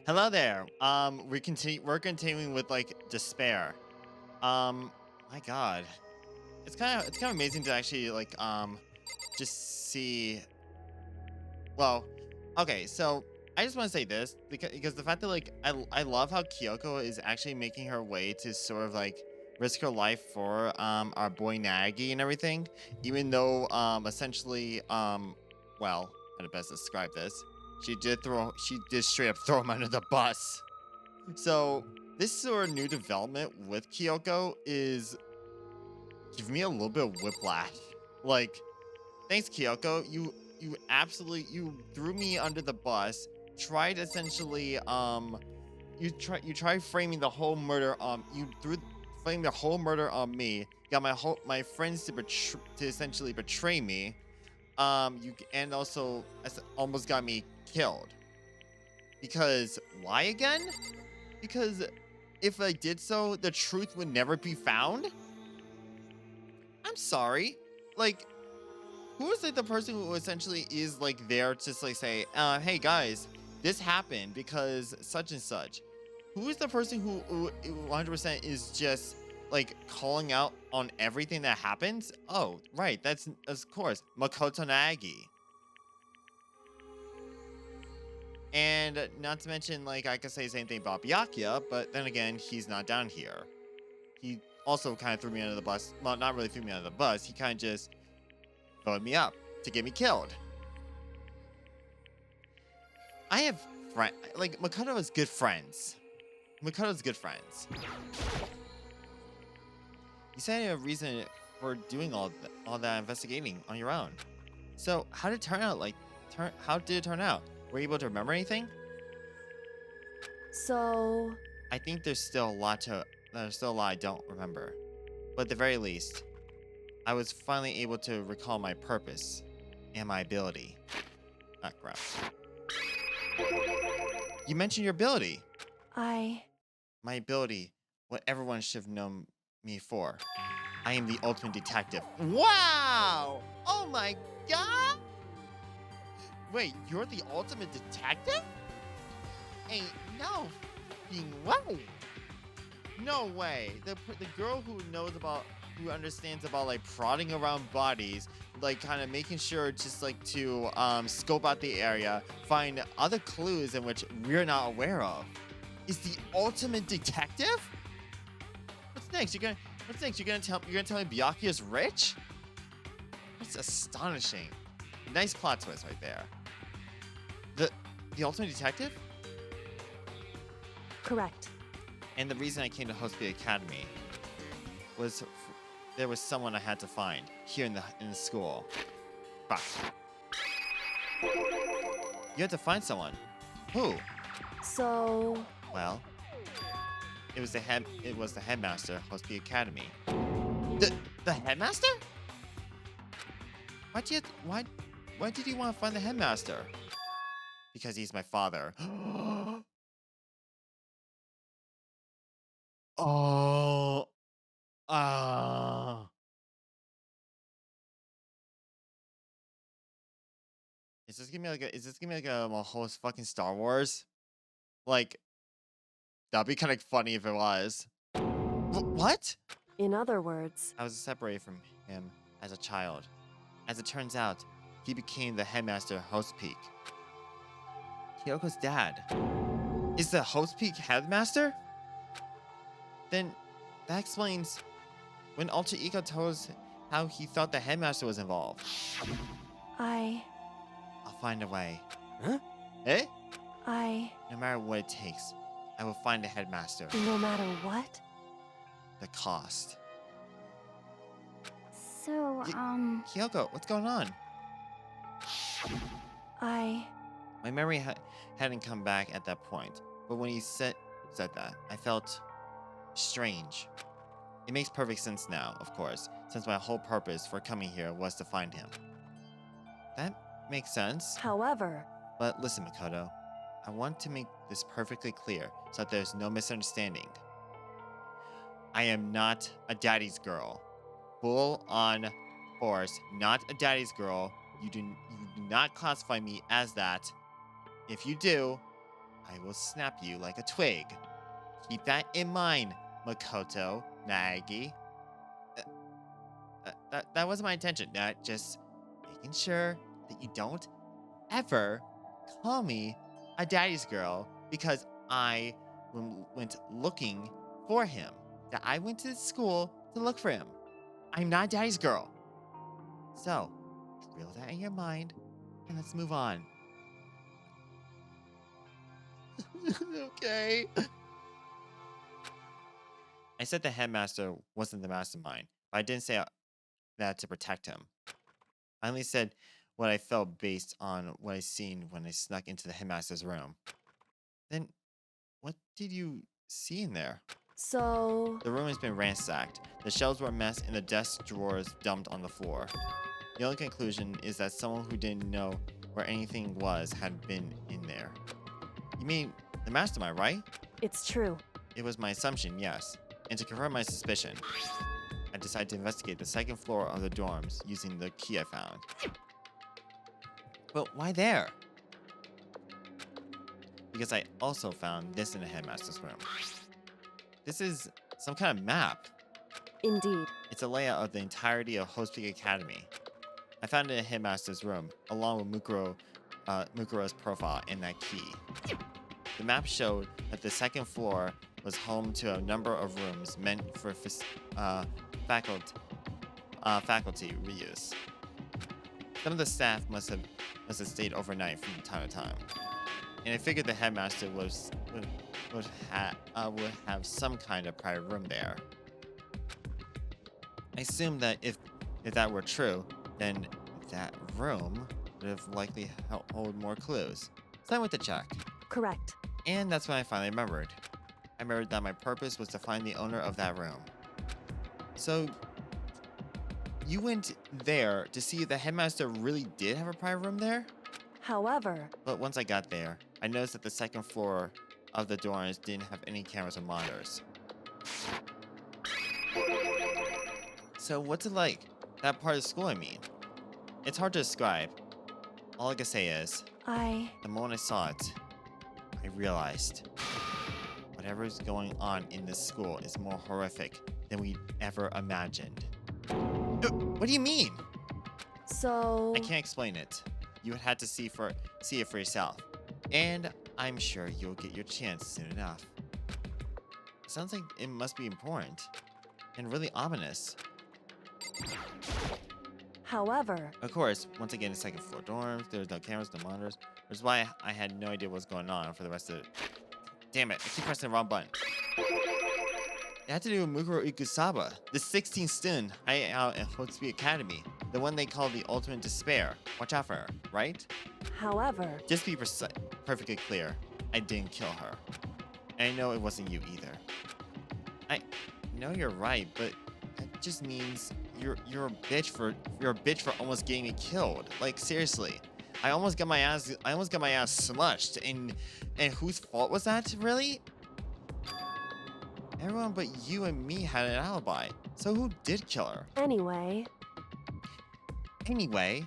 Hello there. We're continuing with like despair. My God, it's kind of amazing to actually just see. Well, okay, so I just want to say this because the fact that I love how Kyoko is actually making her way to sort of like risk her life for our boy Nagi and everything, even though essentially well, how to best describe this? She did straight up throw him under the bus. So this sort of new development with Kyoko is giving me a little bit of whiplash. Like, thanks, Kyoko. You threw me under the bus. Tried essentially you tried framing the whole murder you threw framing the whole murder on me. Got my friends to essentially betray me. You and also almost got me killed. Because why again? Because if I did so, the truth would never be found? I'm sorry. Like, who is like the person who essentially is like there to just like say, hey guys, this happened because such and such? Who is the person who 100% is just like calling out on everything that happens? Oh, right, that's of course Makoto Nagi. And not to mention, like, I could say the same thing about Byakuya, but then again, he's not down here. He also kind of threw me under the bus. Well, not really threw me under the bus. He kind of just phoned me up to get me killed. I have friends. Like, Makoto is good friends. Makoto's good friends. You said you have a reason for doing all that investigating on your own. So, how did it turn out? How did it turn out? Were you able to remember anything? So, I think there's still a lot I don't remember. But at the very least, I was finally able to recall my purpose and my ability. Ah, crap. You mentioned your ability. I. My ability, what everyone should have known me for. I am the ultimate detective. Wow! Oh my god! Wait, you're the ultimate detective? Ain't no fucking way. No way. The girl who understands about like prodding around bodies, like kind of making sure just like to scope out the area, find other clues in which we're not aware of, is the ultimate detective? What's next? You're gonna tell me Byakuya's rich? That's astonishing. Nice plot twist right there. The ultimate detective? Correct. And the reason I came to Happpy Academy was there was someone I had to find here in the school. Fuck. You had to find someone. Who? So, Well, it was the headmaster of Happpy Academy. The headmaster? Why did you want to find the headmaster? Because he's my father. Oh. Ah. Is this gonna be like a whole fucking Star Wars? Like, that'd be kind of funny if it was. What? in other words, I was separated from him as a child. As it turns out, he became the headmaster of Host Peak. Kyoko's dad is the Host Peak headmaster? Then that explains when Alter Ego told us how he thought the headmaster was involved. I. I'll find a way. Huh? Eh? No matter what it takes, I will find the headmaster. No matter what? The cost. So, Kyoko, what's going on? I. My memory hadn't come back at that point, but when he said that, I felt strange. It makes perfect sense now, of course, since my whole purpose for coming here was to find him. That makes sense. However, But listen, Makoto, I want to make this perfectly clear so that there's no misunderstanding. I am not a daddy's girl. Full on force, not a daddy's girl. You do not classify me as that. If you do, I will snap you like a twig. Keep that in mind, Makoto Naegi. That wasn't my intention. Just making sure that you don't ever call me a daddy's girl because I went looking for him. That I went to school to look for him. I'm not daddy's girl. So, drill that in your mind and let's move on. Okay. I said the headmaster wasn't the mastermind, but I didn't say that to protect him. I only said what I felt based on what I seen when I snuck into the headmaster's room. Then, what did you see in there? So, The room has been ransacked. The shelves were a mess and the desk drawers dumped on the floor. The only conclusion is that someone who didn't know where anything was had been in there. You mean the mastermind, right? it's true. It was my assumption, yes. And to confirm my suspicion, I decided to investigate the second floor of the dorms using the key I found. But why there? Because I also found this in the headmaster's room. This is some kind of map. Indeed. It's a layout of the entirety of Happpy Academy. I found it in the headmaster's room, along with Mukuro's profile and that key. The map showed that the second floor was home to a number of rooms meant for faculty reuse. Some of the staff must have stayed overnight from time to time, and I figured the headmaster would have some kind of private room there. I assumed that if that were true, then that room would have likely hold more clues. So I went to check. Correct. And that's when I finally remembered. I remembered that my purpose was to find the owner of that room. So, you went there to see if the headmaster really did have a private room there? However, But once I got there, I noticed that the second floor of the dorms didn't have any cameras or monitors. So what's it like? That part of school, I mean. It's hard to describe. All I can say is, the moment I saw it, I realized whatever is going on in this school is more horrific than we ever imagined. What do you mean? so, I can't explain it. You would have to see it for yourself. And I'm sure you'll get your chance soon enough. Sounds like it must be important. And really ominous. however, Of course, once again, the second floor dorms, there's no cameras, no monitors, which is why I had no idea what was going on for the rest of it. Damn it, I keep pressing the wrong button. It had to do with Mukuro Ikusaba, the 16th student hiding out at Happpy Academy, the one they call the ultimate despair. Watch out for her, right? however, Just be perfectly clear, I didn't kill her. And I know it wasn't you either. I know you're right, but that just means you're a bitch for almost getting me killed. Like seriously, I almost got my ass smushed. And whose fault was that, really? Everyone but you and me had an alibi. So who did kill her? anyway, Anyway,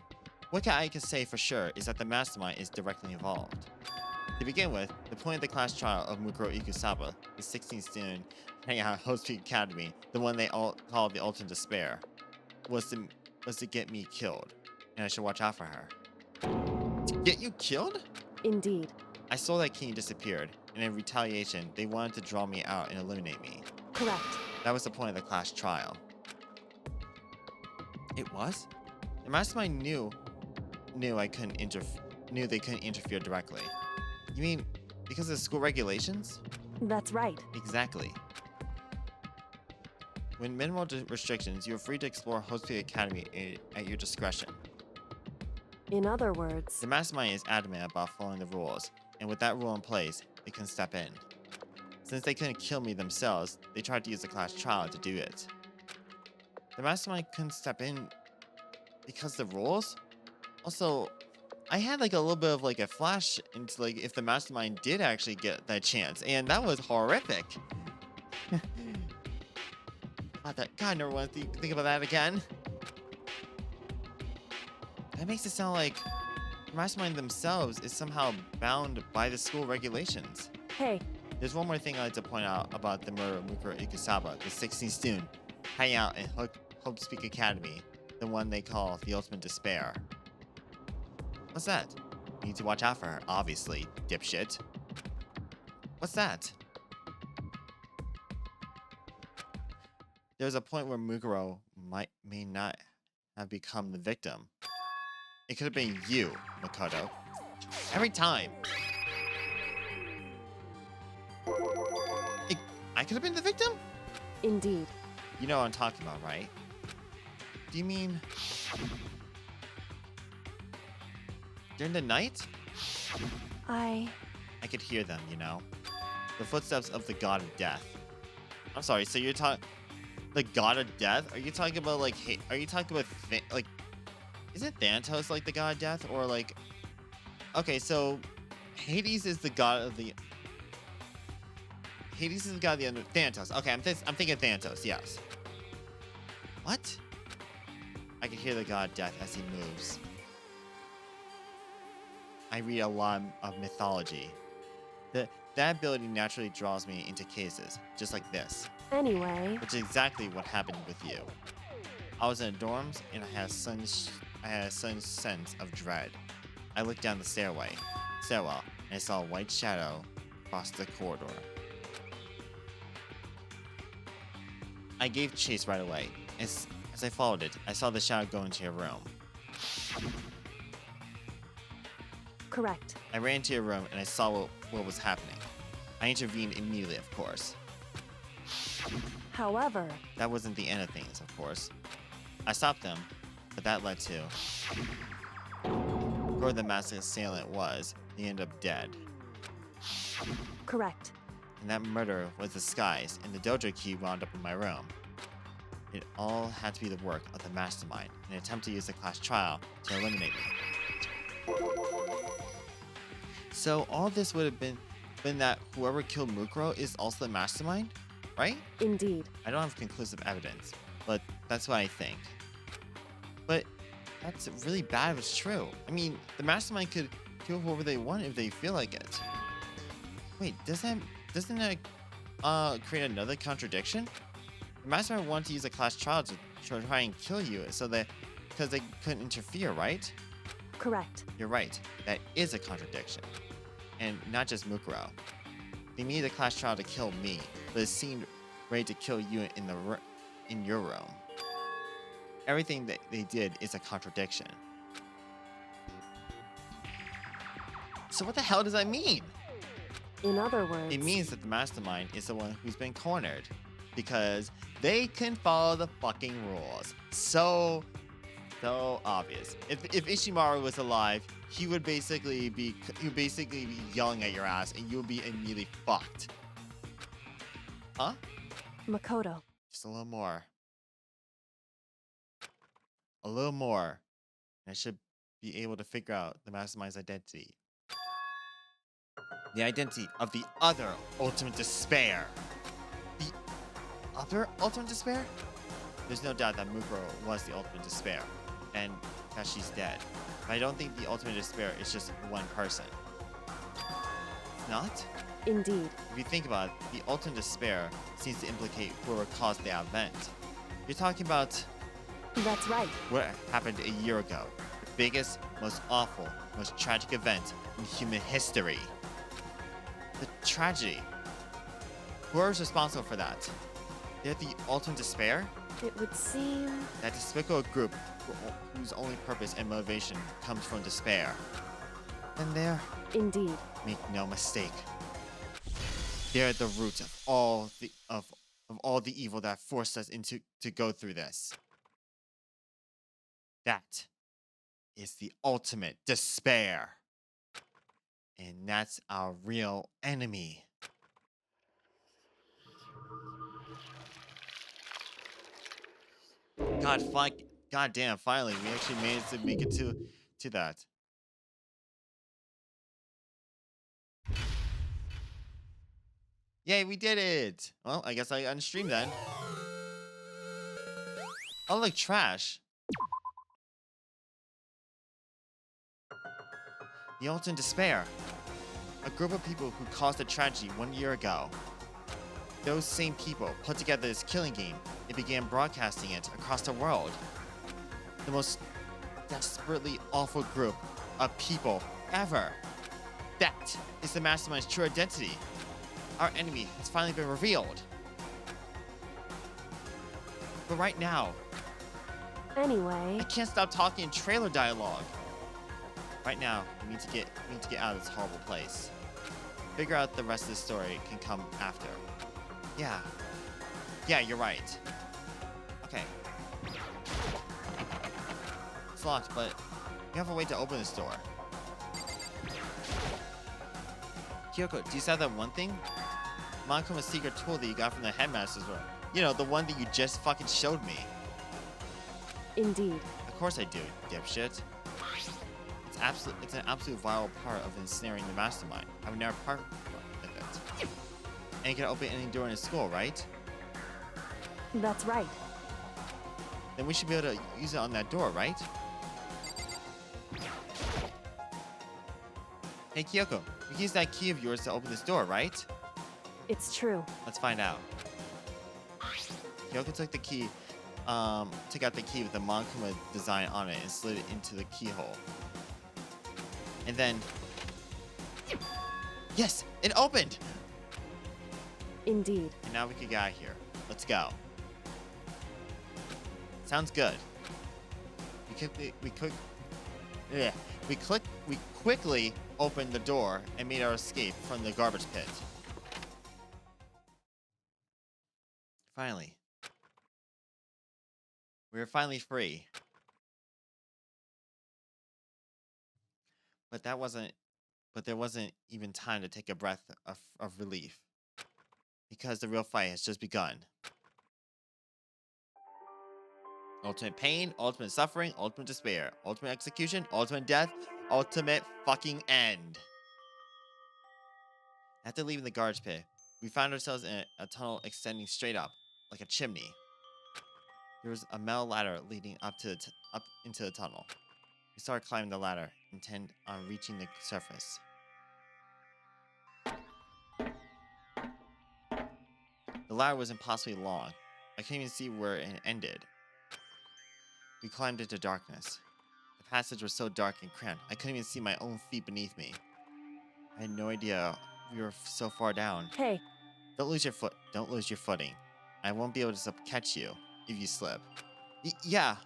what I can say for sure is that the mastermind is directly involved. To begin with, the point of the class trial of Mukuro Ikusaba, the 16th student hanging out at Happpy Academy, the one they all call the ultimate despair, was to get me killed, and I should watch out for her. To get you killed? indeed. I saw that King disappeared, and in retaliation, they wanted to draw me out and eliminate me. Correct. That was the point of the class trial. It was? The mastermind knew they couldn't interfere directly. You mean because of the school regulations? That's right. Exactly. With minimal restrictions, you are free to explore Happpy Academy at your discretion. In other words, The mastermind is adamant about following the rules, and with that rule in place, they can step in. Since they couldn't kill me themselves, they tried to use the class trial to do it. The mastermind couldn't step in because the rules? Also, I had like a little bit of like a flash into like if the mastermind did actually get that chance, and that was horrific. God, I never want to think about that again. That makes it sound like The mastermind themselves is somehow bound by the school regulations. Hey, There's one more thing I'd like to point out about the murder of Mukuro Ikusaba, the 16th student, hanging out in Hope Speak Academy, the one they call the Ultimate Despair. What's that? You need to watch out for her, obviously, dipshit. What's that? There's a point where Mukuro may not have become the victim. It could have been you, Makoto. Every time. I could have been the victim? indeed. You know what I'm talking about, right? Do you mean during the night? I could hear them, you know? The footsteps of the god of death. I'm sorry, so you're talking... The god of death? Are you talking about, like... Are you talking about... like... Isn't Thanatos, like, the god of death? Or, like... Okay, so... Hades is the god of the... Hades is the god of the under... Thanatos. Okay, I'm thinking Thanatos, yes. What? I can hear the god of death as he moves. I read a lot of mythology. That ability naturally draws me into cases, just like this. Anyway, Which is exactly what happened with you. I was in the dorms, and I had a sudden sense of dread. I looked down the stairwell, and I saw a white shadow cross the corridor. I gave chase right away. As I followed it, I saw the shadow go into your room. correct. I ran into your room, and I saw what was happening. I intervened immediately, of course. However, That wasn't the end of things, of course. I stopped them, but that led to... Whoever the masked assailant was, he ended up dead. correct. And that murder was disguised, and the dojo key wound up in my room. It all had to be the work of the mastermind, in an attempt to use the class trial to eliminate me. So all this would have been that whoever killed Mukuro is also the mastermind, right? Indeed. I don't have conclusive evidence, but that's what I think. But that's really bad if it's true. I mean, the mastermind could kill whoever they want if they feel like it. Wait, doesn't that create another contradiction? The mastermind wanted to use a class trial to try and kill you, because they couldn't interfere, right? Correct. You're right. That is a contradiction, and not just Mukuro. They needed a class trial to kill me, but it seemed ready to kill you in your room. Everything that they did is a contradiction. So what the hell does that mean? In other words, It means that the mastermind is the one who's been cornered, because they can follow the fucking rules. So obvious. If Ishimaru was alive, he would basically be yelling at your ass, and you would be immediately fucked. Huh? Makoto. Just a little more. A little more. And I should be able to figure out the mastermind's identity. The identity of the other Ultimate Despair. The other Ultimate Despair? There's no doubt that Mukuro was the Ultimate Despair, and that she's dead. But I don't think the Ultimate Despair is just one person. Not? Indeed. If you think about it, the Ultimate Despair seems to implicate whoever caused the event. You're talking about That's right. what happened a year ago. The biggest, most awful, most tragic event in human history. The tragedy. Whoever's responsible for that? They're the Ultimate Despair? It would seem That despicable group whose only purpose and motivation comes from despair. And they're, indeed. make no mistake, they're at the root of all the evil that forced us to go through this. That is the Ultimate Despair. And that's our real enemy. God damn, finally, we actually managed to make it to that. Yay, we did it! Well, I guess I unstream then. Oh, like trash. The Ultimate Despair. A group of people who caused a tragedy 1 year ago. Those same people put together this killing game and began broadcasting it across the world. The most desperately awful group of people ever. That is the Mastermind's true identity. Our enemy has finally been revealed. But right now, Anyway, I can't stop talking in trailer dialogue. Right now, we need to get out of this horrible place. Figure out the rest of the story can come after. Yeah. Yeah, you're right. Okay. It's locked, but we have a way to open this door. Kyoko, do you still have that one thing? Monkoma's secret tool that you got from the headmaster's room. You know, the one that you just fucking showed me. indeed. Of course I do, dipshit. It's an absolute vital part of ensnaring the mastermind. I would never part with it. And you can open any door in a school, right? That's right. Then we should be able to use it on that door, right? Hey Kyoko, we can use that key of yours to open this door, right? It's true. Let's find out. Kyoko took the key, took out the key with the Monkoma design on it and slid it into the keyhole. And then... Yes! It opened! Indeed. And now we can get out of here. Let's go. Sounds good. We quickly opened the door and made our escape from the garbage pit. Finally. We were finally free. But there wasn't even time to take a breath of relief. Because the real fight has just begun. Ultimate pain, ultimate suffering, ultimate despair, ultimate execution, ultimate death, ultimate fucking end. After leaving the garbage pit, we found ourselves in a tunnel extending straight up, like a chimney. There was a metal ladder leading up into the tunnel. We started climbing the ladder, intent on reaching the surface. The ladder was impossibly long. I couldn't even see where it ended. We climbed into darkness. The passage was so dark and cramped, I couldn't even see my own feet beneath me. I had no idea we were so far down. Hey, Don't lose your footing. I won't be able to catch you if you slip. Yeah,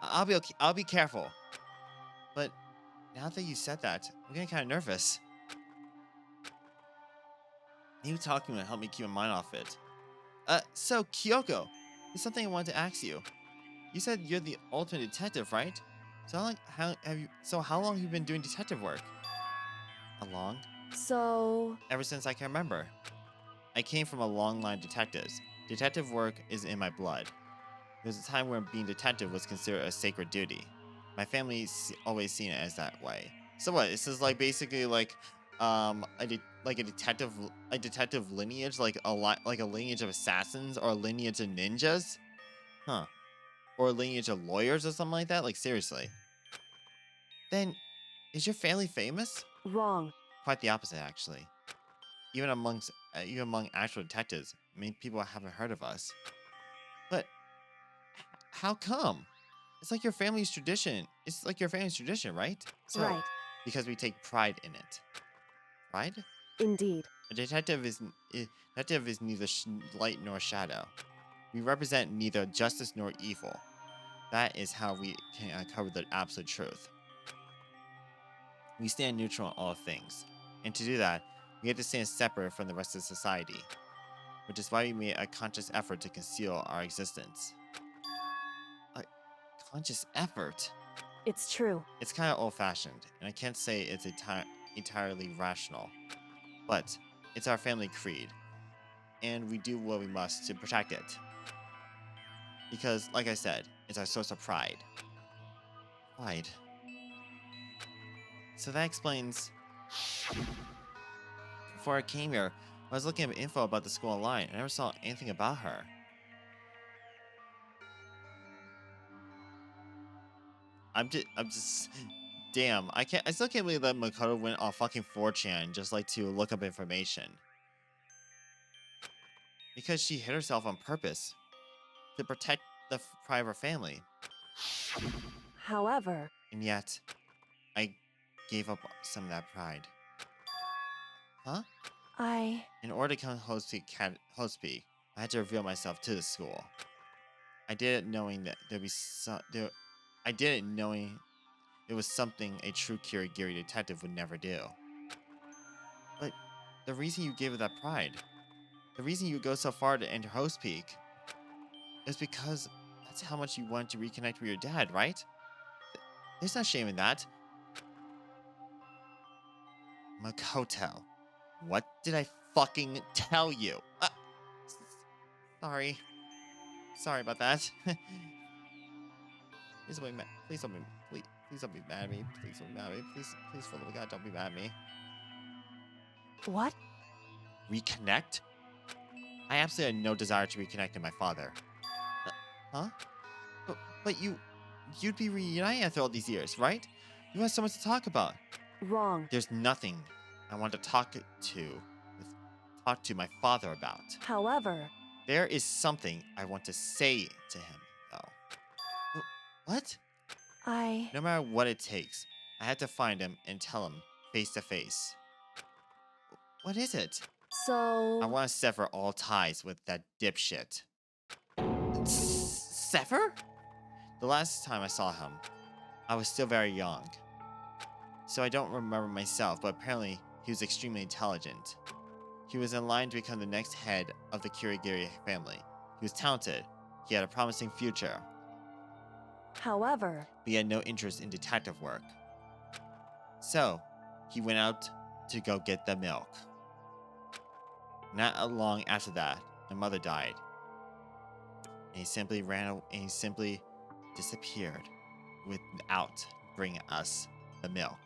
I'll be okay. I'll be careful. But now that you said that, I'm getting kind of nervous. You talking will help me keep my mind off it. So Kyoko, there's something I wanted to ask you. You said you're the ultimate detective, right? So how long have you been doing detective work? How long? so... Ever since I can remember. I came from a long line of detectives. Detective work is in my blood. There was a time when being detective was considered a sacred duty. My family always seen it as that way. So what? This is like basically like a detective lineage, like a lineage of assassins or a lineage of ninjas, huh? Or a lineage of lawyers or something like that. Like seriously. Then, is your family famous? Wrong. Quite the opposite, actually. Even among actual detectives, many people haven't heard of us. But how come? It's like your family's tradition. It's like your family's tradition, right? So, Right. Because we take pride in it. Pride? Indeed. A detective is neither light nor shadow. We represent neither justice nor evil. That is how we can uncover the absolute truth. We stand neutral in all things. And to do that, we have to stand separate from the rest of society. Which is why we made a conscious effort to conceal our existence. A conscious effort? It's true. It's kind of old-fashioned, and I can't say it's entirely rational. But it's our family creed, and we do what we must to protect it. Because, like I said, it's our source of pride. Pride. So that explains... Before I came here, I was looking at info about the school online, and I never saw anything about her. I'm just damn, I still can't believe that Makoto went on fucking 4chan just like to look up information. Because she hit herself on purpose to protect the pride of her family. However, And yet, I gave up some of that pride. Huh? In order to become host peak, I had to reveal myself to the school. I did it knowing that I did it knowing it was something a true Kirigiri detective would never do. But the reason you gave it that pride, the reason you go so far to enter host peak, is because that's how much you wanted to reconnect with your dad, right? There's no shame in that. Makoto, what did I fucking tell you? Sorry. Sorry about that. Please don't be mad. Please don't be mad at me. Please don't be mad at me. Please, for the love of God, don't be mad at me. what? Reconnect? I absolutely had no desire to reconnect with my father. Huh? But you'd be reunited after all these years, right? You have so much to talk about. Wrong. There's nothing I want to talk to my father about. However, there is something I want to say to him, though. What? No matter what it takes, I have to find him and tell him face to face. What is it? So... I want to sever all ties with that dipshit. Sever? The last time I saw him, I was still very young. So I don't remember myself, but apparently he was extremely intelligent. He was in line to become the next head of the Kirigiri family. He was talented. He had a promising future. However, But he had no interest in detective work. So, he went out to go get the milk. Not long after that, my mother died. And he simply disappeared without bringing us the milk.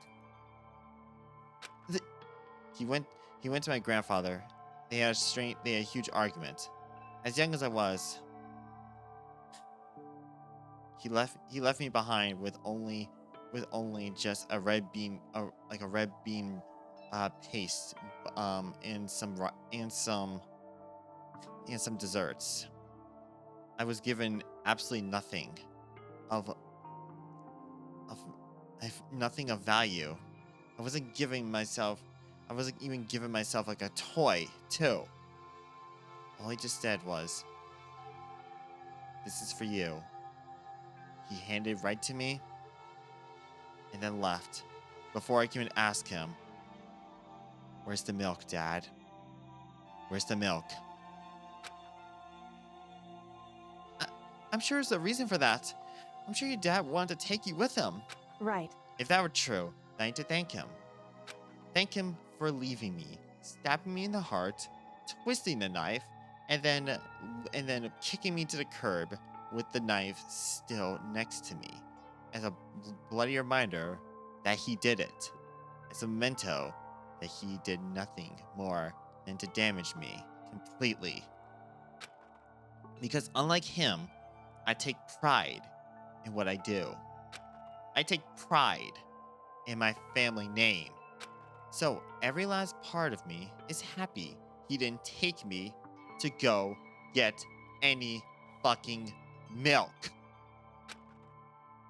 He went to my grandfather. They had a huge argument. As young as I was, he left me behind with only just a red bean, like a red bean paste, and some desserts. I was given absolutely nothing of nothing of value. I wasn't even giving myself like a toy, too. All he just said was, "This is for you." He handed it right to me and then left before I could even ask him, "Where's the milk, Dad? Where's the milk?" I'm sure there's a reason for that. I'm sure your dad wanted to take you with him. right. If that were true, then I need to thank him. Thank him for leaving me, stabbing me in the heart, twisting the knife, and then kicking me to the curb with the knife still next to me, as a bloody reminder that he did it, as a memento that he did nothing more than to damage me completely. Because unlike him, I take pride in what I do. I take pride in my family name. So every last part of me is happy he didn't take me to go get any fucking milk.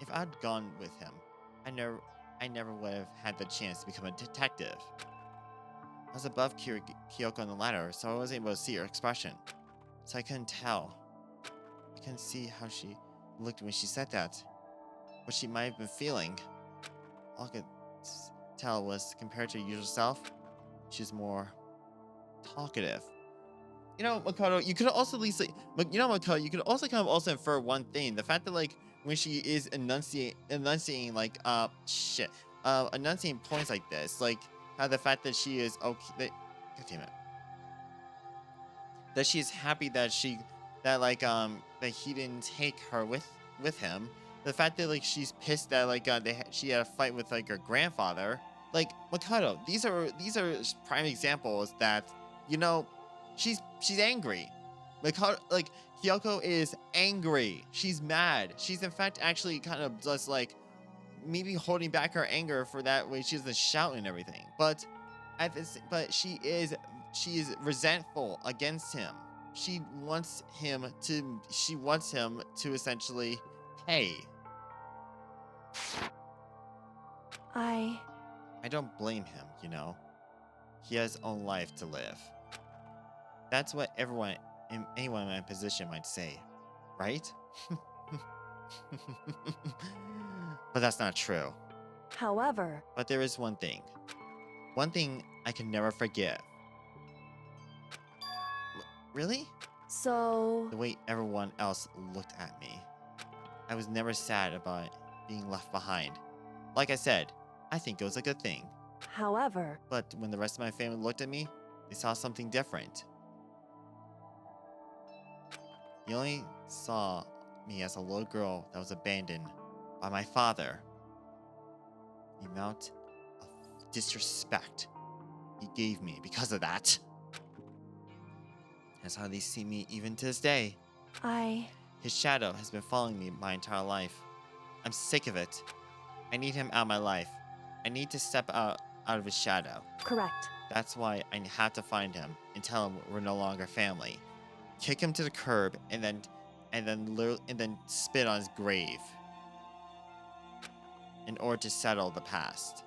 If I'd gone with him, I never would have had the chance to become a detective. I was above Kyoko on the ladder, so I wasn't able to see her expression. So I couldn't tell. I couldn't see how she looked when she said that. What she might have been feeling. All I could tell was, compared to her usual self, she's more talkative. You know, Makoto, you could also at least, Makoto, you could also kind of also infer one thing. The fact that, like, when she is enunciating, like, enunciating points like this, like, how the fact that she is okay, God damn it. That she's happy that that he didn't take her with him. The fact that, like, she's pissed that, like, she had a fight with, like, her grandfather. Like, Makoto, these are prime examples that, you know, she's angry. Makoto, like, Kyoko is angry. She's mad. She's in fact actually kind of just like maybe holding back her anger for that way she doesn't shout and everything. But she is resentful against him. She wants him to essentially pay. I don't blame him, you know. He has his own life to live. That's what anyone in my position might say, right? But that's not true. However, But there is one thing I can never forgive. Really? so The way everyone else looked at me. I was never sad about being left behind. Like I said, I think it was a good thing. however, But when the rest of my family looked at me, they saw something different. They only saw me as a little girl that was abandoned by my father. The amount of disrespect he gave me because of that. That's how they see me even to this day. His shadow has been following me my entire life. I'm sick of it. I need him out of my life. I need to step out of his shadow. correct. That's why I have to find him and tell him we're no longer family. Kick him to the curb and then spit on his grave in order to settle the past.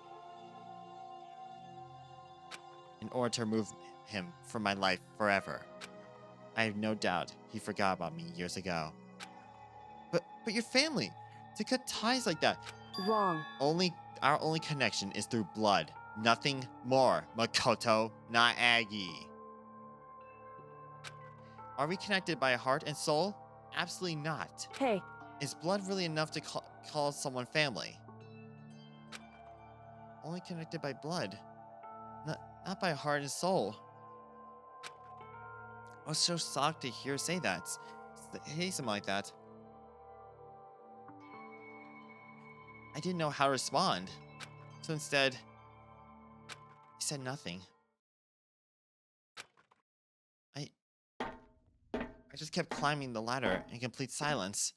In order to remove him from my life forever. I have no doubt he forgot about me years ago. But your family, to cut ties like that. Wrong. Our only connection is through blood. Nothing more, Makoto, not Aggie. Are we connected by heart and soul? Absolutely not. Hey, Is blood really enough to call someone family? Only connected by blood, not by heart and soul. I was so shocked to hear say that. Hey, something like that. I didn't know how to respond. So instead, he said nothing. I just kept climbing the ladder in complete silence.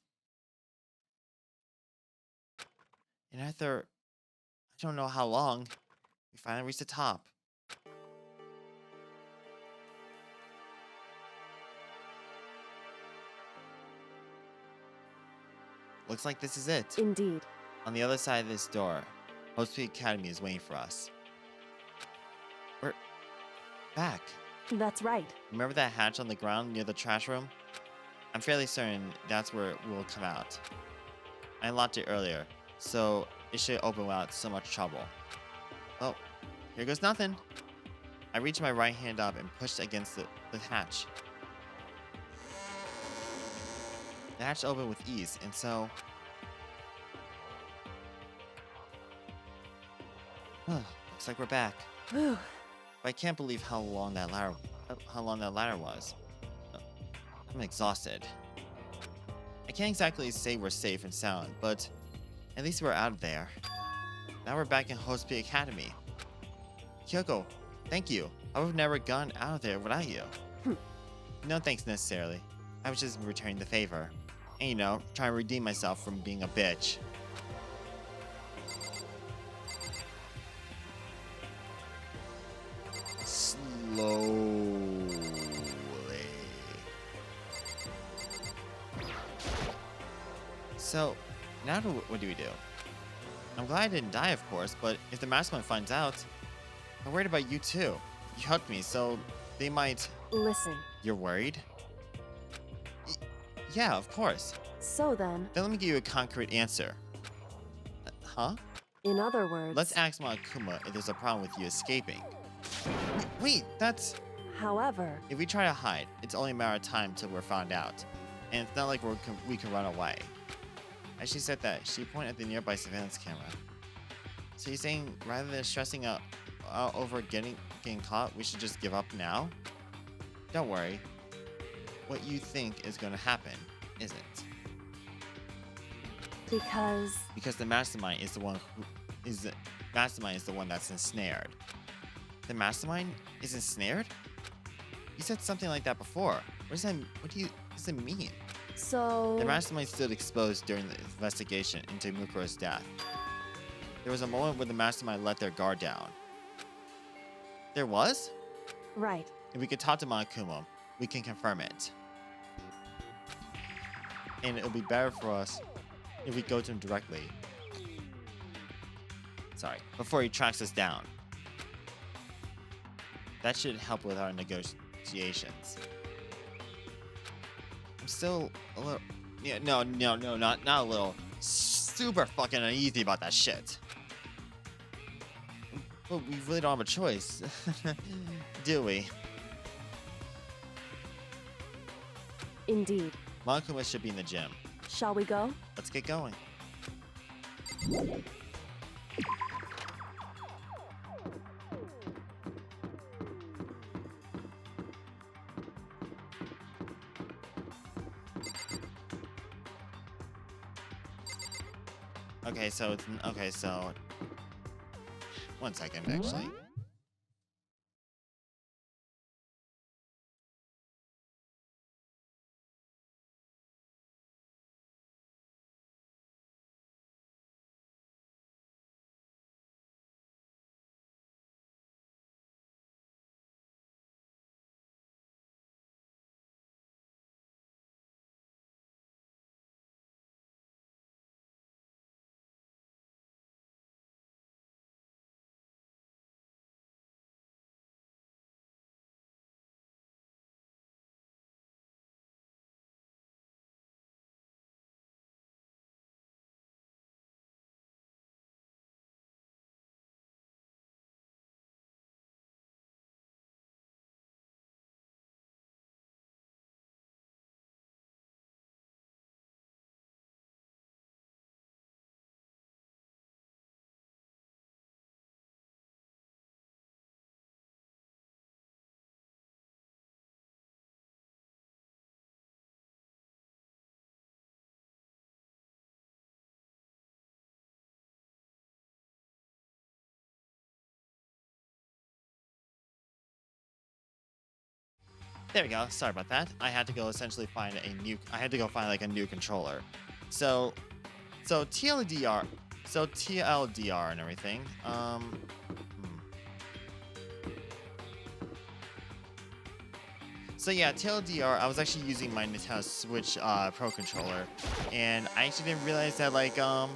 And after, I don't know how long, we finally reached the top. Looks like this is it. indeed. On the other side of this door, Happpy Academy is waiting for us. We're back. That's right. Remember that hatch on the ground near the trash room? I'm fairly certain that's where we'll come out. I unlocked it earlier, so it should open without so much trouble. Oh, here goes nothing. I reached my right hand up and pushed against the hatch. The hatch opened with ease, and so... looks like we're back. Whew. But I can't believe how long that ladder was. I'm exhausted. I can't exactly say we're safe and sound, but at least we're out of there. Now we're back in Happpy Academy. Kyoko, thank you. I would have never gone out of there without you. No thanks necessarily. I was just returning the favor. And you know, trying to redeem myself from being a bitch. Slowly. So, now what do we do? I'm glad I didn't die, of course, but if the mastermind finds out, I'm worried about you too. You hugged me, so they might... Listen. You're worried? Yeah, of course. So then, Then let me give you a concrete answer. Huh? in other words, Let's ask Monokuma if there's a problem with you escaping. Wait, that's... however, If we try to hide, it's only a matter of time till we're found out. And it's not like we can run away. As she said that, she pointed at the nearby surveillance camera. So you're saying rather than stressing out over getting caught, we should just give up now? Don't worry. What you think is going to happen isn't. because The mastermind is the one that's ensnared. The mastermind is ensnared? You said something like that before. What does it mean? so The mastermind stood exposed during the investigation into Mukuro's death. There was a moment where the mastermind let their guard down. There was? Right. If we could talk to Monokuma, we can confirm it. And it'll be better for us if we go to him directly. Sorry, before he tracks us down. That should help with our negotiations. I'm still a little... Yeah, no, not a little. Super fucking uneasy about that shit. But we really don't have a choice. Do we? Indeed. Monokuma should be in the gym. Shall we go? Let's get going. Okay, so 1 second actually. There we go. Sorry about that. I had to go essentially find like a new controller. So TLDR and everything. So yeah, TLDR, I was actually using my Nintendo Switch Pro controller, and I actually didn't realize that like I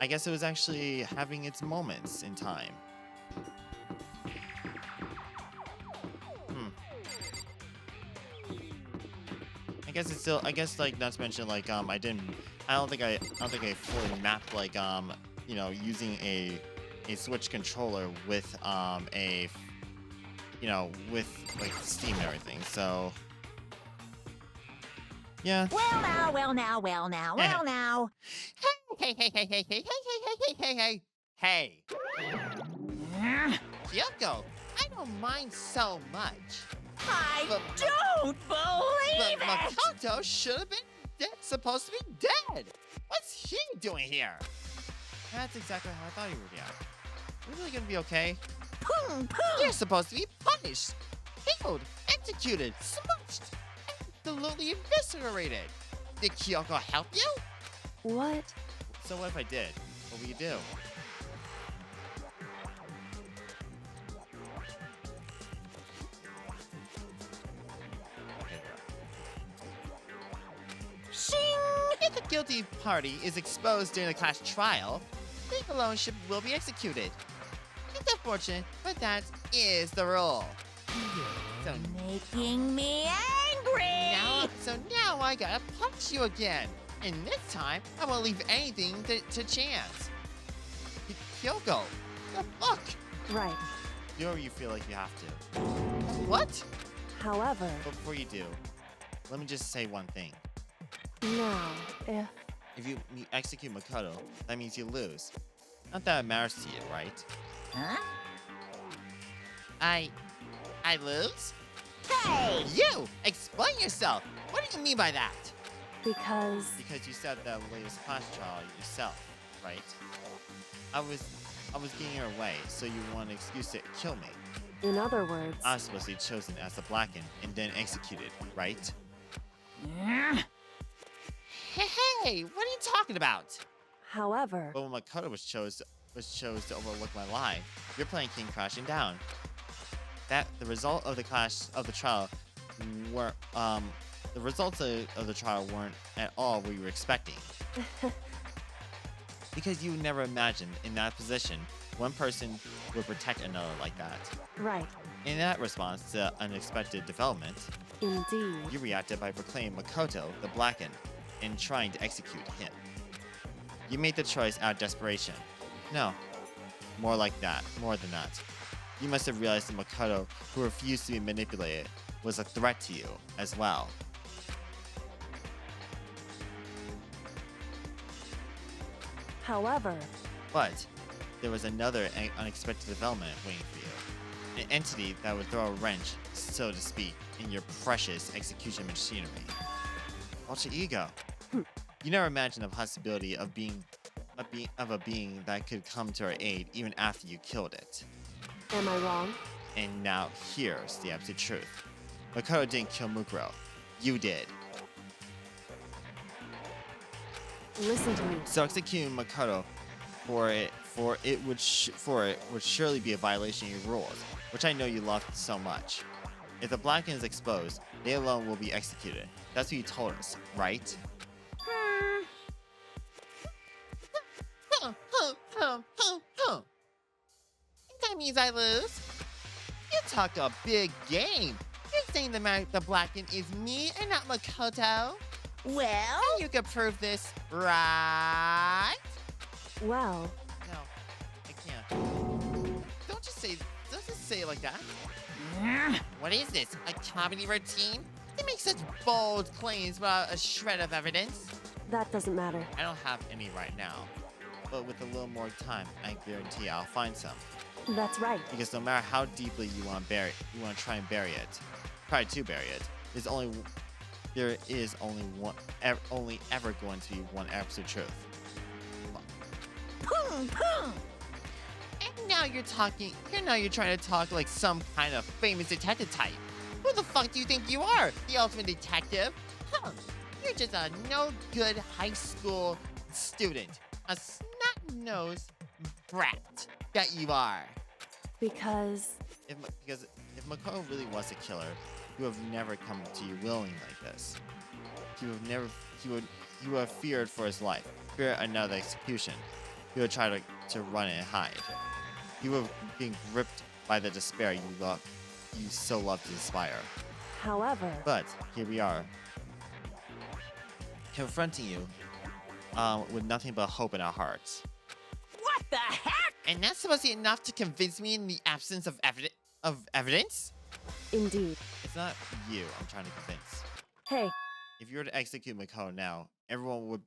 guess it was actually having its moments in time. I guess like not to mention like I don't think I fully mapped like you know, using a Switch controller with with like Steam and everything. So yeah. Well now. Hey. Kyoko, I don't mind so much. I don't believe But it! Makoto should have been supposed to be dead. What's he doing here? That's exactly how I thought he would react. We're really gonna be okay. You're supposed to be punished, killed, executed, smushed, absolutely eviscerated. Did Kyoko help you? What? So what if I did? What will you do? If the guilty party is exposed during the class trial, the alone will be executed. It's unfortunate, but that is the rule. So Making me angry! now I gotta punch you again. And this time, I won't leave anything to chance. Kyoko, the fuck? Right. Do whatever you feel like you have to. What? However, But before you do, let me just say one thing. now, If you execute Makoto, that means you lose. Not that it matters to you, right? Huh? I lose? Hey! You! Explain yourself! What do you mean by that? because Because you said that latest class trial yourself, right? I was getting your way, so you want an excuse to kill me. in other words, I was supposed to be chosen as the Blackened and then executed, right? Hey, what are you talking about? however, But when Makoto was chosen, chose to overlook my lie. Your plan came crashing down. The result of the trial were the results of the trial weren't at all what you were expecting. Because you never imagined in that position one person would protect another like that. Right. In that response to unexpected development, Indeed. you reacted by proclaiming Makoto the Blackened and trying to execute him. You made the choice out of desperation. No, more than that. You must have realized that Makoto, who refused to be manipulated, was a threat to you as well. However, But there was another unexpected development waiting for you. An entity that would throw a wrench, so to speak, in your precious execution machinery. Alter ego. You never imagined the possibility of a being that could come to our aid even after you killed it. am I wrong? And now here's the absolute truth. Makoto didn't kill Mukuro. You did. Listen to me. So executing Makoto for it would surely be a violation of your rules, which I know you love so much. If the Blackened is exposed, they alone will be executed. That's what you told us, right? That means I lose. You talk a big game. You're saying the Blackened is me and not Makoto. Well, You can prove this, right? Well, No, I can't. Don't just say it like that. What is this? A comedy routine? They make such bold claims without a shred of evidence. that doesn't matter. I don't have any right now, but with a little more time, I guarantee I'll find some. That's right. Because no matter how deeply you want to try and bury it, try to bury it, there is only ever going to be one absolute truth. boom, boom. And now you're trying to talk like some kind of famous detective type. Who the fuck do you think you are? The ultimate detective? You're just a no-good high school student. A snot-nosed brat that you are. Because If Makoto really was a killer, he would have never come to you willingly like this. He would have feared for his life, feared another execution. He would try to run and hide. He would have been gripped by the despair you so love to inspire. however, But here we are, confronting you with nothing but hope in our hearts. What the heck? And that's supposed to be enough to convince me in the absence of evidence? indeed. It's not you I'm trying to convince. Hey, If you were to execute Makoto now, everyone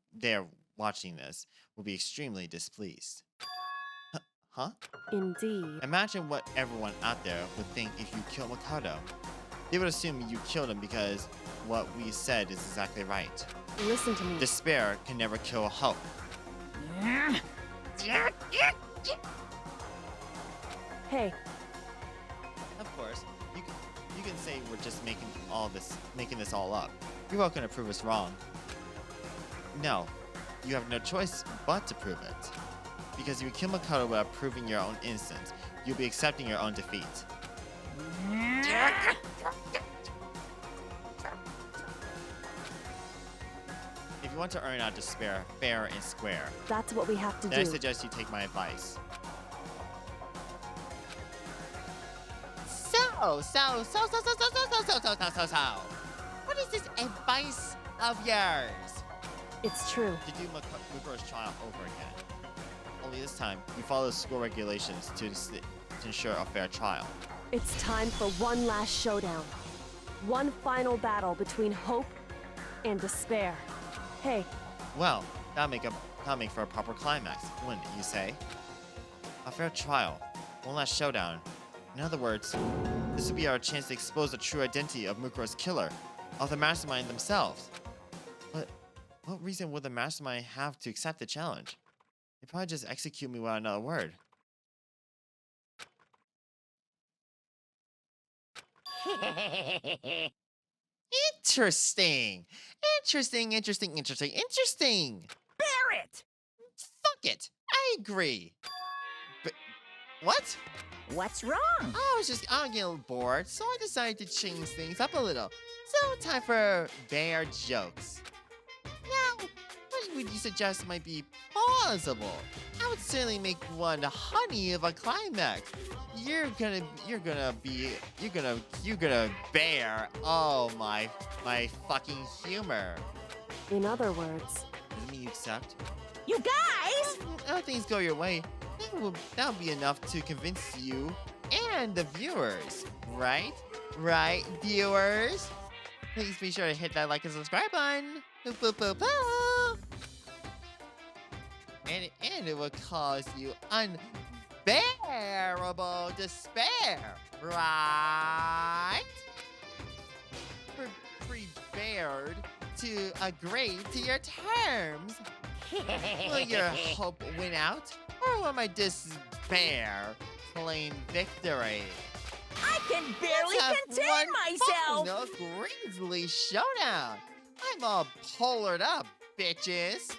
watching this would be extremely displeased. Huh? indeed. Imagine what everyone out there would think if you killed Makoto. They would assume you killed him because what we said is exactly right. Listen to me. Despair can never kill hope. Hey, Of course, you can say we're just making this all up. You're welcome to prove us wrong. No, you have no choice but to prove it. Because if you kill Makoto without proving your own innocence, you'll be accepting your own defeat. If you want to earn out despair fair and square, that's what we have to then I do. suggest you take my advice. What is this advice of yours? It's true. To do Mukuro's trial over again. Only this time, we follow school regulations to ensure a fair trial. It's time for one last showdown. One final battle between hope and despair. Hey, Well, that'll make for a proper climax, wouldn't you say? A fair trial, one last showdown. In other words, this would be our chance to expose the true identity of Mukuro's killer, of the mastermind themselves. But what reason would the mastermind have to accept the challenge? They'd probably just execute me without another word. Interesting. Interesting. Bear it! Fuck it. I agree. What? What's wrong? I'm getting a little bored, so I decided to change things up a little. So, time for bear jokes. Now, what would you suggest might be plausible? I would certainly make one honey of a climax. You're gonna bear. Oh my fucking humor. In other words, Does it mean you accept? You guys! If things go your way, that will be enough to convince you and the viewers, right? Right, viewers? Please be sure to hit that like and subscribe button. Boop, boop, boop, boop. And it will cause you unbearable despair, right? Prepared to agree to your terms. Will your hope win out, or will my despair claim victory? I can barely Let's have contain one myself! final Grizzly showdown. I'm all polared up, bitches.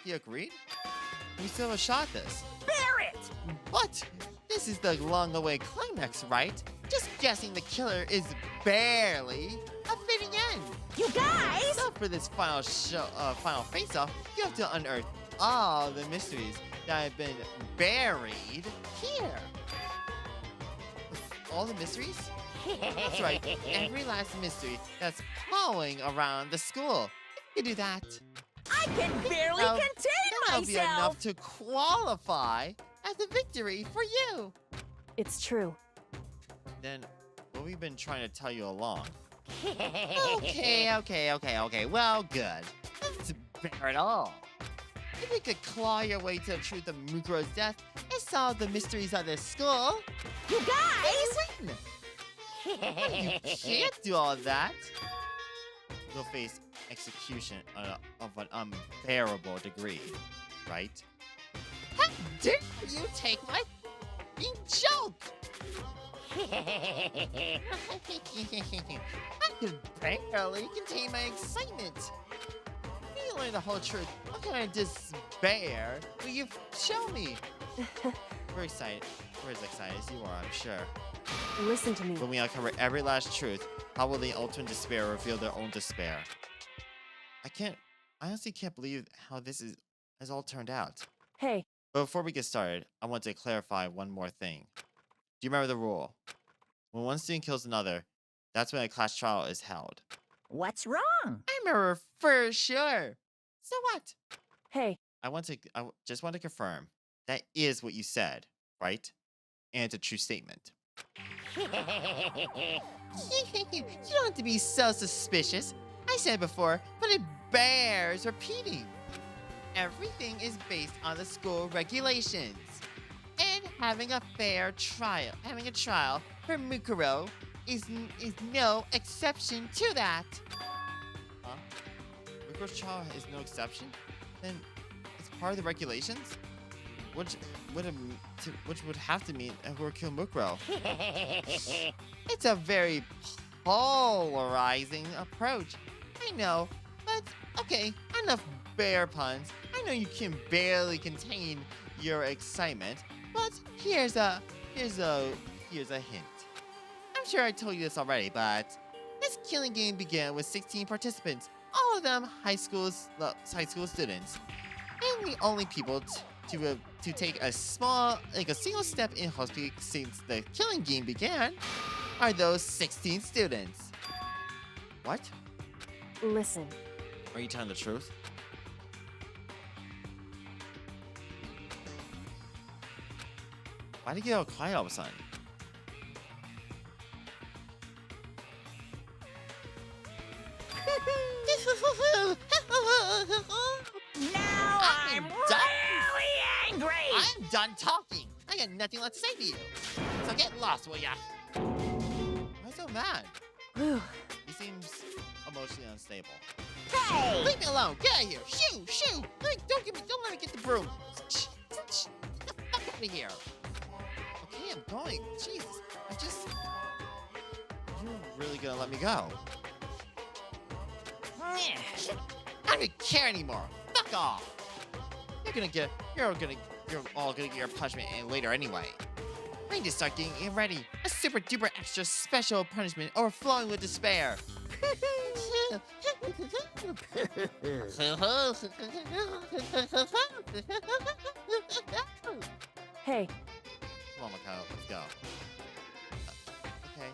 You agreed? We still have a shot at this. Bear it! But this is the long-awaited climax, right? Just guessing the killer is barely a fitting end. You guys! So for this final face-off, you have to unearth all the mysteries that have been buried here. All the mysteries? That's right, every last mystery that's following around the school. You do that. I can barely contain That'll be myself! enough to qualify as a victory for you. it's true. Then, what we've been trying to tell you along. Okay. Well, good. Let's bear it all. If you could claw your way to the truth of Mukuro's death and solve the mysteries of this school, You guys! win. But you can't do all that. You'll face execution of an unbearable degree, right? How dare you take my f***ing joke? I could barely contain my excitement. When you learn the whole truth, what kind of despair will you show me? We're excited. We're as excited as you are, I'm sure. Listen to me. When we uncover every last truth, how will the ultimate despair reveal their own despair? I honestly can't believe how this has all turned out. Hey, But before we get started, I want to clarify one more thing. Do you remember the rule? When one student kills another, that's when a class trial is held. What's wrong? I remember for sure. So what? hey, I just want to confirm that is what you said, right? And it's a true statement. You don't have to be so suspicious. I said it before, but it bears repeating. Everything is based on the school regulations. And having a trial for Mukuro is no exception to that. Huh? Mukuro's trial is no exception? Then it's part of the regulations? Which would have to mean we're kill Mukuro. It's a very polarizing approach. I know, but okay, enough bear puns. I know you can barely contain your excitement, but here's a hint. I'm sure I told you this already, but this killing game began with 16 participants, all of them high school students, and the only people to take a single step in Happpy since the killing game began are those 16 students. What? listen. Are you telling the truth? Why did you get all quiet all of a sudden? Now I'm done. really angry! I'm done talking. I got nothing left to say to you. So get lost, will ya? Why so mad? Whew. He seems emotionally unstable. Hey! Leave me alone. Get out of here. Shoo, shoo. Don't let me get the broom. Get the fuck out of here. Okay, I'm going. Jesus. You're really gonna let me go? I don't even care anymore. Fuck off. You're gonna you're all gonna get your punishment later anyway. I need to start getting it ready. A super duper extra special punishment overflowing with despair. Hey, Come on, Makoto, let's go. Okay.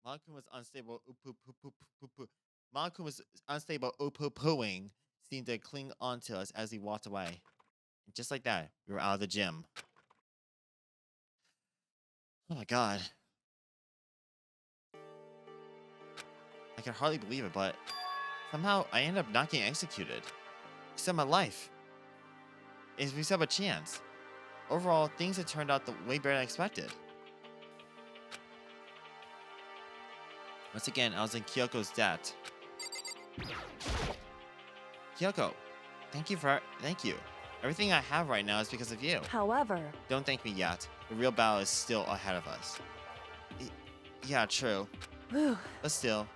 Malcolm was unstable. Malcolm was unstable. Pooing seemed to cling onto us as he walked away. And just like that, we were out of the gym. Oh my god. I can hardly believe it, but somehow I ended up not getting executed. Except my life. If we still have a chance. Overall, things had turned out way better than I expected. Once again, I was in Kyoko's debt. Kyoko, thank you. Everything I have right now is because of you. however, Don't thank me yet. The real battle is still ahead of us. Yeah, true. whew, But still,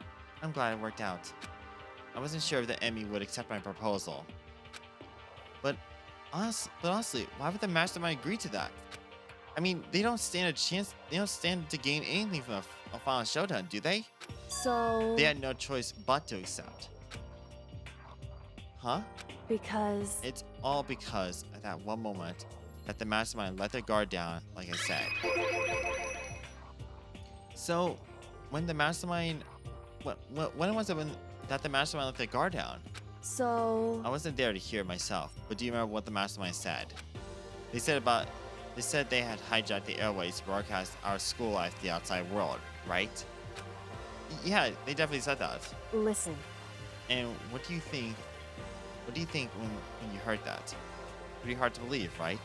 I'm glad it worked out. I wasn't sure if the Emmy would accept my proposal. But honestly, why would the mastermind agree to that? I mean, they don't stand a chance. They don't stand to gain anything from a final showdown, do they? so... They had no choice but to accept. Huh? Because... It's all because of that one moment that the mastermind let their guard down, like I said. So, when the mastermind... when was it that the mastermind let their guard down? So... I wasn't there to hear it myself, but do you remember what the mastermind said? They said they had hijacked the airways to broadcast our school life to the outside world, right? Yeah, they definitely said that. Listen, And what do you think? What do you think when you heard that? Pretty hard to believe, right?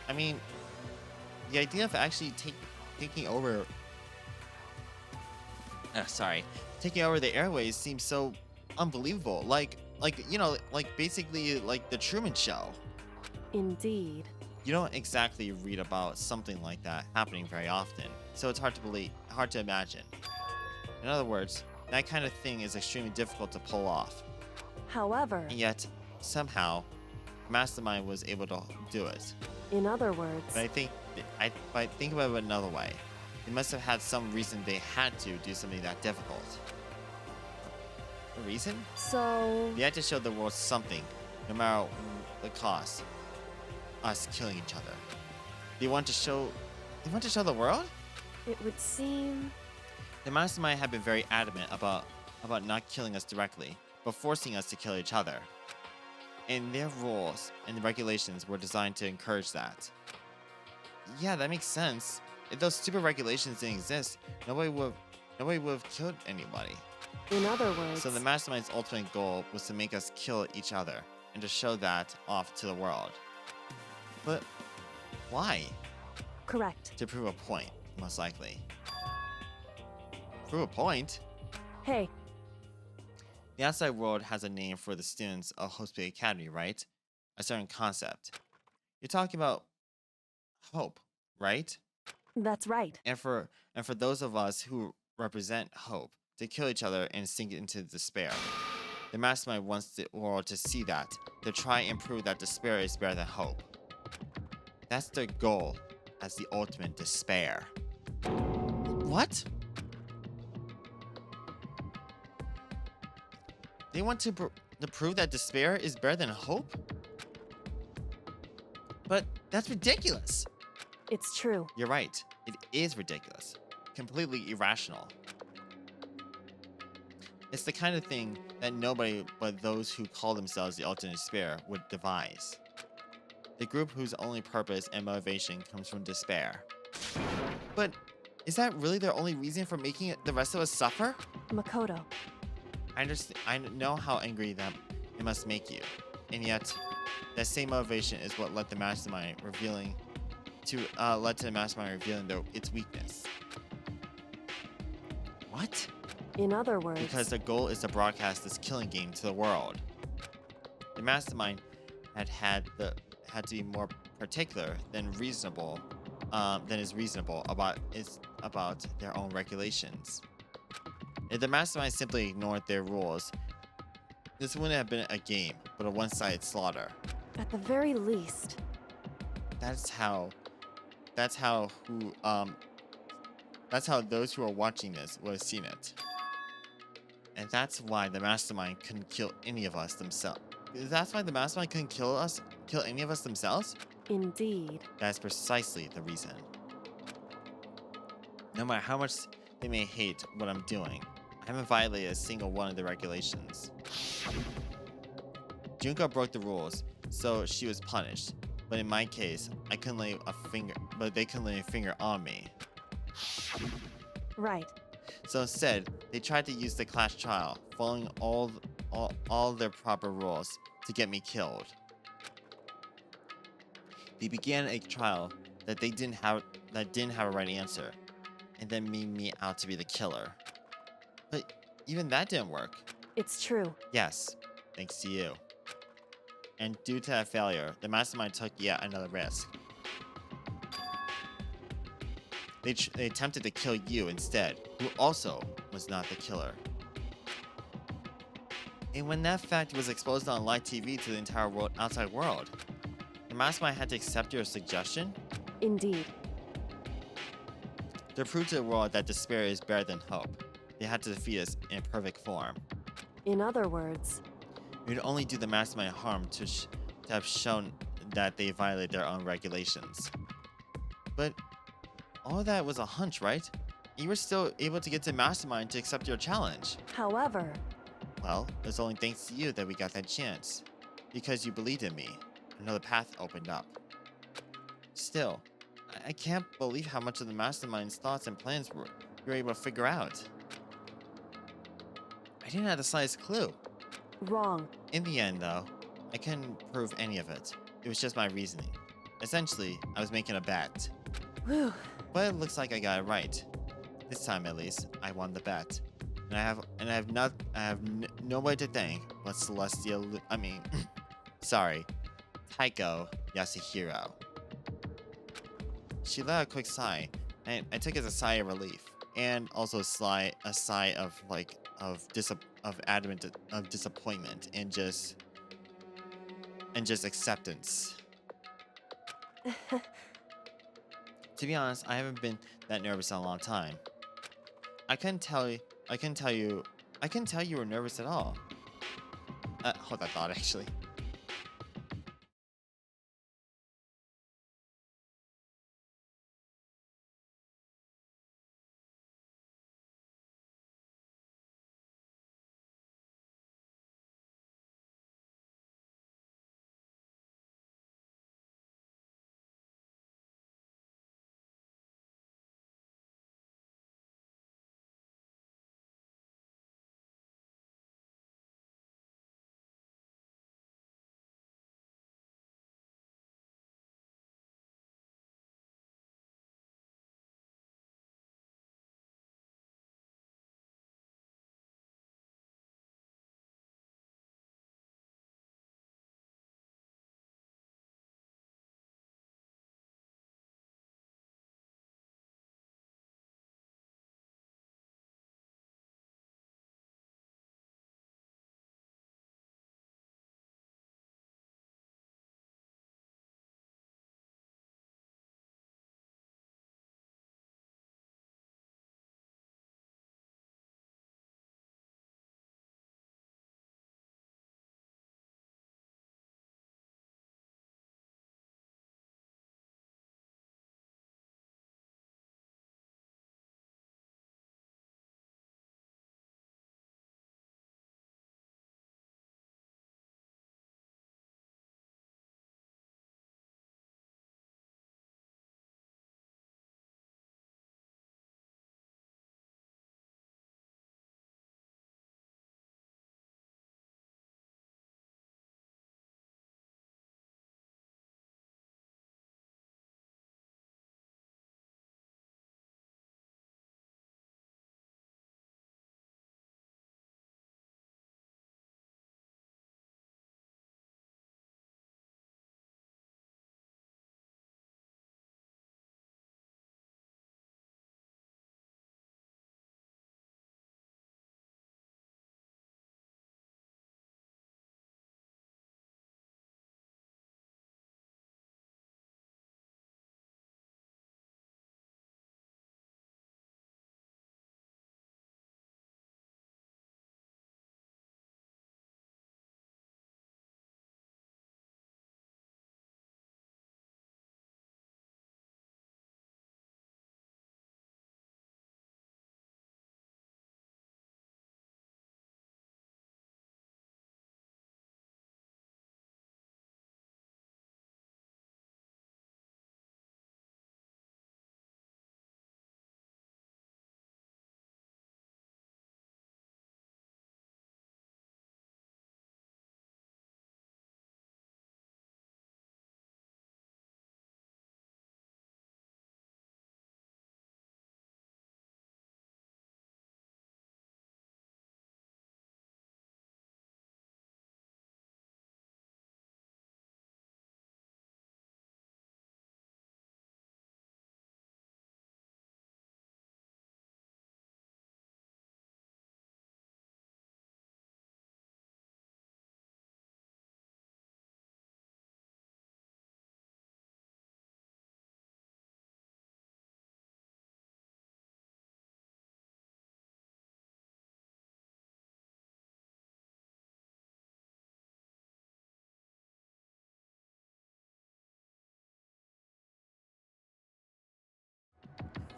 I mean, the idea of actually taking over. Taking over the airways seems so unbelievable. Like basically like the Truman Show. indeed. You don't exactly read about something like that happening very often, so it's hard to imagine. In other words, that kind of thing is extremely difficult to pull off. However, And yet, somehow, Mastermind was able to do it. in other words... But I think about it another way. They must have had some reason they had to do something that difficult. A reason? So... They had to show the world something, no matter the cost. Us killing each other. They want to show the world? It would seem... The Mastermind had been very adamant about not killing us directly, but forcing us to kill each other. And their rules and regulations were designed to encourage that. Yeah, that makes sense. If those stupid regulations didn't exist, nobody would have killed anybody. In other words... So the Mastermind's ultimate goal was to make us kill each other and to show that off to the world. But why? Correct. To prove a point, most likely. Prove a point? Hey, The outside world has a name for the students of Happpy Academy, right? A certain concept. You're talking about hope, right? that's right. And for those of us who represent hope, to kill each other and sink into despair. The Mastermind wants the world to see that, to try and prove that despair is better than hope. That's their goal as the ultimate despair. What? They want to prove that despair is better than hope? But that's ridiculous. It's true. You're right. It is ridiculous. Completely irrational. It's the kind of thing that nobody but those who call themselves the ultimate despair would devise. The group whose only purpose and motivation comes from despair. But is that really their only reason for making the rest of us suffer? Makoto, I understand. I know how angry that it must make you, and yet that same motivation is what led the Mastermind revealing its weakness. What? in other words... Because the goal is to broadcast this killing game to the world. The Mastermind had to be more particular than reasonable than is reasonable about their own regulations. If the mastermind simply ignored their rules, this wouldn't have been a game, but a one-sided slaughter. At the very least. That's how those who are watching this would have seen it. And that's why the mastermind couldn't kill any of us themselves. That's why the mastermind couldn't kill any of us themselves? Indeed. That's precisely the reason. No matter how much they may hate what I'm doing, I haven't violated a single one of the regulations. Junko broke the rules, so she was punished. But in my case, they couldn't lay a finger on me. Right. So instead, they tried to use the class trial, following all their proper rules, to get me killed. They began a trial that didn't have a right answer, and then made me out to be the killer. But even that didn't work. It's true. Yes, thanks to you. And due to that failure, the mastermind took yet another risk. They attempted to kill you instead, who also was not the killer. And when that fact was exposed on live TV to the entire outside world, the mastermind had to accept your suggestion? Indeed. To prove to the world that despair is better than hope, they had to defeat us in perfect form. In other words, It would only do the mastermind harm to have shown that they violated their own regulations. But all of that was a hunch, right? You were still able to get the mastermind to accept your challenge. however, Well, it's only thanks to you that we got that chance. Because you believed in me, another path opened up. Still, I can't believe how much of the mastermind's thoughts and plans you were able to figure out. I didn't have the slightest clue. wrong. In the end, though, I couldn't prove any of it. It was just my reasoning. Essentially, I was making a bet. Whew. But it looks like I got it right. This time, at least, I won the bet. And I have nobody to thank but sorry, Taiko Yasuhiro. She let out a quick sigh, and I took it as a sigh of relief, and also a sigh of disappointment and just acceptance. To be honest, I haven't been that nervous in a long time. I couldn't tell you were nervous at all. Hold that thought, actually.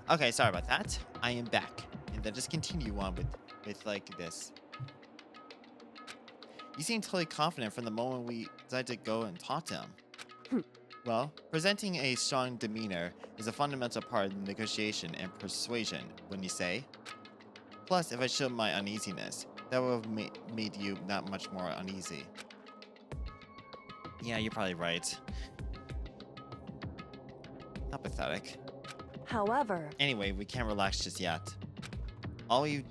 Okay, sorry about that. I am back. And then just continue on with like this. You seem totally confident from the moment we decided to go and talk to him. Well, presenting a strong demeanor is a fundamental part of negotiation and persuasion, wouldn't you say? Plus, if I showed my uneasiness, that would have made you that much more uneasy. Yeah, you're probably right. How pathetic. However, Anyway, we can't relax just yet. All we've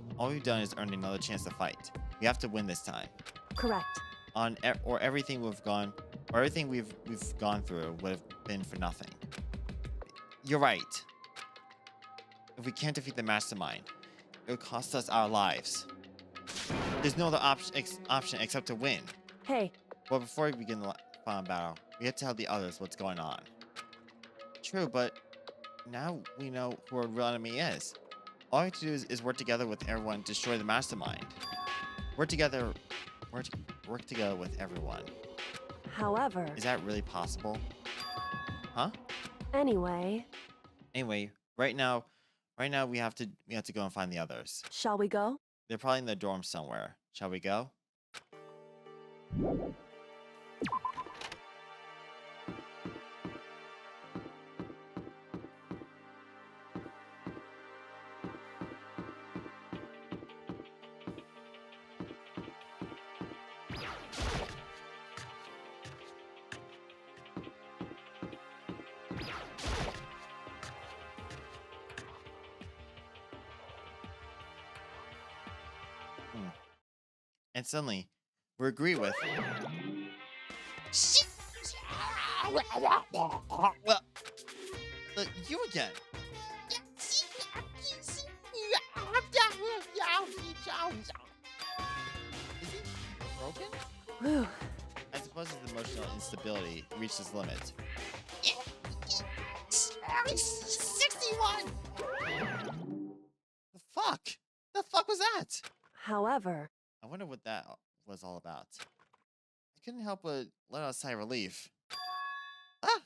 done is earned another chance to fight. We have to win this time. correct. Everything we've gone through would have been for nothing. You're right. If we can't defeat the mastermind, it would cost us our lives. There's no other option except to win. Hey, But before we begin the final battle, we have to tell the others what's going on. True, but now we know who our real enemy is. All we have to do is work together with everyone to destroy the mastermind. Work together with everyone. however, Is that really possible? Huh? anyway, Anyway, right now we have to go and find the others. shall we go? They're probably in the dorm somewhere. Shall we go? And suddenly, we agree with. Well, you again. Is he broken? Whew. I suppose his emotional instability reached its limit. 61! The fuck? The fuck was that? However, I wonder what that was all about. I couldn't help but let out a sigh of relief. Ah!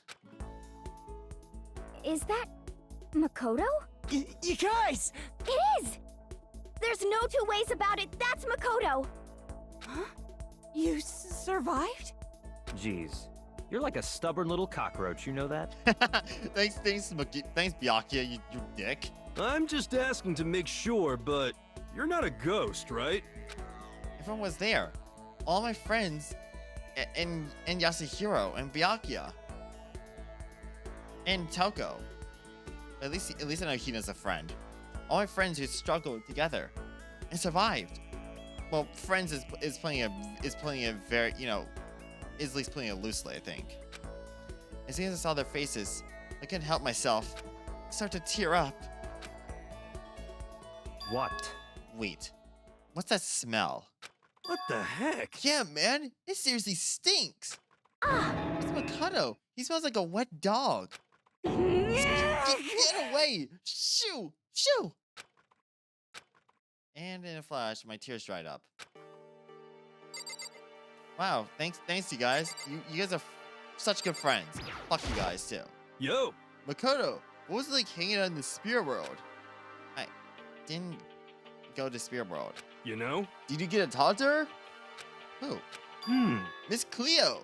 Is that Makoto? You guys! It is! There's no two ways about it. That's Makoto. Huh? You survived? Jeez, you're like a stubborn little cockroach, you know that? thanks, Byakuya, you dick. I'm just asking to make sure, but you're not a ghost, right? Everyone was there. All my friends, and Yasuhiro, and Byakuya, and Toko. At least I know Hina's a friend. All my friends who struggled together and survived. Well, friends is playing a very, is at least playing it loosely, I think. As soon as I saw their faces, I couldn't help myself. I started to tear up. What? Wait, what's that smell? What the heck? Yeah, man, it seriously stinks. Ah! It's Makoto. He smells like a wet dog. Get away! Shoo! Shoo! And in a flash, my tears dried up. Wow, thanks you guys. You guys are such good friends. Fuck you guys too. Yo! Makoto, what was it like hanging out in the Spirit World? I didn't go to Spirit World. You know? Did you get to talk to her? Who? Miss Cleo.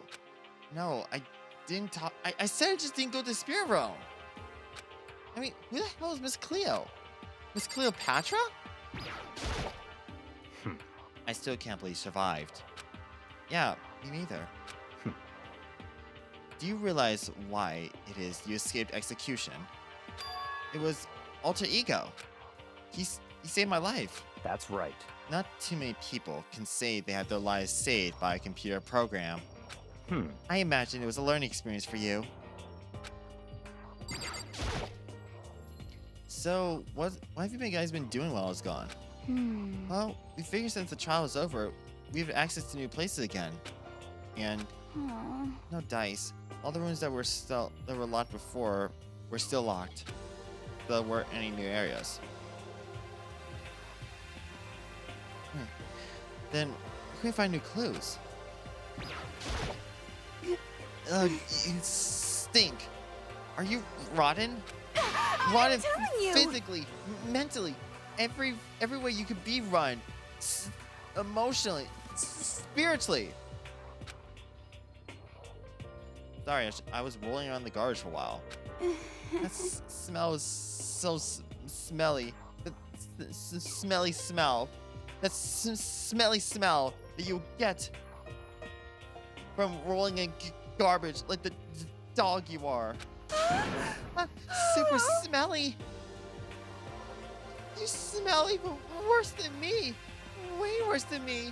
No, I didn't talk. I said I just didn't go to Spirit Realm. I mean, who the hell is Miss Cleo? Miss Cleopatra? I still can't believe you survived. Yeah, me neither. Do you realize why it is you escaped execution? It was alter ego. He saved my life. That's right. Not too many people can say they had their lives saved by a computer program. I imagine it was a learning experience for you. So, what have you guys been doing while I was gone? Well, we figured since the trial is over, we have access to new places again. And Aw. no dice. All the rooms that were locked before were still locked. There weren't any new areas. Then, who can find new clues? Ugh, you stink. Are you rotten? Run I'm telling you. physically, mentally, every way you could be run, emotionally, spiritually. Sorry, I was rolling around the garbage for a while. That smell is so smelly. That smelly smell. That smelly smell that you get from rolling in garbage like the dog you are. Super smelly. You smell even worse than me. Way worse than me.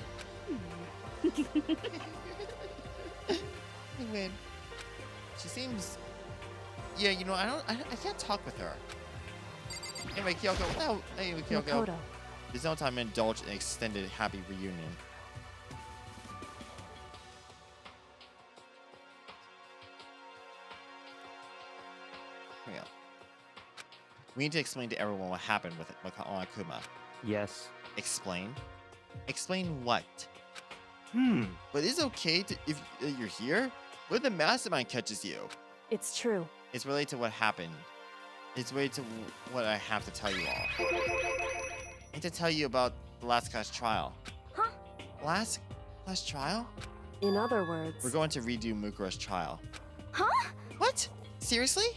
You win. She seems. Yeah, you know, I can't talk with her. Anyway, Kyoko. Anyway, Kyoko. Makoto. There's no time to indulge in an extended happy reunion. Here we go. We need to explain to everyone what happened with Akuma. Yes. Explain? Explain what? But it's okay if you're here? What if the mastermind catches you? It's true. It's related to what happened. It's related to what I have to tell you all. I need to tell you about the last class trial. Huh? Last class trial? In other words, We're going to redo Mukuro's trial. Huh? What? Seriously?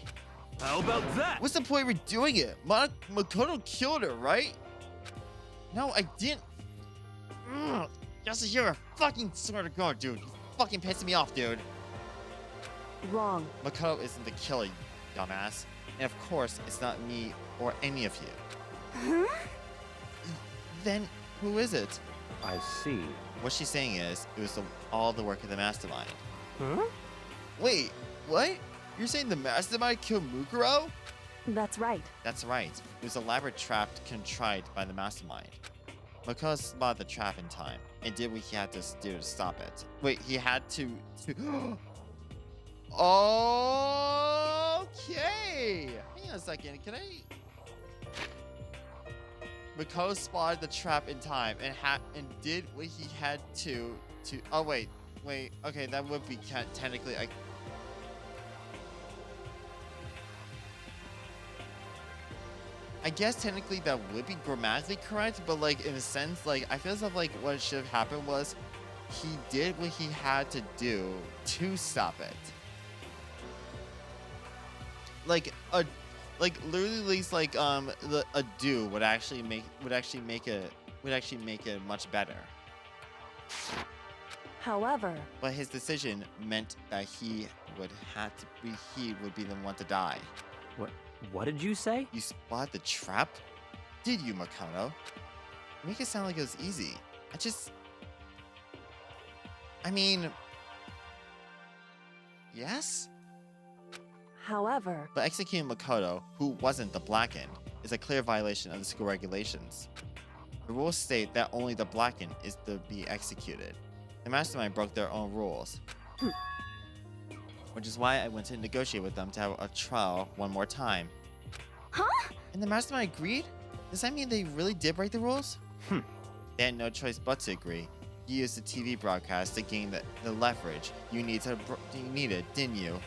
How about that? What's the point of redoing it? Makoto killed her, right? No, I didn't. Just you're a fucking swear to God, dude. You fucking pissing me off, dude. wrong. Makoto isn't the killer, you dumbass. And of course, it's not me or any of you. Huh? Then who is it? I see. What she's saying is, it was all the work of the mastermind. Huh? Wait, what? You're saying the mastermind killed Mukuro? That's right. That's right. It was an elaborate trap contrived by the mastermind. Makoto spotted the trap in time and did what he had to do to stop it. Wait, he had to Okay! Hang on a second, can I... Makoto spotted the trap in time and did what he had to... Oh, wait. Okay, that would be technically... I guess technically that would be grammatically correct, but like in a sense, like I feel as if like what should have happened was he did what he had to do to stop it. Like literally like a do would actually make it much better. However, But his decision meant that he would be the one to die. What did you say? You spotted the trap? Did you, Makoto? You make it sound like it was easy. I mean... Yes? however, But executing Makoto, who wasn't the Blackened, is a clear violation of the school regulations. The rules state that only the Blackened is to be executed. The mastermind broke their own rules. Which is why I went to negotiate with them to have a trial one more time. Huh? And the mastermind agreed? Does that mean they really did break the rules? They had no choice but to agree. You used the TV broadcast to gain the leverage you needed, didn't you?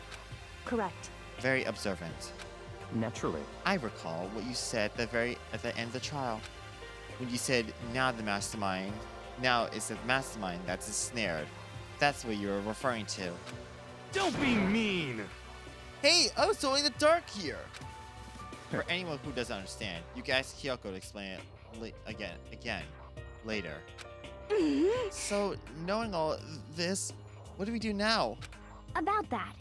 correct. Very observant. Naturally. I recall what you said at the end of the trial. When you said, now it's the mastermind that's ensnared. That's what you were referring to. Don't be mean. Hey, I was totally in the dark here. For anyone who doesn't understand, you can ask Kyoko to explain it again later. So, knowing all this, what do we do now? About that.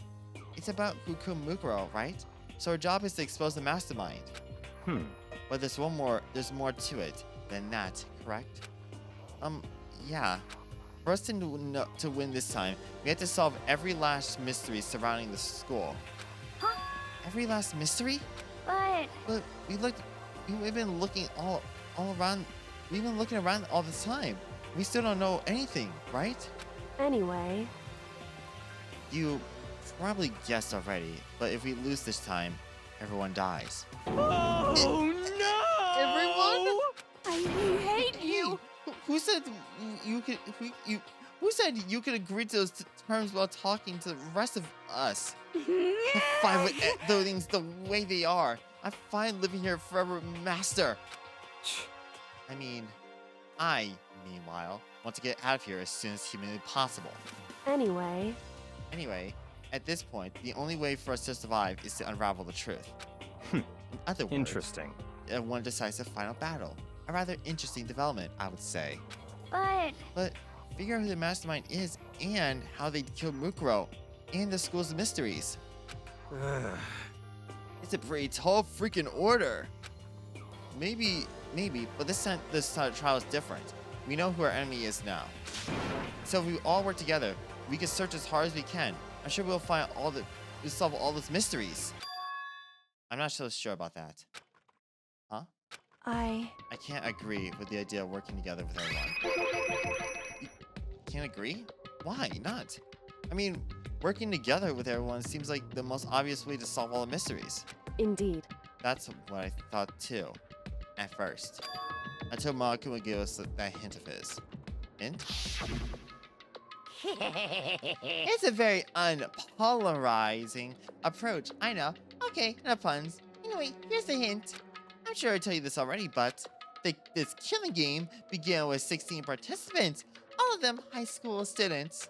It's about Mukuro, right? So our job is to expose the mastermind. But there's more to it than that, correct? Yeah. For us to win this time, we have to solve every last mystery surrounding the school. Huh? Every last mystery? But We've been looking all around. We've been looking around all the time. We still don't know anything, right? Anyway, You probably guessed already, but if we lose this time, everyone dies. Oh no! Everyone? I hate you. Who said you could? Who said you could agree to those terms while talking to the rest of us? Fine with those things the way they are. I'm fine living here forever, Master. I mean, meanwhile, want to get out of here as soon as humanly possible. Anyway, Anyway, at this point, the only way for us to survive is to unravel the truth. In other words, Interesting. one decisive final battle. A rather interesting development, I would say. But Figure out who the mastermind is and how they killed Mukuro and the school's mysteries. It's a pretty tall freaking order. Maybe, but this trial is different. We know who our enemy is now. So if we all work together, we can search as hard as we can. I'm sure we'll solve all those mysteries. I'm not so sure about that. Huh? I I can't agree with the idea of working together with everyone. You can't agree? Why not? I mean, working together with everyone seems like the most obvious way to solve all the mysteries. indeed. That's what I thought too, at first. Until Makuma gave us that hint of his. Hint? It's a very unpolarizing approach, I know. Okay, no puns. Anyway, here's the hint. I'm sure I told you this already, but this killing game began with 16 participants, all of them high school students.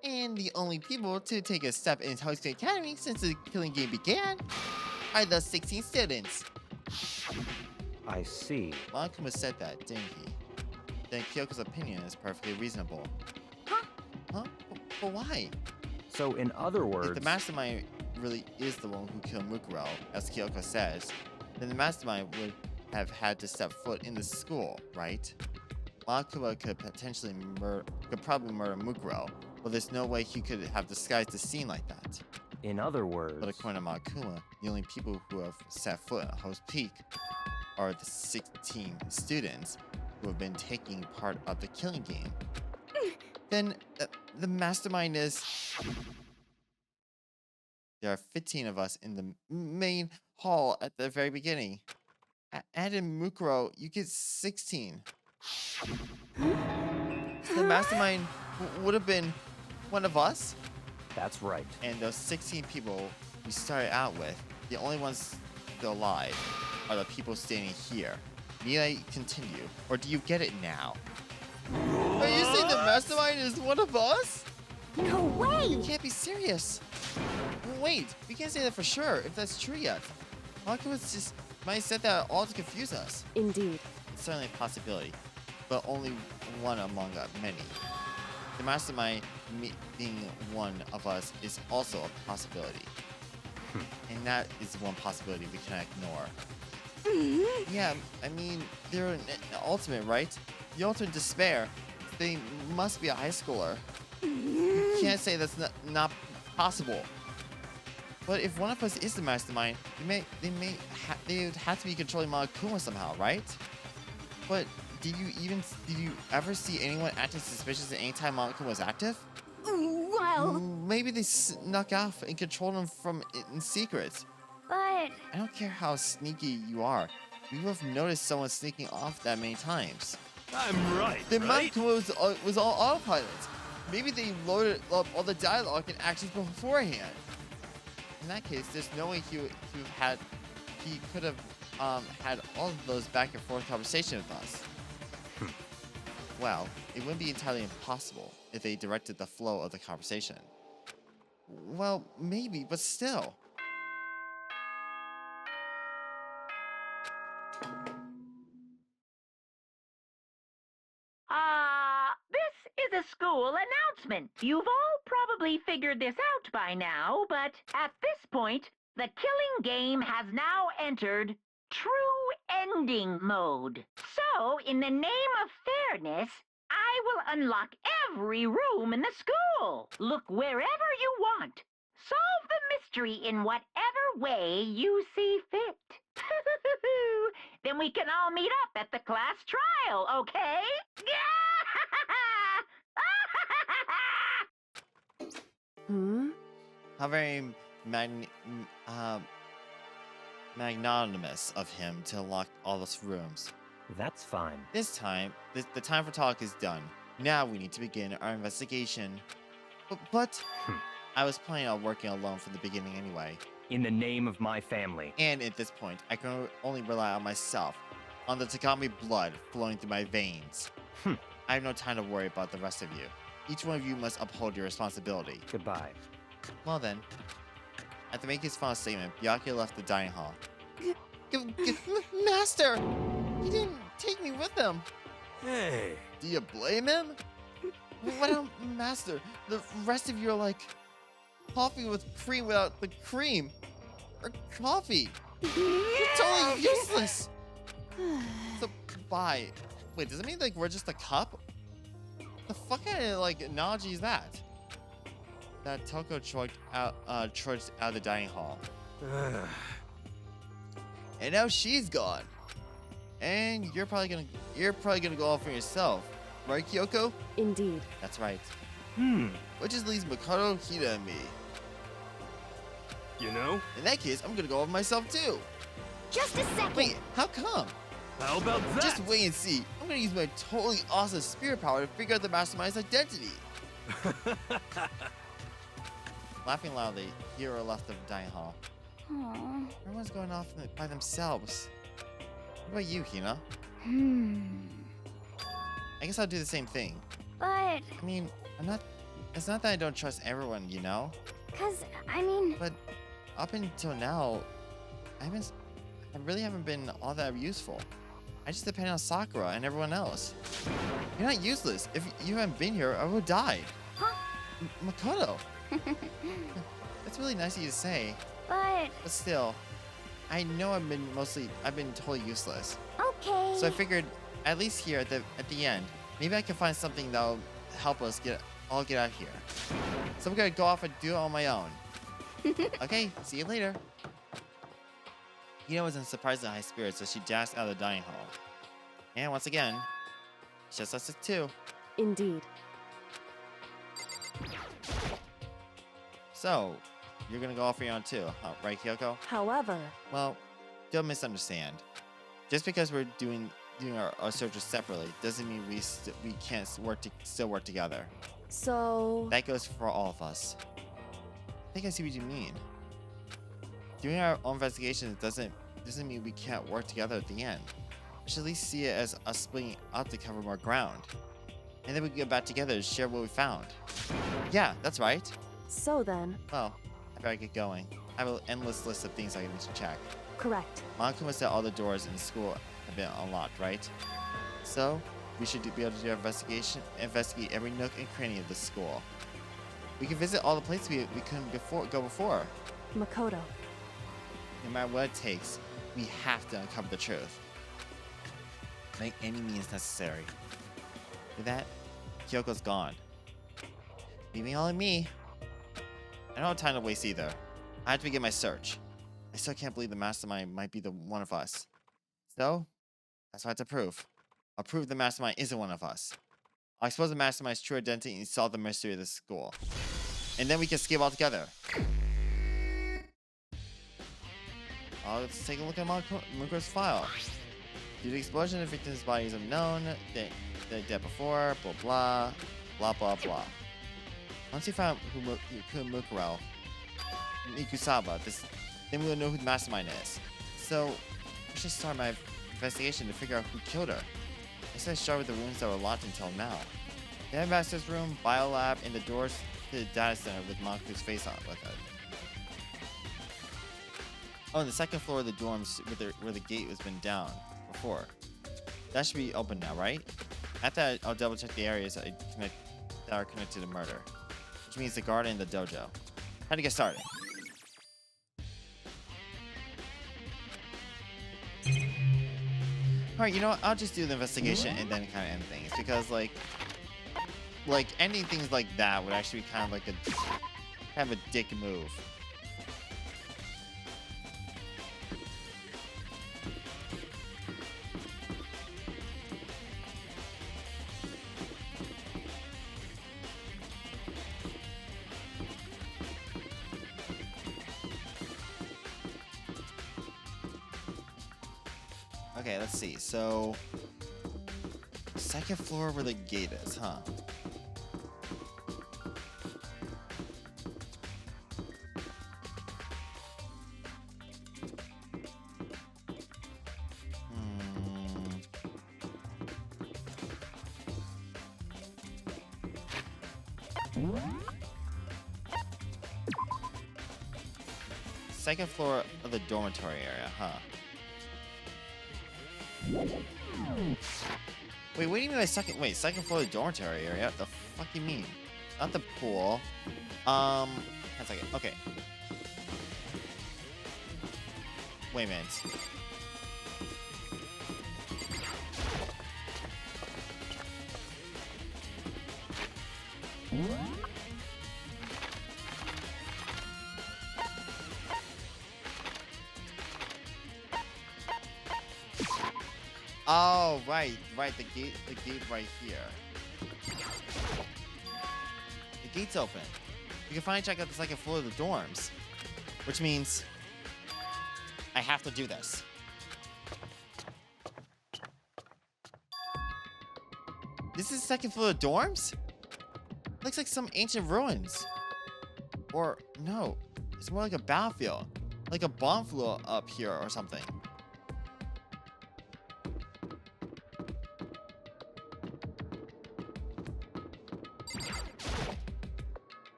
And the only people to take a step in hosting academy since the killing game began are those 16 students. I see. Makuma said that, didn't he? Then Kyoko's opinion is perfectly reasonable. Huh? But why? So, in other words, If the mastermind really is the one who killed Mukuro, as Kyoko says, then the mastermind would have had to step foot in the school, right? Makuma could probably murder Mukuro, but there's no way he could have disguised the scene like that. in other words, But according to Makuma, the only people who have set foot at Host Peak are the 16 students who have been taking part of the killing game. Then the mastermind is... There are 15 of us in the main hall at the very beginning. Add in Mukuro, you get 16. So the mastermind would have been one of us? that's right. And those 16 people we started out with, the only ones still alive are the people standing here. Need I continue? Or do you get it now? Are you saying the mastermind is one of us? no way! You can't be serious. Wait, we can't say that for sure if that's true yet. Makuma's just might have said that all to confuse us. Indeed. It's certainly a possibility, but only one among many. The mastermind being one of us is also a possibility. And that is one possibility we cannot ignore. Yeah, I mean, they're an ultimate, right? The ultimate despair. They must be a high schooler. You can't say that's not possible. But if one of us is the mastermind, they would have to be controlling Makuma somehow, right? But did you ever see anyone acting suspicious at any time Makuma was active? Well, Maybe they snuck off and controlled him from in secret. but I don't care how sneaky you are. We would have noticed someone sneaking off that many times. I'm right, The right? Makuma was all autopilot. Maybe they loaded up all the dialogue and actions beforehand. In that case, there's no way he could have had all of those back and forth conversations with us. Well, it wouldn't be entirely impossible if they directed the flow of the conversation. Well, maybe, but still. This is a school announcement. You've all probably figured this out by now, but at this point, the killing game has now entered true ending mode. So, in the name of fairness, I will unlock every room in the school. Look wherever you want. Solve the mystery in whatever way you see fit. Then we can all meet up at the class trial, okay? How very magnanimous of him to unlock all those rooms. That's fine. This time, the time for talk is done. Now we need to begin our investigation. But I was planning on working alone from the beginning anyway. In the name of my family. And at this point, I can only rely on myself, on the Takami blood flowing through my veins. I have no time to worry about the rest of you. Each one of you must uphold your responsibility. Goodbye. Well then. After making his final statement, Byakuya left the dining hall. Master! He didn't take me with him. Hey. Do you blame him? What about Master? The rest of you are like coffee with cream without the cream. Or coffee. You're totally useless. So, bye. Wait, does it mean like we're just a cup? The fuck kind of like analogy is that? That Toko trudged out of the dining hall. And now she's gone. And you're probably gonna go off for yourself, right, Kyoko? Indeed. That's right. Which just leaves Makoto, Hida, and me. You know? In that case, I'm gonna go off myself too. Just a second. Wait, how come? How about that? Just wait and see. I'm gonna use my totally awesome spirit power to figure out the mastermind's identity. Laughing loudly, Hiro left the dining hall. Aww. Everyone's going off by themselves. What about you, Hina? I guess I'll do the same thing. But, I mean, it's not that I don't trust everyone, you know? But up until now, I really haven't been all that useful. I just depend on Sakura and everyone else. You're not useless. If you hadn't been here, I would have died. Huh? Makoto. That's really nice of you to say. But still, I know I've been totally useless. okay. So I figured, at least here at the end, maybe I can find something that'll help us get out of here. So I'm gonna go off and do it on my own. Okay, see you later. Hina was in surprisingly high spirits, so she dashed out of the dining hall. And once again, it's just us two. Indeed. So, you're gonna go off on your own too, right, Kyoko? However, Well, don't misunderstand. Just because we're doing our searches separately doesn't mean we can't still work together. so That goes for all of us. I think I see what you mean. Doing our own investigations doesn't mean we can't work together at the end. I should at least see it as us splitting up to cover more ground. And then we can get back together to share what we found. Yeah, that's right. so then, Well, I better get going. I have an endless list of things I need to check. correct. Monokuma said all the doors in the school have been unlocked, right? So, we should be able to do our investigate every nook and cranny of the school. We can visit all the places we couldn't go before. Makoto. No matter what it takes, we have to uncover the truth. By any means necessary. With that, Kyoko's gone. Leaving all of me. I don't have time to waste either. I have to begin my search. I still can't believe the mastermind might be the one of us. So, that's what I have to prove. I'll prove the mastermind isn't one of us. I'll expose the mastermind's true identity and solve the mystery of this school. And then we can escape altogether. Let's take a look at Muko's file. Due to the explosion, the victim's body is unknown. They're dead before, blah blah, blah blah blah. Once we find who Mukuro, Mikusaba, then we'll know who the mastermind is. So, I should start my investigation to figure out who killed her. I said start with the rooms that were locked until now. The headmaster's room, biolab, and the doors to the data center with Monku's face on with it. Oh, and the second floor of the dorms where the gate has been down before. That should be open now, right? After that, I'll double check the areas that are connected to murder. Which means the garden and the dojo. How to get started? Alright, you know what? I'll just do the investigation and then kind of end things. Because, like ending things like that would actually be kind of like a dick move. Okay, let's see. So, second floor where the gate is, huh? Second floor of the dormitory area, huh? Wait, what do you mean by second? Wait, second floor of the dormitory area? What the fuck do you mean? Not the pool. One second. Okay. Wait a minute. Oh, right, the gate right here. The gate's open. We can finally check out the second floor of the dorms, which means I have to do this. This is the second floor of the dorms? Looks like some ancient ruins. Or, no, it's more like a battlefield. Like a bomb flew up here or something.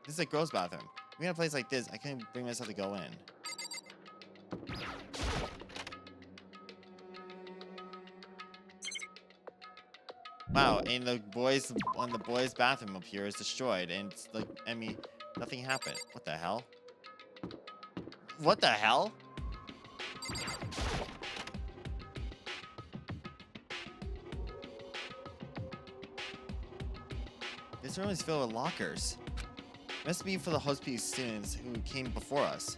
This is a girl's bathroom. Being in a place like this, I can't bring myself to go in. Wow, and the boys' bathroom up here is destroyed, and it's like, I mean, nothing happened. What the hell? What the hell? This room is filled with lockers. Must be for the host-piece students who came before us.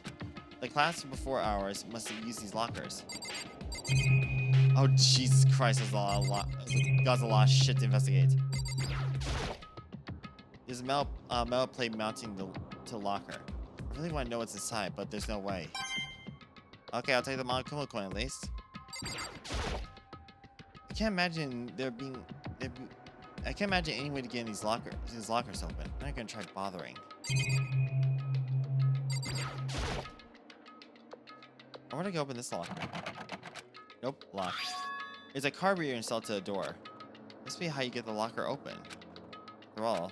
The class before ours must have used these lockers. Oh, Jesus Christ, there's a lot of shit to investigate. There's a metal plate mounting to locker. I really want to know what's inside, but there's no way. Okay, I'll take the Monokuma coin at least. I can't imagine I can't imagine any way to get in these lockers open. I'm not gonna try bothering. I want to go open this locker. Nope, locked. There's a card reader installed to the door. Must be how you get the locker open. After all,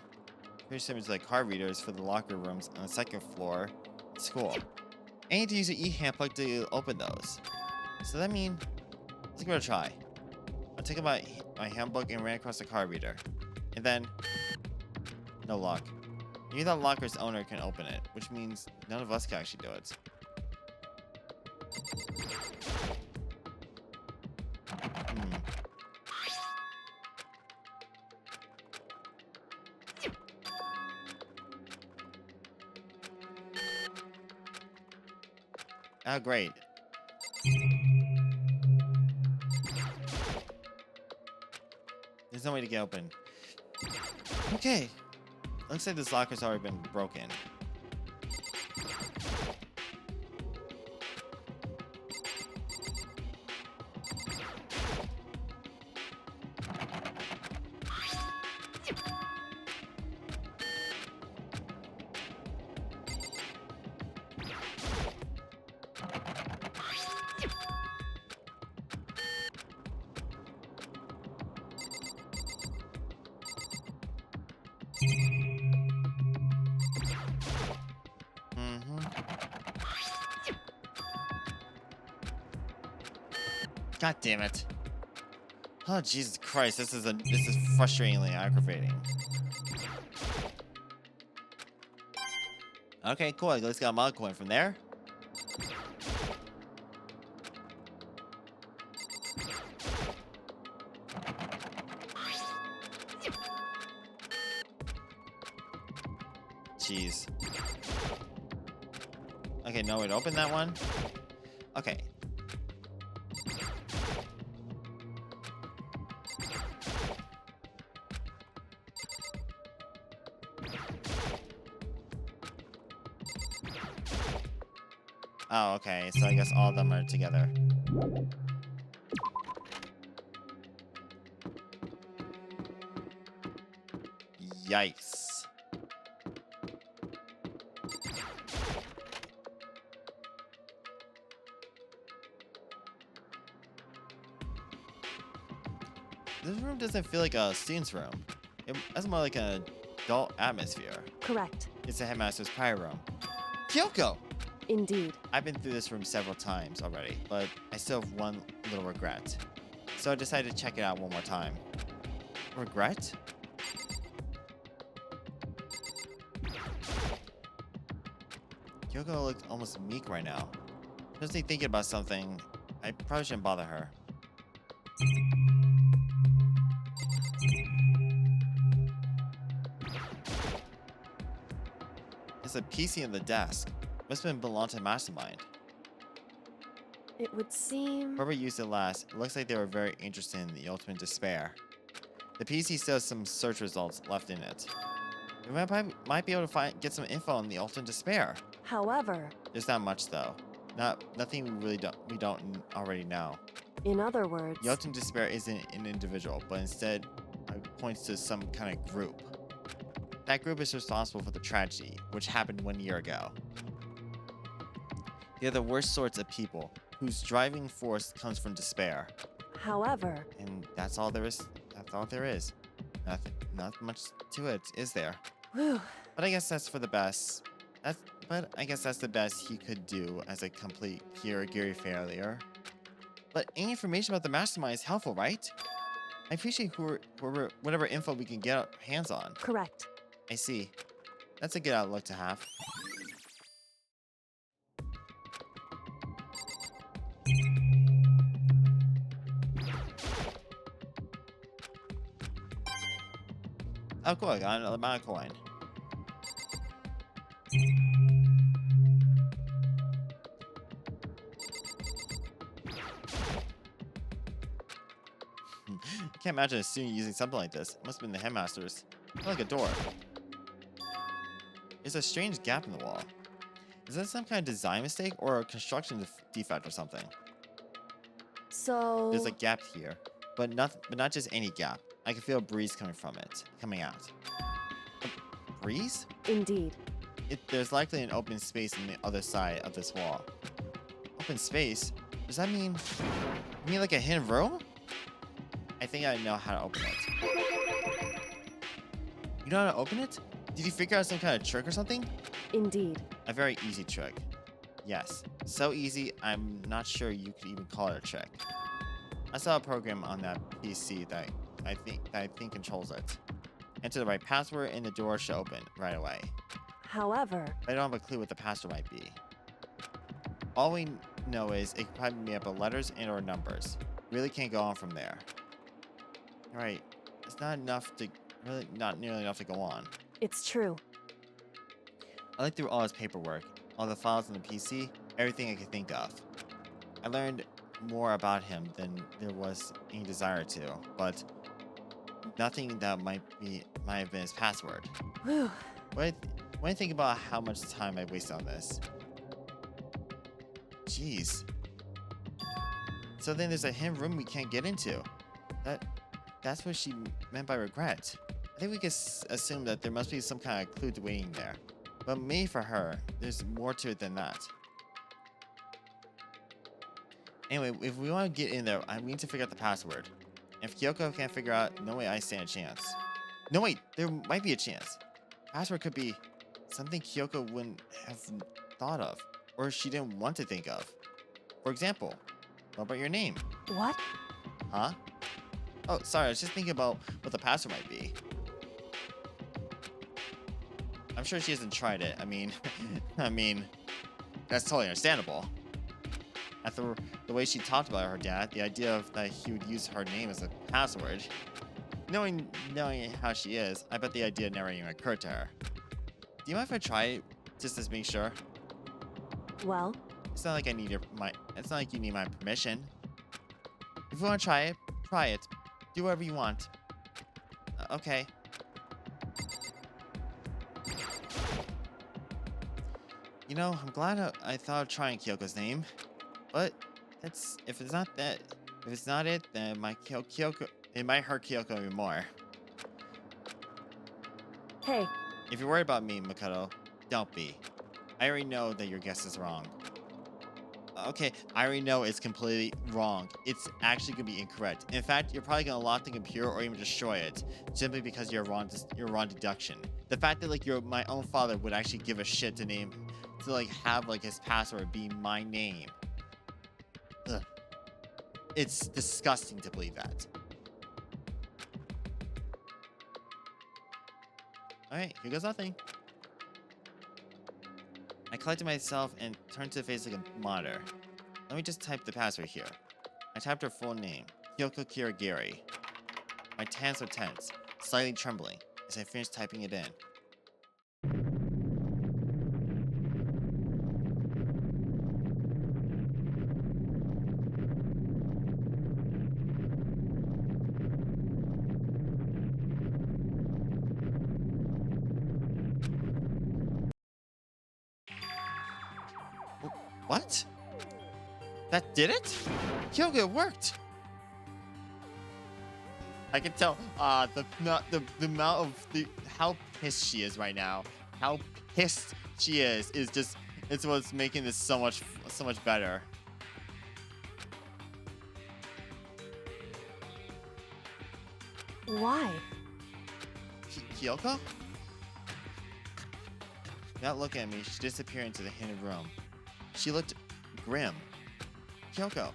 pretty similar to the card readers for the locker rooms on the second floor at school. I need to use an e-hand plug to open those. So that means, let's give it a try. I'll take my handbook and ran across the card reader. And then, no lock. Maybe that locker's owner can open it, which means none of us can actually do it. Oh, great. There's no way to get open. Okay. Looks like this locker's already been broken. God damn it. Oh, Jesus Christ, this is frustratingly aggravating. Okay, cool. I just got a mod coin from there. Jeez. Okay, no way to open that one. Okay. Oh, okay. So I guess all of them are together. Yikes. This room doesn't feel like a student's room. It has more like a dull atmosphere. Correct. It's the headmaster's prior room. Kyoko! Indeed. I've been through this room several times already, but I still have one little regret. So I decided to check it out one more time. Regret? Kyoko looks almost meek right now. Just thinking about something. I probably shouldn't bother her. There's a PC on the desk. Must have been belonged to Mastermind. It would seem... Whoever used it last, it looks like they were very interested in the ultimate despair. The PC still has some search results left in it. We might be able to get some info on the ultimate despair. However... There's not much though. Nothing we don't already know. In other words... The ultimate despair isn't an individual, but instead it points to some kind of group. That group is responsible for the tragedy, which happened 1 year ago. They're the worst sorts of people, whose driving force comes from despair. However... And that's all there is. That's all there is. Not much to it, is there? Whew. But I guess that's for the best. But I guess that's the best he could do as a complete Kirigiri failure. But any information about the mastermind is helpful, right? I appreciate whatever info we can get our hands on. Correct. I see. That's a good outlook to have. Oh, cool. I got another mana coin. Can't imagine a student using something like this. It must have been the headmaster's. Like a door. There's a strange gap in the wall. Is that some kind of design mistake or a construction defect or something? So... There's a gap here, but not just any gap. I can feel a breeze coming out. A breeze? Indeed. There's likely an open space on the other side of this wall. Open space? Does that mean... You mean like a hidden room? I think I know how to open it. You know how to open it? Did you figure out some kind of trick or something? Indeed. A very easy trick. Yes. So easy, I'm not sure you could even call it a trick. I saw a program on that PC that I think controls it. Enter the right password and the door should open right away. However... I don't have a clue what the password might be. All we know is it could probably be made up of letters and or numbers. Really can't go on from there. Alright, it's not nearly enough to go on. It's true. I looked through all his paperwork, all the files on the PC, everything I could think of. I learned more about him than there was any desire to, but nothing that might have been his password. Whew. When I think about how much time I wasted on this. Jeez. So then there's a hidden room we can't get into. That's what she meant by regret. I think we can assume that there must be some kind of clue waiting there. But maybe for her, there's more to it than that. Anyway, if we want to get in there, I need to figure out the password. If Kyoko can't figure out, no way I stand a chance. No wait, there might be a chance. Password could be something Kyoko wouldn't have thought of, or she didn't want to think of. For example, what about your name? What? Huh? Oh, sorry, I was just thinking about what the password might be. I'm sure she hasn't tried it. I mean, that's totally understandable. After the way she talked about her dad, the idea of that he would use her name as a password. Knowing how she is, I bet the idea never even occurred to her. Do you mind if I try it, just to make sure? Well? It's not like it's not like you need my permission. If you want to try it, try it. Do whatever you want. Okay. You know, I'm glad I thought of trying Kyoko's name, but if it's not it, then it might hurt Kyoko even more. Hey. If you're worried about me, Makoto, don't be. I already know that your guess is wrong. Okay, I already know it's completely wrong. It's actually gonna be incorrect. In fact, you're probably gonna lock the computer or even destroy it, simply because you're wrong. You're wrong deduction. The fact that like my own father would actually give a shit to like have like his password be my name. Ugh. It's disgusting to believe that. All right, here goes nothing. I collected myself and turned to the face like a monitor. Let me just type the password here. I typed her full name, Kyoko Kirigiri. My hands were tense, slightly trembling, as I finished typing it in. What? That did it? Kyoko, it worked! I can tell the amount of how pissed she is right now. How pissed she is just it's what's making this so much better. Why? Kyoko? Without looking at me, she disappeared into the hidden room. She looked grim. Kyoko.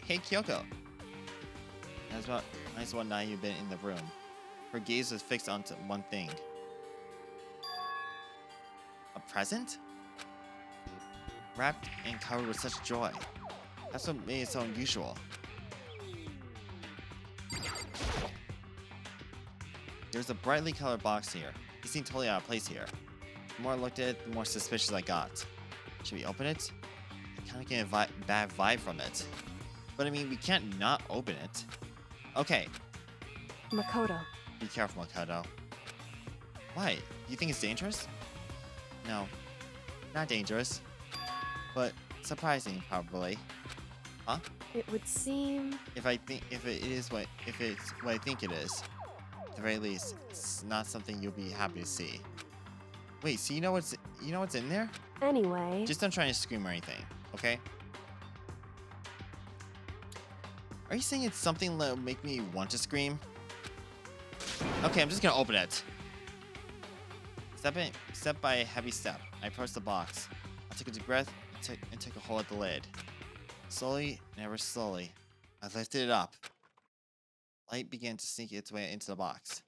Hey, Kyoko. Nice one night you've been in the room. Her gaze was fixed onto one thing. A present? Wrapped and covered with such joy. That's what made it so unusual. There's a brightly colored box here. It seemed totally out of place here. The more I looked at it, the more suspicious I got. Should we open it? I kind of get a bad vibe from it. But I mean, we can't not open it. Okay. Makoto. Be careful, Makoto. Why? Do you think it's dangerous? No. Not dangerous. But surprising, probably. Huh? It would seem... If it's what I think it is. At the very least, it's not something you'll be happy to see. Wait, so you know what's in there? Anyway... Just don't try to scream or anything, okay? Are you saying it's something that'll make me want to scream? Okay, I'm just gonna open it. Step by a heavy step, I approached the box. I took a deep breath and took a hold at the lid. Slowly, and ever slowly, I lifted it up. Light began to sneak its way into the box.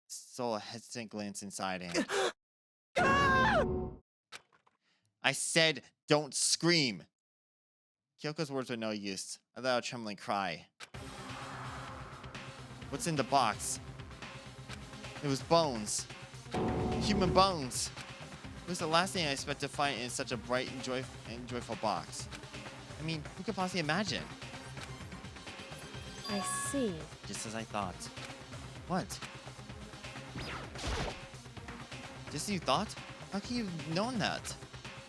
Stole a hesitant glance inside and... I said, don't scream! Kyoko's words were no use. I let out a trembling cry. What's in the box? It was bones. Human bones. It was the last thing I expected to find in such a bright and joyful box. I mean, who could possibly imagine? I see. Just as I thought. What? Just as you thought? How can you have known that?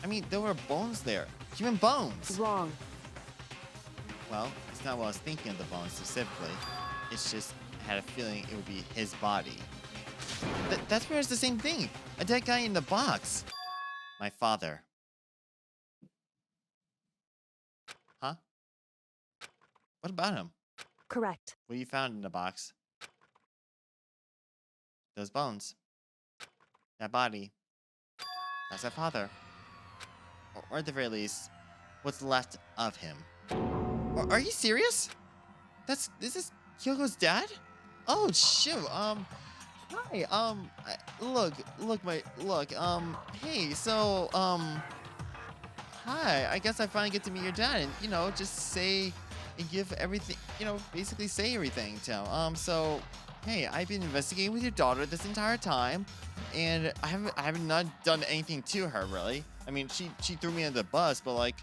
I mean, there were bones there. Human bones! Wrong. Well, it's not what I was thinking of the bones specifically. It's just, I had a feeling it would be his body. That's where it's the same thing. A dead guy in the box. My father. Huh? What about him? Correct. What you found in the box? Those bones. That body. That's my father. Or at the very least, what's left of him. Are you serious? This is Kyoko's dad? Oh shoot. Hi. Hey. So, hi. I guess I finally get to meet your dad, and just say and give everything. Basically say everything to him. So, hey, I've been investigating with your daughter this entire time, and I haven't not done anything to her really. I mean, she threw me under the bus, but like.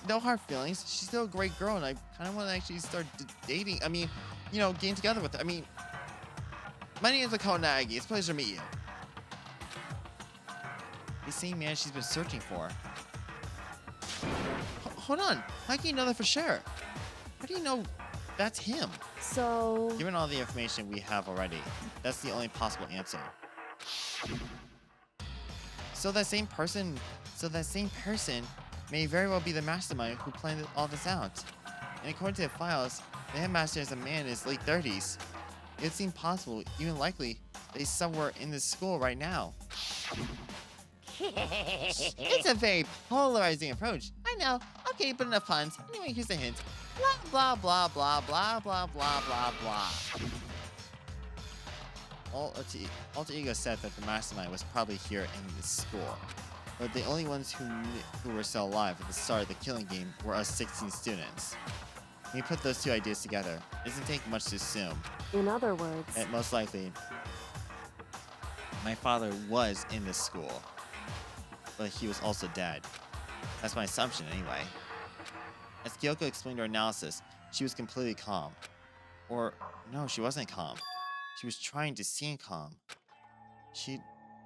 No hard feelings. She's still a great girl, and I kind of want to actually start dating. I mean, getting together with her. I mean, my name is Makoto Nagi. It's a pleasure to meet you. The same man she's been searching for. Hold on. How can you know that for sure? How do you know that's him? So... Given all the information we have already, that's the only possible answer. So that same person may very well be the mastermind who planned all this out. And according to the files, the headmaster is a man in his late 30s. It seemed possible, even likely, that he's somewhere in this school right now. It's a very polarizing approach. I know. Okay, but enough puns. Anyway, here's a hint. Blah, blah, blah, blah, blah, blah, blah, blah, blah. Alter Ego said that the mastermind was probably here in this school. But the only ones who were still alive at the start of the killing game were us 16 students. When you put those two ideas together, it doesn't take much to assume. In other words, That most likely, my father was in this school. But he was also dead. That's my assumption anyway. As Kyoko explained her analysis, she was completely calm. Or, no, she wasn't calm. She was trying to seem calm. She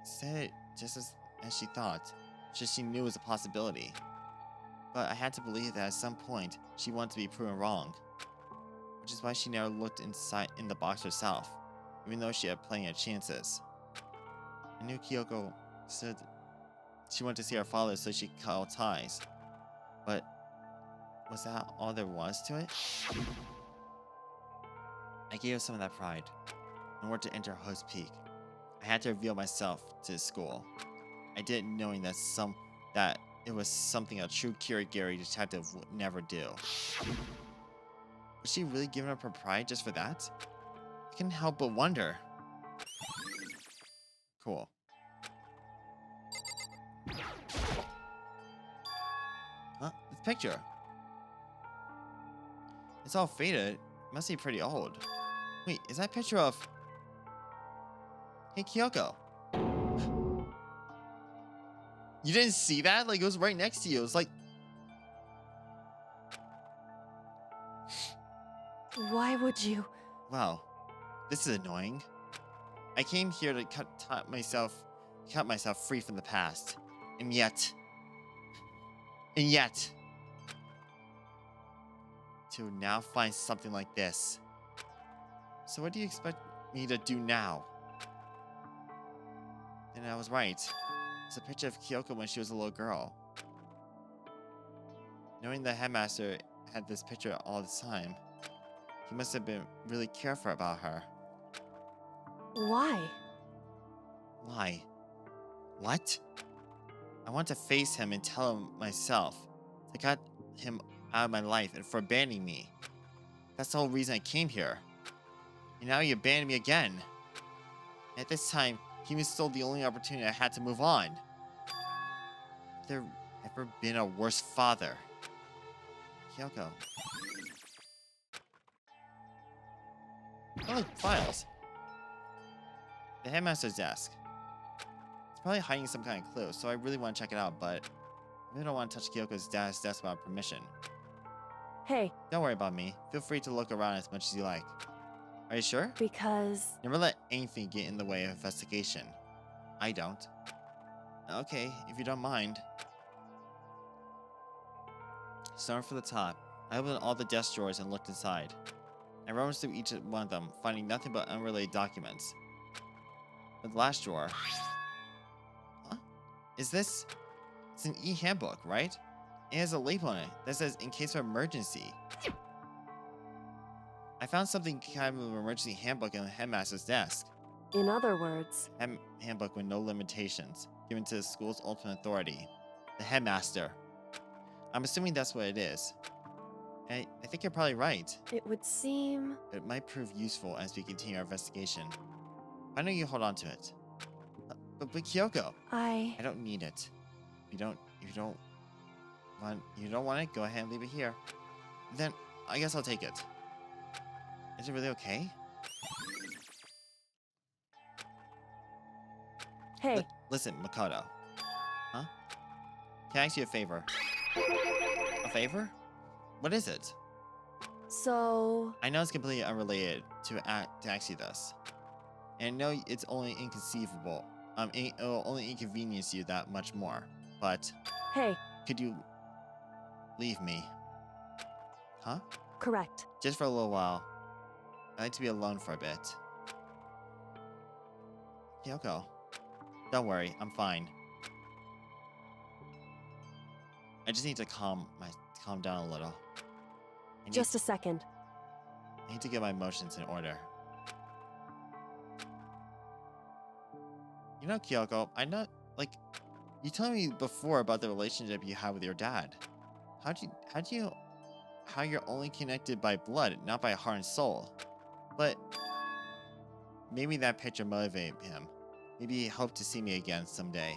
said it just as she thought, just she knew it was a possibility. But I had to believe that at some point, she wanted to be proven wrong. Which is why she never looked in the box herself, even though she had plenty of chances. I knew Kyoko said she wanted to see her father so she could cut all ties. But was that all there was to it? I gave her some of that pride. In order to enter Host Peak, I had to reveal myself to the school. I did it knowing that it was something a true Kirigiri detective would never do. Was she really giving up her pride just for that? I couldn't help but wonder. Cool. Huh? This picture. It's all faded. It must be pretty old. Wait, is that a picture of... Hey, Kyoko. You didn't see that? Like, it was right next to you. It was like... why would you? Wow. This is annoying. I came here to cut myself free from the past. And yet... to now find something like this. So what do you expect me to do now? And I was right. It's a picture of Kyoko when she was a little girl. Knowing the headmaster had this picture all the time, he must have been really careful about her. Why? Why? What? I want to face him and tell him myself. I got him out of my life and for abandoning me. That's the whole reason I came here. And now he abandoned me again. At this time, he was still the only opportunity I had to move on. Have there ever been a worse father? Kyoko. Oh, look, files. The headmaster's desk. It's probably hiding some kind of clue, so I really want to check it out, but I really don't want to touch Kyoko's dad's desk without permission. Hey, Don't worry about me. Feel free to look around as much as you like. Are you sure? because... Never let anything get in the way of investigation. I don't. Okay, if you don't mind. Starting from the top, I opened all the desk drawers and looked inside. I rummaged through each one of them, finding nothing but unrelated documents. But the last drawer... Huh? Is this... It's an e-handbook, right? It has a label on it that says, in case of emergency. I found something kind of an emergency handbook in the headmaster's desk. in other words, Handbook with no limitations, given to the school's ultimate authority, the headmaster. I'm assuming that's what it is. I think you're probably right. it would seem... It might prove useful as we continue our investigation. Why don't you hold on to it? But Kyoko, I don't need it. If you don't want it, go ahead and leave it here. Then I guess I'll take it. Is it really okay? Hey, Listen, Makoto. Huh? Can I ask you a favor? A favor? What is it? so... I know it's completely unrelated to ask you this. And I know it's only inconceivable. It'll only inconvenience you that much more. But Hey, could you leave me? Huh? correct. Just for a little while. I'd like to be alone for a bit. Kyoko. Don't worry, I'm fine. I just need to calm down a little. Just a second. I need to get my emotions in order. You know, Kyoko, I know, like, you told me before about the relationship you have with your dad. How you're only connected by blood, not by heart and soul. But maybe that picture motivated him. Maybe he hoped to see me again someday.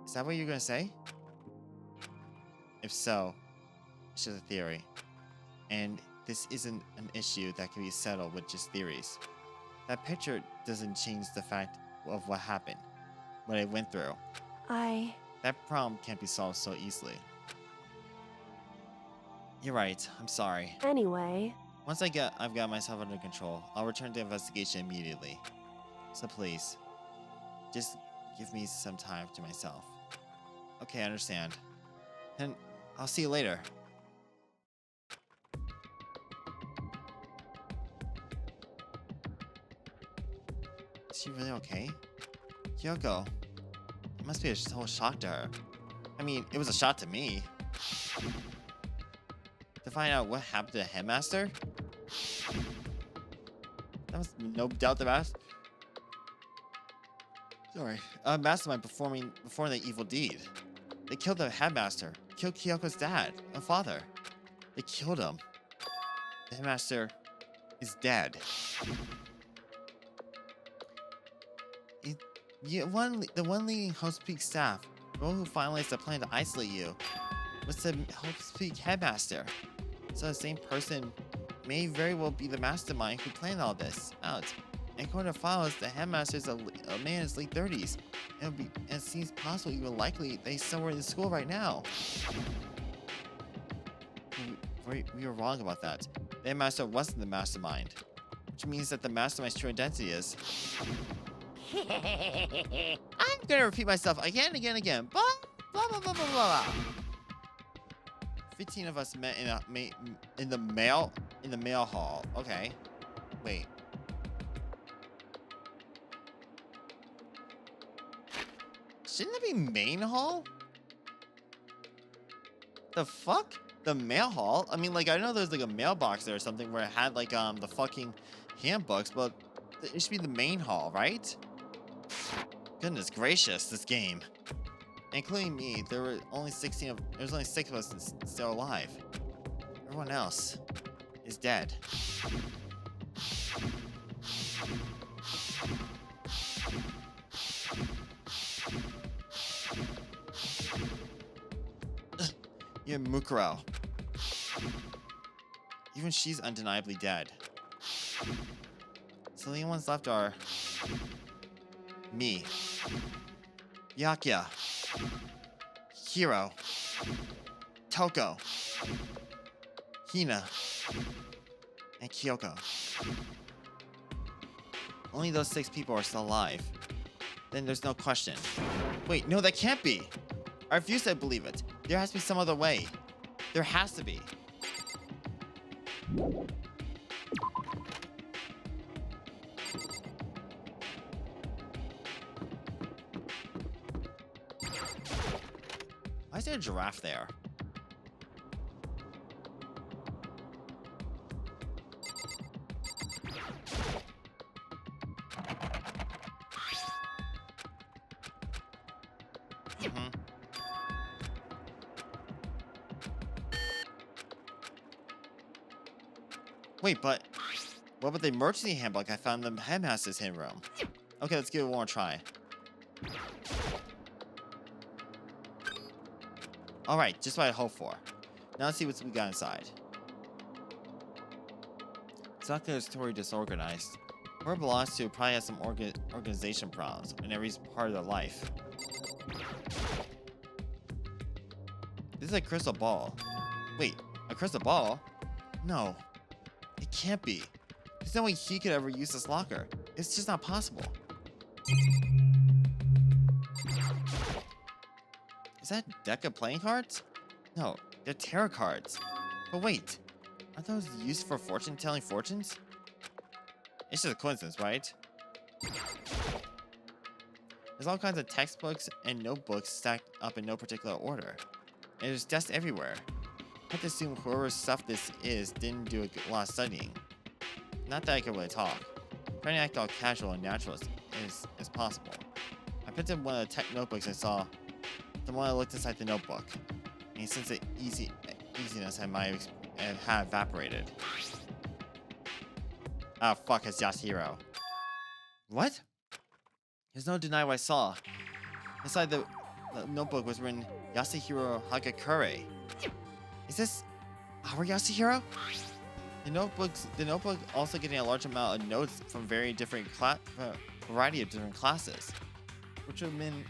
Is that what you're gonna say? If so, it's just a theory. And this isn't an issue that can be settled with just theories. That picture doesn't change the fact of what happened, what I went through. That problem can't be solved so easily. You're right, I'm sorry. Anyway. Once I've got myself under control, I'll return to the investigation immediately. So please, just give me some time to myself. Okay, I understand. And I'll see you later. Is she really okay? Kyoko, it must be a total shock to her. I mean, it was a shock to me. To find out what happened to the headmaster? That was no doubt the mastermind performing the evil deed. They killed the headmaster, killed Kyoko's dad and father. They killed him. The headmaster is dead. The one leading Host Peak staff, the one who finalized the plan to isolate you, was the Host Peak headmaster. So the same person may very well be the mastermind who planned all this out. And according to files, the headmaster is a man in his late 30s. And it seems possible, even likely, that he's somewhere in the school right now. We were wrong about that. The headmaster wasn't the mastermind. Which means that the mastermind's true identity is... I'm gonna repeat myself again and again and again. Blah, blah, blah, blah, blah, blah. 15 of us met in the mail hall. Okay. Wait. Shouldn't it be main hall? The fuck? The mail hall? I mean, like, I know there's like a mailbox there or something where it had like the fucking handbooks, but it should be the main hall, right? Goodness gracious, this game. Including me, there was only 6 of us still alive. Everyone else is dead. Yeah, Mukuro. Even she's undeniably dead. So the only ones left are me, Yakuya, Hiro, Toko, Hina, and Kyoko. Only those 6 people are still alive. Then there's no question. Wait, no, that can't be. I refuse to believe it. There has to be some other way. There has to be. Why is there a giraffe there? Wait, but what about the emergency handbook I found in the headmaster's hidden room? Okay, let's give it one more try. Alright, just what I hoped for. Now let's see what we got inside. It's not that it's totally disorganized. Whoever it belongs to probably has some organization problems in every part of their life. This is a crystal ball. Wait, a crystal ball? No. It can't be. There's no way he could ever use this locker. It's just not possible. Is that a deck of playing cards? No, they're tarot cards. But wait, aren't those used for fortune-telling fortunes? It's just a coincidence, right? There's all kinds of textbooks and notebooks stacked up in no particular order. And there's desks everywhere. I have to assume whoever stuff this is didn't do a lot of studying. Not that I can really talk. Trying to act all casual and natural is possible. I picked up one of the tech notebooks I saw. The one I looked inside the notebook. And since the easiness I might have evaporated. Ah, fuck, it's Yasuhiro. What? There's no denying what I saw. Inside the notebook was written Yasuhiro Hagakure. Is this our Yasuhiro? The notebook also getting a large amount of notes from variety of different classes. Which would mean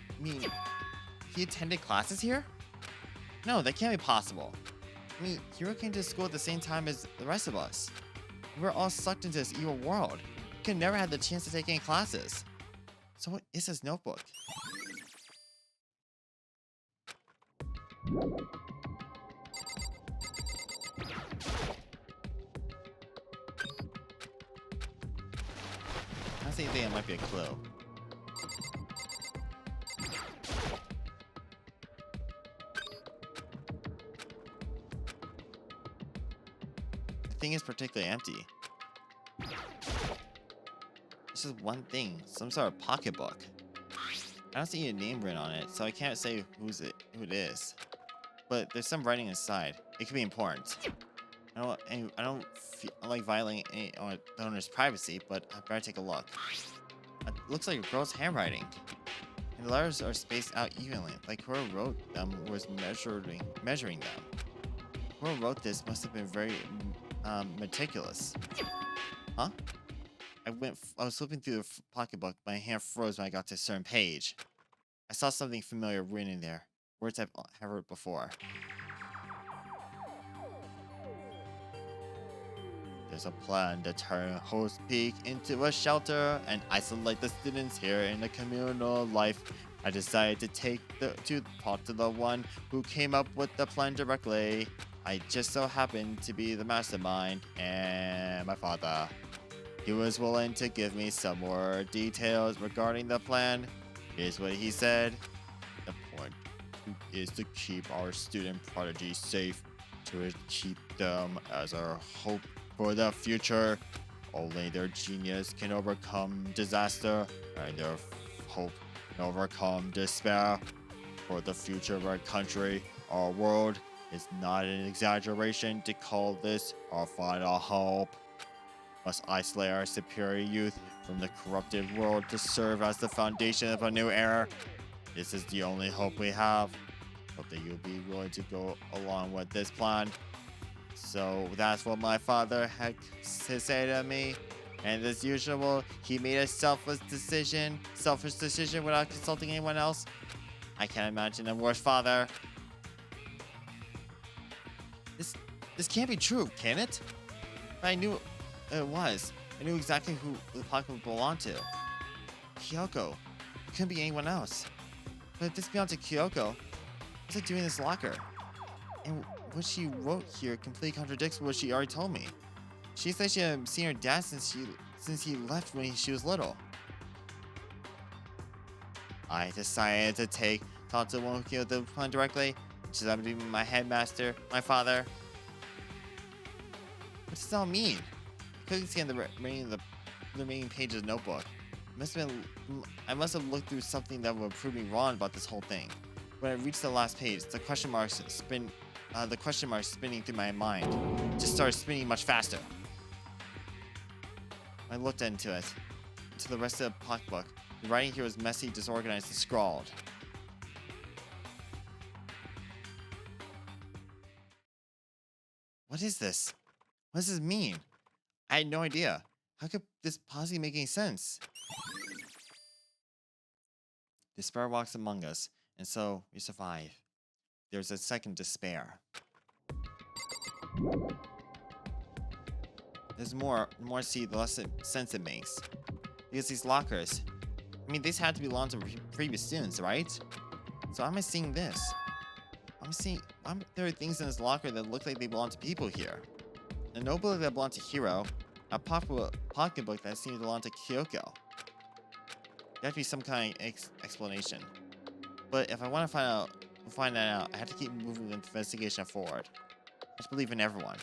he attended classes here? No, that can't be possible. I mean, Hiro came to school at the same time as the rest of us. We were all sucked into this evil world. He could never have the chance to take any classes. So what is this notebook? I think it might be a clue. The thing is particularly empty. This is one thing, some sort of pocketbook. I don't see a name written on it, so I can't say who it is. But there's some writing inside. It could be important. I don't like violating any the owner's privacy, but I better take a look. It looks like a girl's handwriting. And the letters are spaced out evenly, like whoever wrote them was measuring them. Whoever wrote this must have been very meticulous. Huh? I was flipping through the pocketbook. My hand froze when I got to a certain page. I saw something familiar written in there. Words I've heard before. There's a plan to turn Host Peak into a shelter and isolate the students here in the communal life. I decided to talk to the one who came up with the plan directly. I just so happened to be the mastermind and my father. He was willing to give me some more details regarding the plan. Here's what he said. The point is to keep our student prodigy safe, to keep them as our hope for the future. Only their genius can overcome disaster, and their hope can overcome despair. For the future of our country, our world, it's not an exaggeration to call this our final hope. Must isolate our superior youth from the corrupted world to serve as the foundation of a new era. This is the only hope we have. Hope that you'll be willing to go along with this plan. So that's what my father had to say to me. And as usual, he made a selfish decision without consulting anyone else. I can't imagine a worse father. This can't be true, can it? But I knew it was. I knew exactly who the pocketbook belonged to. Kyoko. It couldn't be anyone else. But if this belonged to Kyoko, what's it doing in this locker? And what she wrote here completely contradicts what she already told me. She said she hadn't seen her dad since he left when she was little. I decided to talk to the one who killed the plan directly. She's going to be my headmaster, my father. What does this all mean? I couldn't scan the remaining pages of the notebook. I must have looked through something that would prove me wrong about this whole thing. When I reached the last page, the question marks spinning through my mind just started spinning much faster. I looked into the rest of the pocketbook. The writing here was messy, disorganized, and scrawled. What is this? What does this mean? I had no idea. How could this possibly make any sense? Despair walks among us, and so we survive. There's a second despair. There's more see, the less sense it makes. Because these lockers, I mean, these had to belong to previous students, right? So how am I seeing this? There are things in this locker that look like they belong to people here. A notebook that belonged to Hiro, a pocketbook that seemed to belong to Kyoko. There has to be some kind of explanation. But if I want to find that out, I have to keep moving the investigation forward. I just believe in everyone.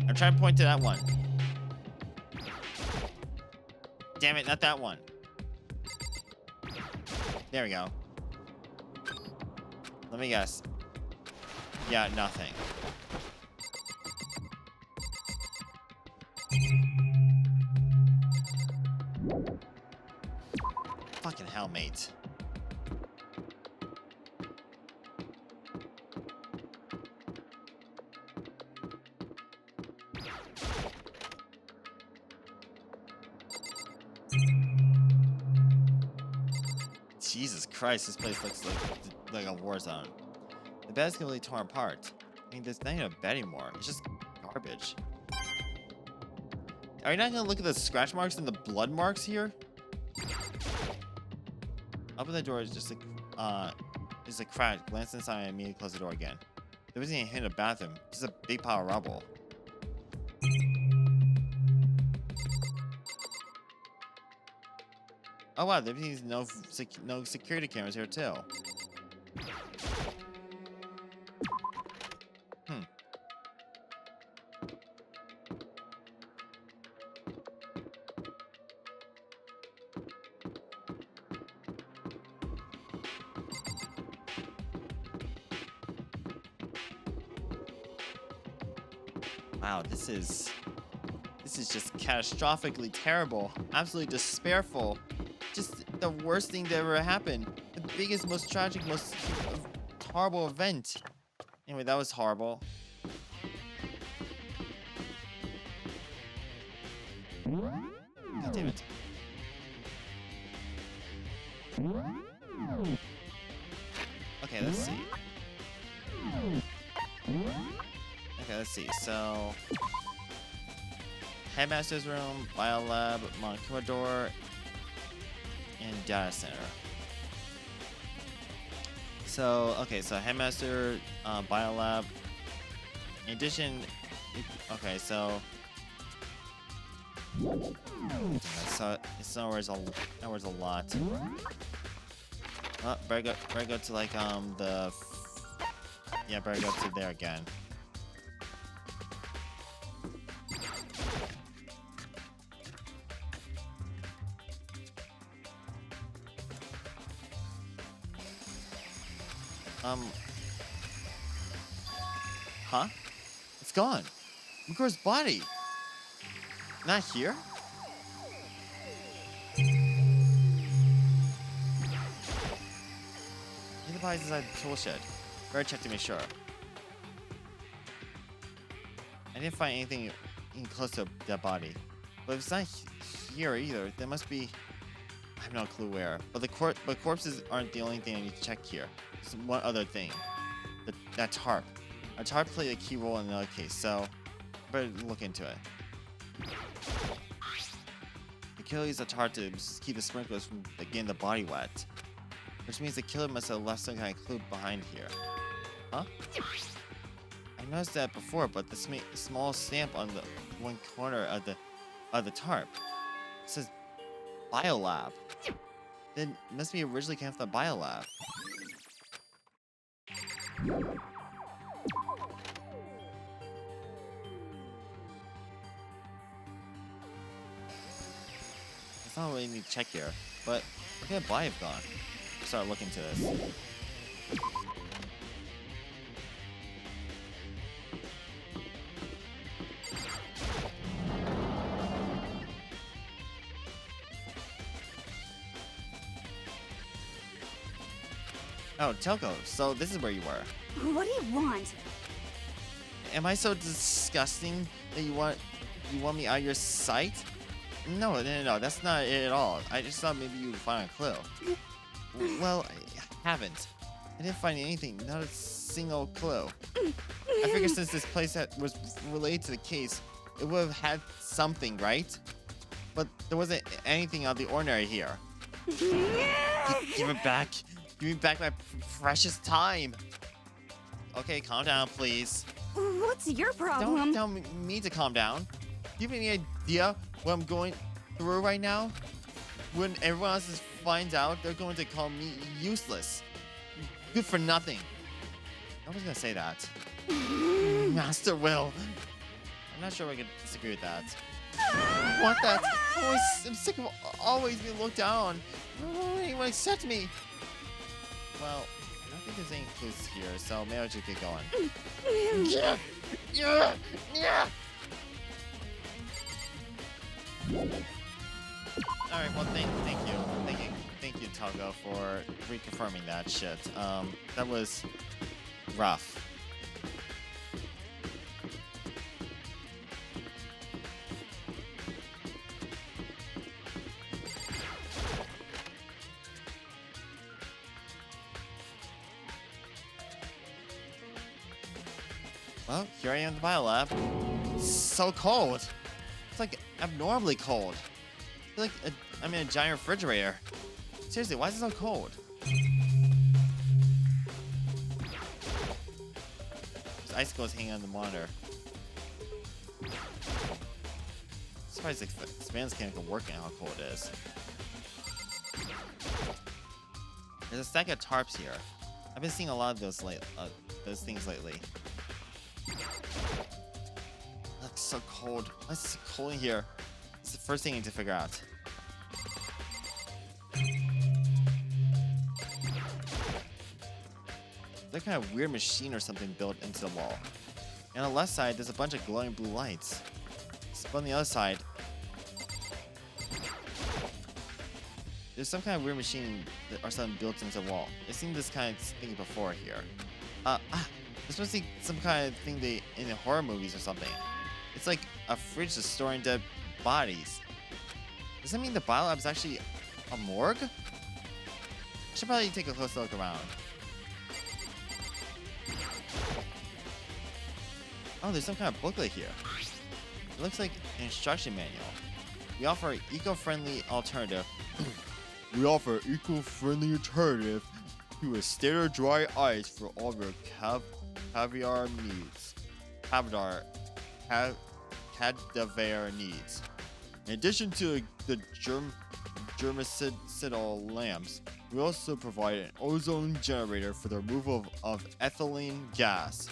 I'm trying to point to that one. Damn it, not that one. There we go. Let me guess. Yeah, nothing. Fucking hell, mate. Jesus Christ, this place looks like a war zone. The bed's completely torn apart. I mean, there's not even a bed anymore. It's just garbage. Are you not gonna look at the scratch marks and the blood marks here? Open the door is just a crack. Glance inside and immediately close the door again. There wasn't even a hint of bathroom. Just a big pile of rubble. Oh wow, there's no security cameras here too. Wow, this is just catastrophically terrible. Absolutely despairful. Just the worst thing that ever happened. The biggest, most tragic, most horrible event. Anyway, that was horrible. God damn it. Okay, let's see. Okay, let's see. So, Headmaster's room, Biolab, Moncador, and Data Center. So, okay, so Headmaster, Biolab. In addition, okay, so it's nowhere's a lot. Oh, better go to like yeah, better go to there again. Huh? It's gone. Mikoru's body. Not here? The body's inside the tool shed. Better check to make sure. I didn't find anything even close to that body. But if it's not here either, there must be... I have no clue where. But corpses aren't the only thing I need to check here. There's one other thing. That tarp. A tarp played a key role in another case, so I better look into it. The killer used a tarp to keep the sprinklers from getting the body wet. Which means the killer must have left some kind of clue behind here. Huh? I noticed that before, but the small stamp on the one corner of the tarp says Biolab. Then it must be originally came from the Biolab. It's not really need to check here, but look at Bi have gone. Start looking into this. Oh, Telko, so this is where you were. What do you want? Am I so disgusting that you want me out of your sight? No, that's not it at all. I just thought maybe you would find a clue. Well, I haven't. I didn't find anything, not a single clue. I figured since this place was related to the case, it would have had something, right? But there wasn't anything out of the ordinary here. Give it back. Give me back my precious time. Okay, calm down, please. What's your problem? Don't tell me to calm down. Do you have any idea what I'm going through right now? When everyone else finds out, they're going to call me useless. Good for nothing. Nobody's gonna say that. Master Will. I'm not sure I can disagree with that. I want that. I'm sick of always being looked down on. Won't anyone accept me? Well, I don't think there's any clues here, so maybe I should get going. Yeah. Alright, well thank you, Togo, for reconfirming that shit. That was rough. Well, here I am in the biolab. So cold. It's like abnormally cold. I feel like I'm in a giant refrigerator. Seriously, why is it so cold? There's icicles hanging on the monitor. I'm surprised this fans can't go working how cold it is. There's a stack of tarps here. I've been seeing a lot of those things lately. It's so cold. Why is it so cold in here? It's the first thing I need to figure out. There's kind of weird machine or something built into the wall. And on the left side, there's a bunch of glowing blue lights. But on the other side, there's some kind of weird machine or something built into the wall. I've seen this kind of thing before here. This must be some kind of thing in the horror movies or something. It's like a fridge that's storing dead bodies. Does that mean the biolab is actually a morgue? I should probably take a closer look around. Oh, there's some kind of booklet here. It looks like an instruction manual. We offer an eco-friendly alternative. We offer an eco-friendly alternative to a standard dry ice for all of your caviar needs. Cadaver needs. In addition to the germicidal lamps, we also provide an ozone generator for the removal of ethylene gas.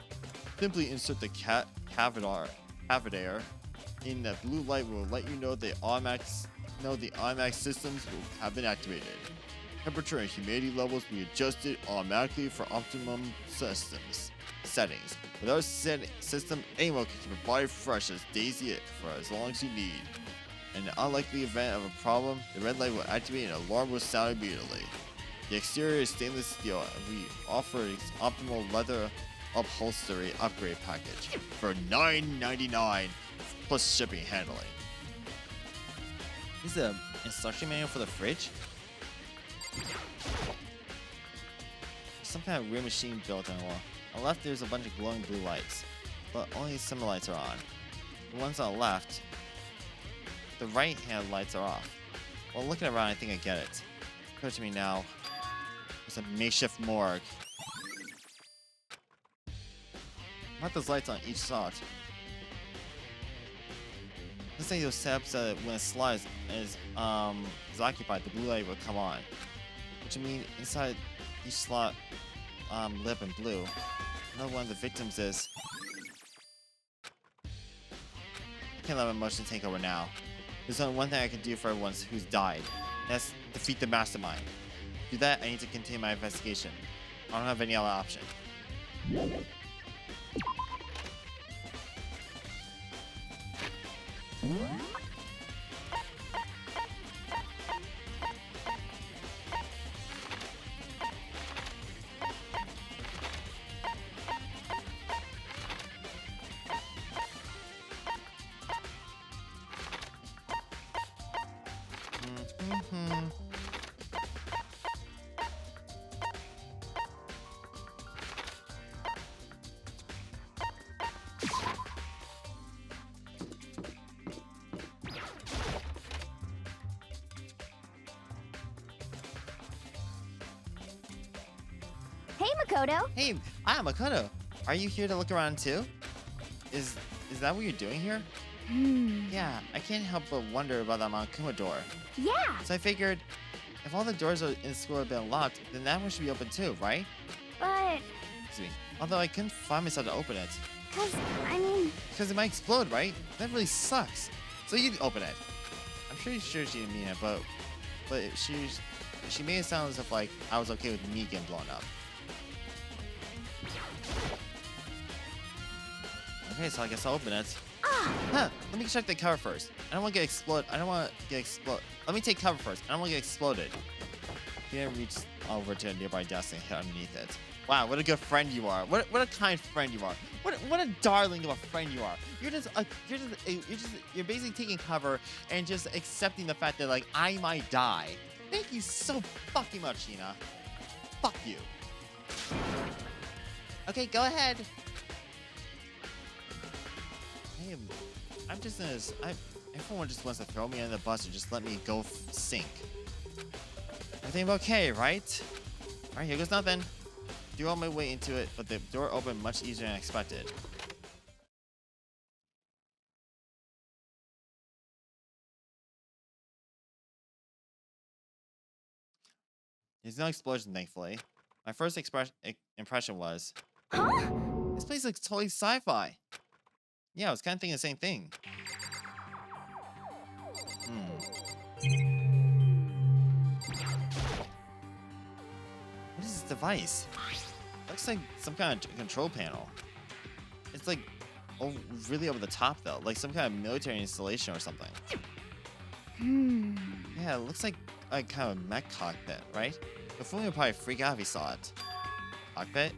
Simply insert the cadaver in the blue light will let you know the automatic systems have been activated. Temperature and humidity levels will be adjusted automatically for optimum settings. With our system, anyone can keep your body fresh as Daisy for as long as you need. In the unlikely event of a problem, the red light will activate and an alarm will sound immediately. The exterior is stainless steel, and we offer an optimal leather upholstery upgrade package for $9.99 plus shipping and handling. This is an instruction manual for the fridge? Some kind of weird machine built on the wall. On the left, there's a bunch of glowing blue lights, but only some lights are on. The ones on the left, the right-hand lights are off. Well, looking around, I think I get it. It occurs to me now. There's a makeshift morgue. Not those lights on each slot. Let's say those set up so that when a slot is occupied, the blue light will come on. Which would mean inside each slot lit up in blue. Another one of the victims is... I can't let my emotions take over now. There's only one thing I can do for everyone who's died. And that's defeat the mastermind. To do that, I need to continue my investigation. I don't have any other option. Makoto. Hey, I'm Makoto. Are you here to look around too? Is that what you're doing here? Yeah, I can't help but wonder about that Monokuma door. Yeah, So I figured, if all the doors in the school have been locked, then that one should be open too, right? but... Excuse me. Although I couldn't find myself to open it. Because it might explode, right? That really sucks. So you open it. I'm pretty sure she didn't mean it, but she made it sound as if like I was okay with me getting blown up. Okay, so I guess I'll open it. Huh, let me check the cover first. I don't want to get exploded. Let me take cover first. I don't want to get exploded. You can reach over to a nearby desk and hit underneath it. Wow, what a good friend you are. What a kind friend you are. What a darling of a friend you are. You're basically taking cover and just accepting the fact that like I might die. Thank you so fucking much, Hina. Fuck you. Okay, go ahead. Hey, I'm just in this. Everyone just wants to throw me under the bus or just let me go sink. Everything okay, right? All right, here goes nothing. Threw all my weight into it, but the door opened much easier than expected. There's no explosion, thankfully. My first impression was, Huh? this place looks totally sci-fi. Yeah, I was kind of thinking the same thing. What is this device? Looks like some kind of control panel. It's like really over the top though, like some kind of military installation or something. Yeah, it looks like a kind of mech cockpit, right? Before would probably freak out if he saw it. Cockpit?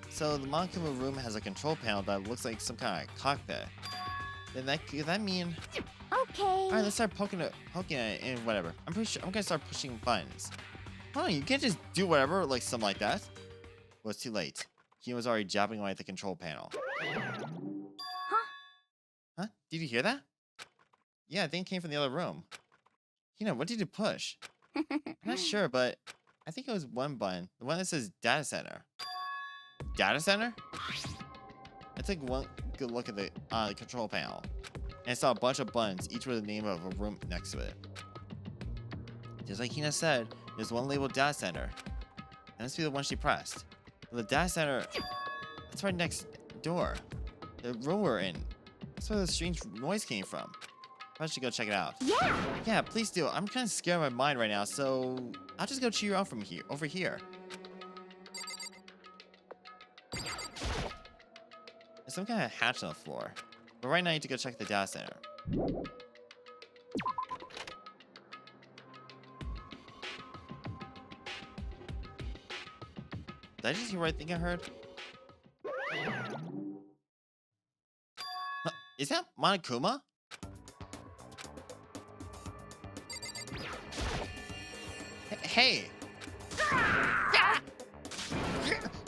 So the Monokuma room has a control panel that looks like some kind of cockpit. Then could that mean? Okay. All right, let's start poking it and whatever. I'm pretty sure I'm gonna start pushing buttons. Oh, you can't just do whatever like something like that. Well, it's too late. He was already jabbing away at the control panel. Huh? Did you hear that? Yeah, I think it came from the other room. What did you push? I'm not sure, but I think it was one button. The one that says data center. Data center? I took one good look at the control panel. And I saw a bunch of buttons, each with the name of a room next to it. Just like Hina said, there's one labeled data center. That must be the one she pressed. The data center, that's right next door. The room we're in. That's where the strange noise came from. I should go check it out. Yeah. Yeah, please do. I'm kind of scared of my mind right now, so I'll just go cheer you out from here, over here. There's some kind of hatch on the floor. But right now I need to go check the data center. Did I just hear what I think I heard? Huh, is that Monokuma? Hey!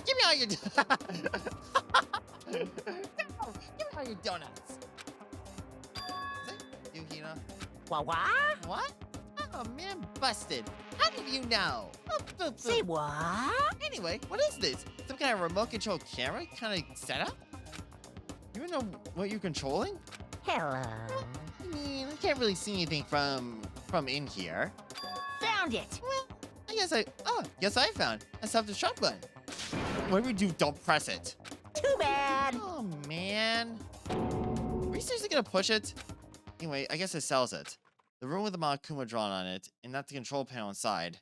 Give me all your... Give me all your donuts! Is that you, Hina? What? What? Oh, man, busted. How did you know? Say what? Anyway, what is this? Some kind of remote control camera kind of setup? You know what you're controlling? Hello. I mean, I can't really see anything from in here. Found it. Well, guess I found a self-destruct button. Whatever you do, don't press it. Too bad. Oh, man. Are you seriously gonna push it? Anyway, I guess it sells it. The room with the Monokuma drawn on it, and not the control panel inside.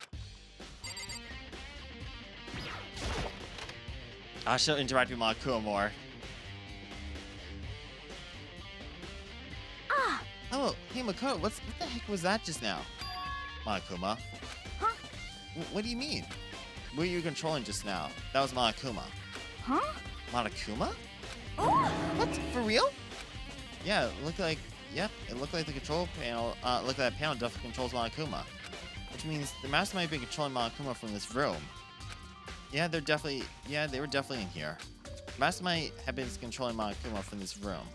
I should interact with Monokuma more. Oh, hey Makoto, what the heck was that just now? Monokuma. Huh? What do you mean? What were you controlling just now? That was Monokuma. Huh? Monokuma? Oh. What? For real? Yeah, it looked like the control panel, look like that panel definitely controls Monokuma. Which means the master might be controlling Monokuma from this room. Yeah, they were definitely in here. Master might have been controlling Monokuma from this room.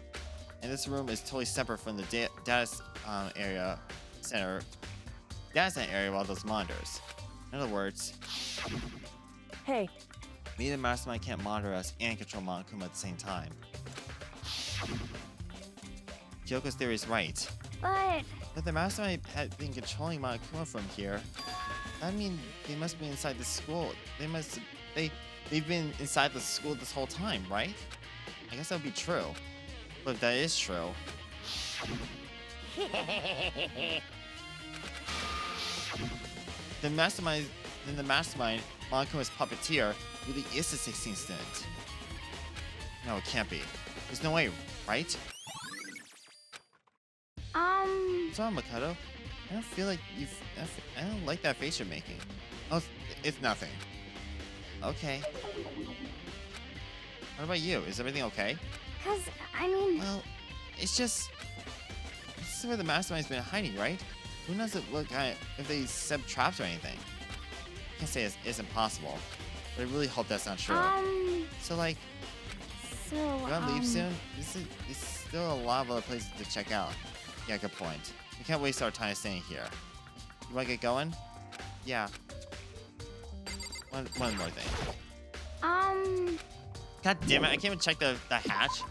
And this room is totally separate from the data center area of all those monitors. In other words... Hey, Me, the mastermind, can't monitor us and control Monokuma at the same time. Kyoko's theory is right. But If the mastermind had been controlling Monokuma from here, that means they must be inside the school. They've been inside the school this whole time, right? I guess that would be true. But if that is true, then the mastermind, Monokuma's puppeteer, really is the 16th student. No, it can't be. There's no way, right? What's wrong, Makoto? I don't feel like I don't like that face you're making. Oh, it's nothing. Okay. What about you? Is everything okay? cause I mean, Well, it's just... This is where the mastermind's been hiding, right? Who knows if they set traps or anything? I can't say it's impossible, but I really hope that's not true. So, like, so you wanna leave soon? There's still a lot of other places to check out. Yeah, good point. We can't waste our time staying here. You wanna get going? Yeah. One more thing. God damn it, I can't even check the hatch.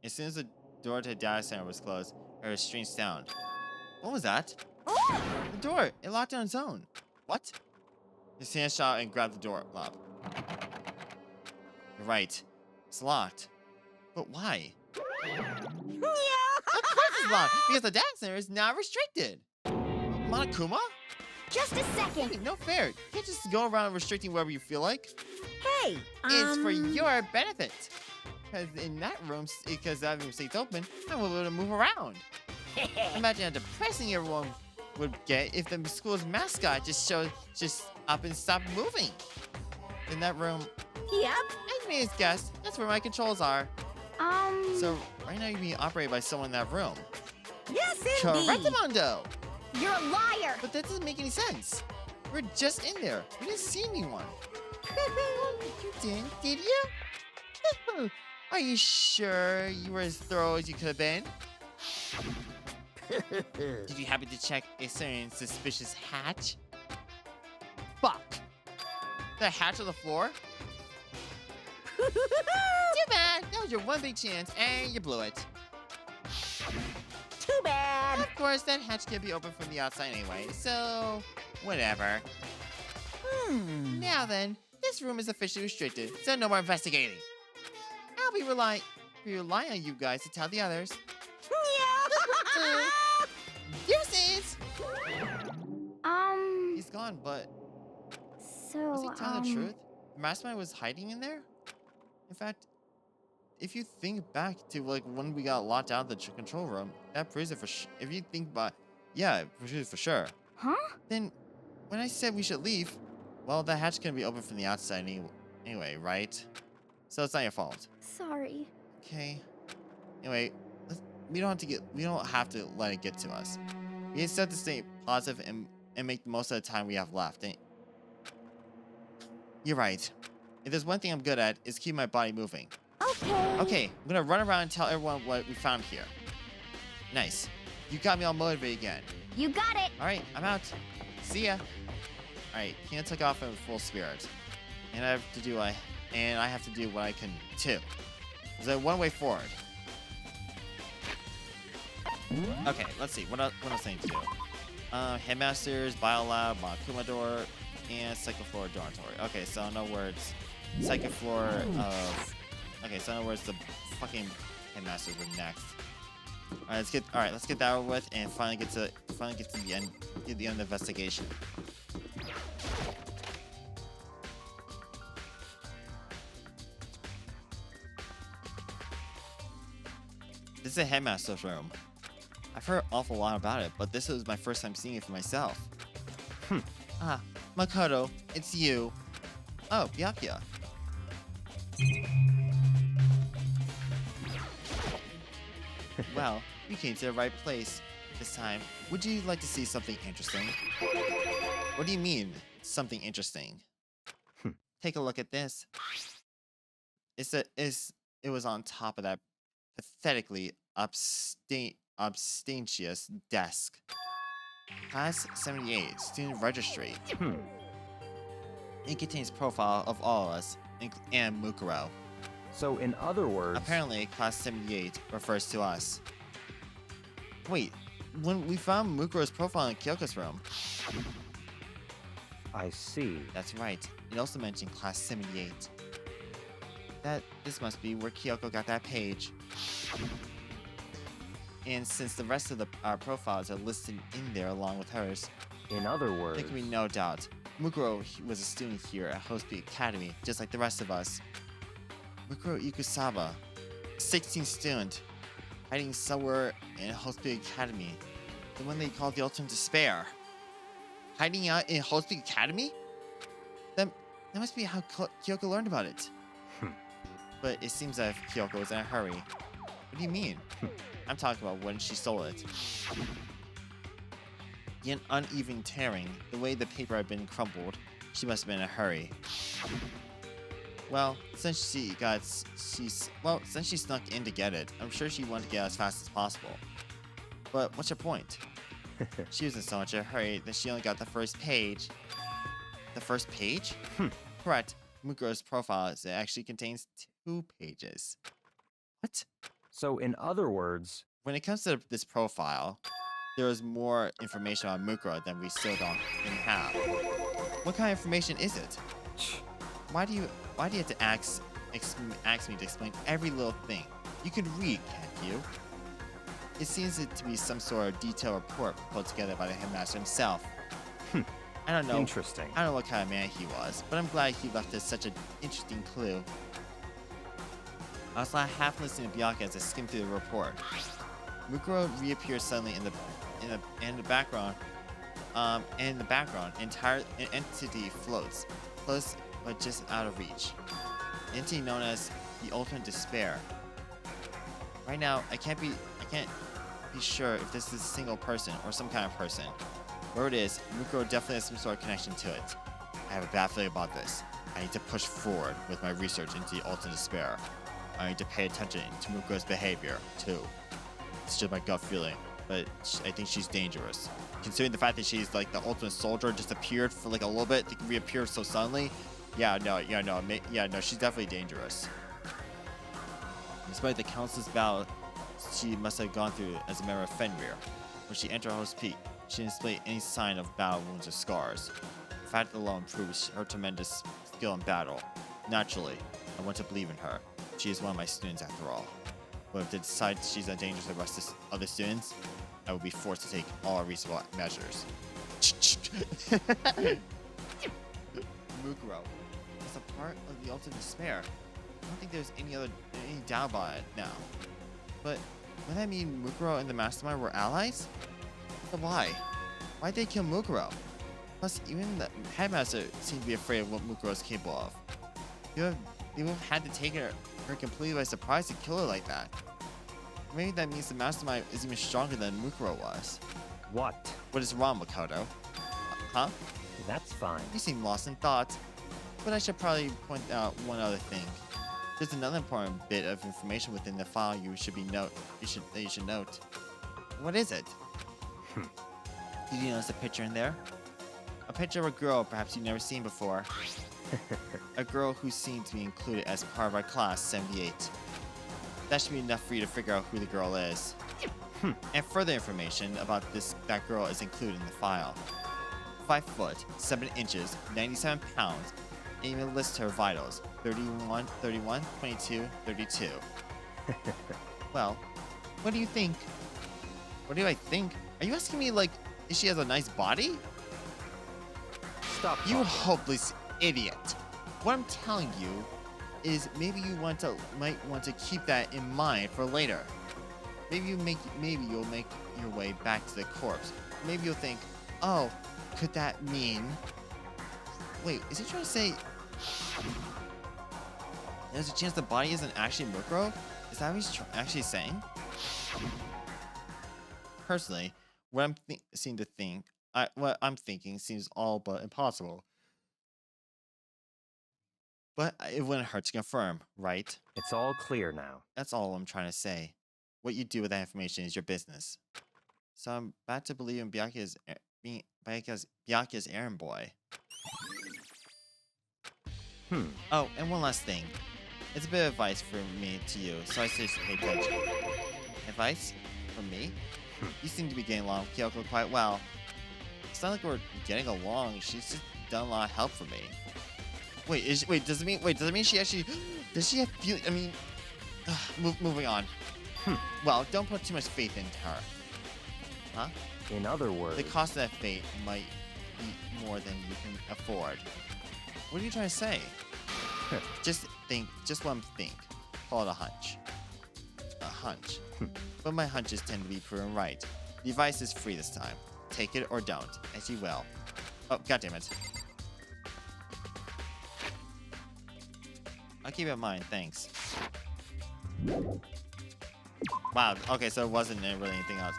As soon as the door to the data center was closed, I heard a strange sound. What was that? The door! It locked on its own. What? His hand shot and grabbed the door lock. You're right. It's locked. But why? Of course it's locked! Because the data center is now restricted! Monokuma? just a second. Hey, no fair. You can't just go around restricting wherever you feel like. Hey, It's for your benefit. Because in that room, because that room stays open, I'm able to move around. Imagine how depressing everyone would get if the school's mascot just up and stopped moving. In that room, Yep. I made his guess. That's where my controls are. So right now you're being operated by someone in that room. Yes, indeed. Correctamundo! You're a liar. But that doesn't make any sense. We're just in there. We didn't see anyone. You didn't, did you? Are you sure you were as thorough as you could have been? Did you happen to check a certain suspicious hatch? Fuck. The hatch on the floor? Too bad. That was your one big chance, and you blew it. Too bad. Of course, that hatch can't be opened from the outside anyway, so whatever. Now then, this room is officially restricted, so no more investigating. I'll be relying on you guys to tell the others. Deuces! He's gone, but So, was he telling the truth? The mastermind was hiding in there? In fact, if you think back to like when we got locked out of the control room, that proves it for if you think about, yeah, it proves it for sure. Huh? Then, when I said we should leave, well, the hatch can be open from the outside anyway, right? So it's not your fault. Sorry. Okay. Anyway, we don't have to let it get to us. We just have to stay positive and make the most of the time we have left. You're right. If there's one thing I'm good at, is keep my body moving. Okay. Okay, I'm gonna run around and tell everyone what we found here. Nice. You got me all motivated again. You got it. Alright, I'm out. See ya. Alright, Kina took off in full spirit. And I have to do what I can too. There's only one way forward. Okay, let's see. What else I need to do? Headmasters, Biolab, Monokuma door, and second floor dormitory. Okay, so in other words, second floor of... Okay, so in other words, the fucking headmasters were next. Alright, let's get that over with and finally get to the end of the investigation. This is a headmaster's room. I've heard an awful lot about it, but this was my first time seeing it for myself. Ah, Makoto, it's you. Oh, Byakuya. Well, you came to the right place this time. Would you like to see something interesting? What do you mean, something interesting? Take a look at this. It was on top of that pathetically obstentious desk. Class 78, student registry. It contains profile of all of us, and Mukuro. So in other words... Apparently, Class 78 refers to us. Wait, when we found Mukuro's profile in Kyoko's room. I see. That's right. It also mentioned Class 78. This must be where Kyoko got that page. And since the rest of our profiles are listed in there along with hers, In other words... there can be no doubt. Mukuro was a student here at Host Peak Academy, just like the rest of us. Mukuro Ikusawa, 16th student, hiding somewhere in Host Peak Academy. The one they call the Ultimate Despair. Hiding out in Host Peak Academy? That must be how Kyoko learned about it. But it seems that Kyoko was in a hurry. What do you mean? I'm talking about when she stole it. The uneven tearing, the way the paper had been crumpled, she must have been in a hurry. Well, since she snuck in to get it, I'm sure she wanted to get out as fast as possible. But what's your point? She was in so much of a hurry that she only got the first page. The first page? Correct. Mukuro's profile actually contains 2 pages. What? So in other words... When it comes to this profile, there is more information on Mukuro than we still don't even have. What kind of information is it? Why do you have to ask me to explain every little thing? You could read, can't you? It seems to be some sort of detailed report put together by the headmaster himself. I don't know. Interesting. I don't know what kind of man he was, but I'm glad he left us such an interesting clue. I was like half listening to Bianca as I skimmed through the report. Mukuro reappears suddenly in the background. An entity floats, close but just out of reach. An entity known as the Ultimate Despair. Right now, I can't be sure if this is a single person or some kind of person. Where it is, Mukuro definitely has some sort of connection to it. I have a bad feeling about this. I need to push forward with my research into the Ultimate Despair. I need to pay attention to Mukuro's behavior, too. It's just my gut feeling, but I think she's dangerous. Considering the fact that she's like the ultimate soldier, just appeared for like a little bit, to reappear so suddenly. No, she's definitely dangerous. Despite the countless battles she must have gone through as a member of Fenrir, when she entered Host Peak, she didn't display any sign of battle wounds or scars. The fact alone proves her tremendous skill in battle. Naturally, I want to believe in her. She is one of my students after all. But if they decide she's a danger to the rest of other students, I will be forced to take all reasonable measures. Mukuro is a part of the Ultimate Despair. I don't think there's any doubt about it now. But would that mean Mukuro and the Mastermind were allies? But why? Why'd they kill Mukuro? Plus, even the headmaster seemed to be afraid of what Mukuro is capable of. They would have had to take her completely by surprise to kill her like that. Maybe that means the Mastermind is even stronger than Mukuro was. What? What is wrong, Makoto? Huh? That's fine. You seem lost in thought. But I should probably point out one other thing. There's another important bit of information within the file you should note. What is it? Did you notice a picture in there? A picture of a girl perhaps you've never seen before. A girl who seemed to be included as part of our class 78. That should be enough for you to figure out who the girl is. And further information about that girl is included in the file. 5 foot, 7 inches, 97 pounds, and even lists her vitals, 31, 22, 32. Well, what do you think? What do I think? Are you asking me, like, if she has a nice body? Stop. You hopeless idiot. What I'm telling you is maybe you might want to keep that in mind for later. Maybe you'll make your way back to the corpse. Maybe you'll think, oh, could that mean... Wait, is he trying to say... There's a chance the body isn't actually Mukuro? Is that what he's actually saying? Personally, what I'm thinking seems all but impossible. But it wouldn't hurt to confirm, right? It's all clear now. That's all I'm trying to say. What you do with that information is your business. So I'm about to believe in Byakuya's errand boy. Oh, and one last thing. It's a bit of advice from me to you, so I suggest you pay attention. Advice? From me? You seem to be getting along with Kyoko quite well. It's not like we're getting along. She's just done a lot of help for me. Does it mean she actually... Does she have feel... I mean... moving on. Well, don't put too much faith into her. Huh? In other words, The cost of that faith might be more than you can afford. What are you trying to say? Just let them think. Call it a hunch. A hunch. But my hunches tend to be proven right. The advice is free this time. Take it or don't, as you will. Oh, goddammit. I'll keep it in mind, thanks. Wow, okay, so it wasn't really anything else.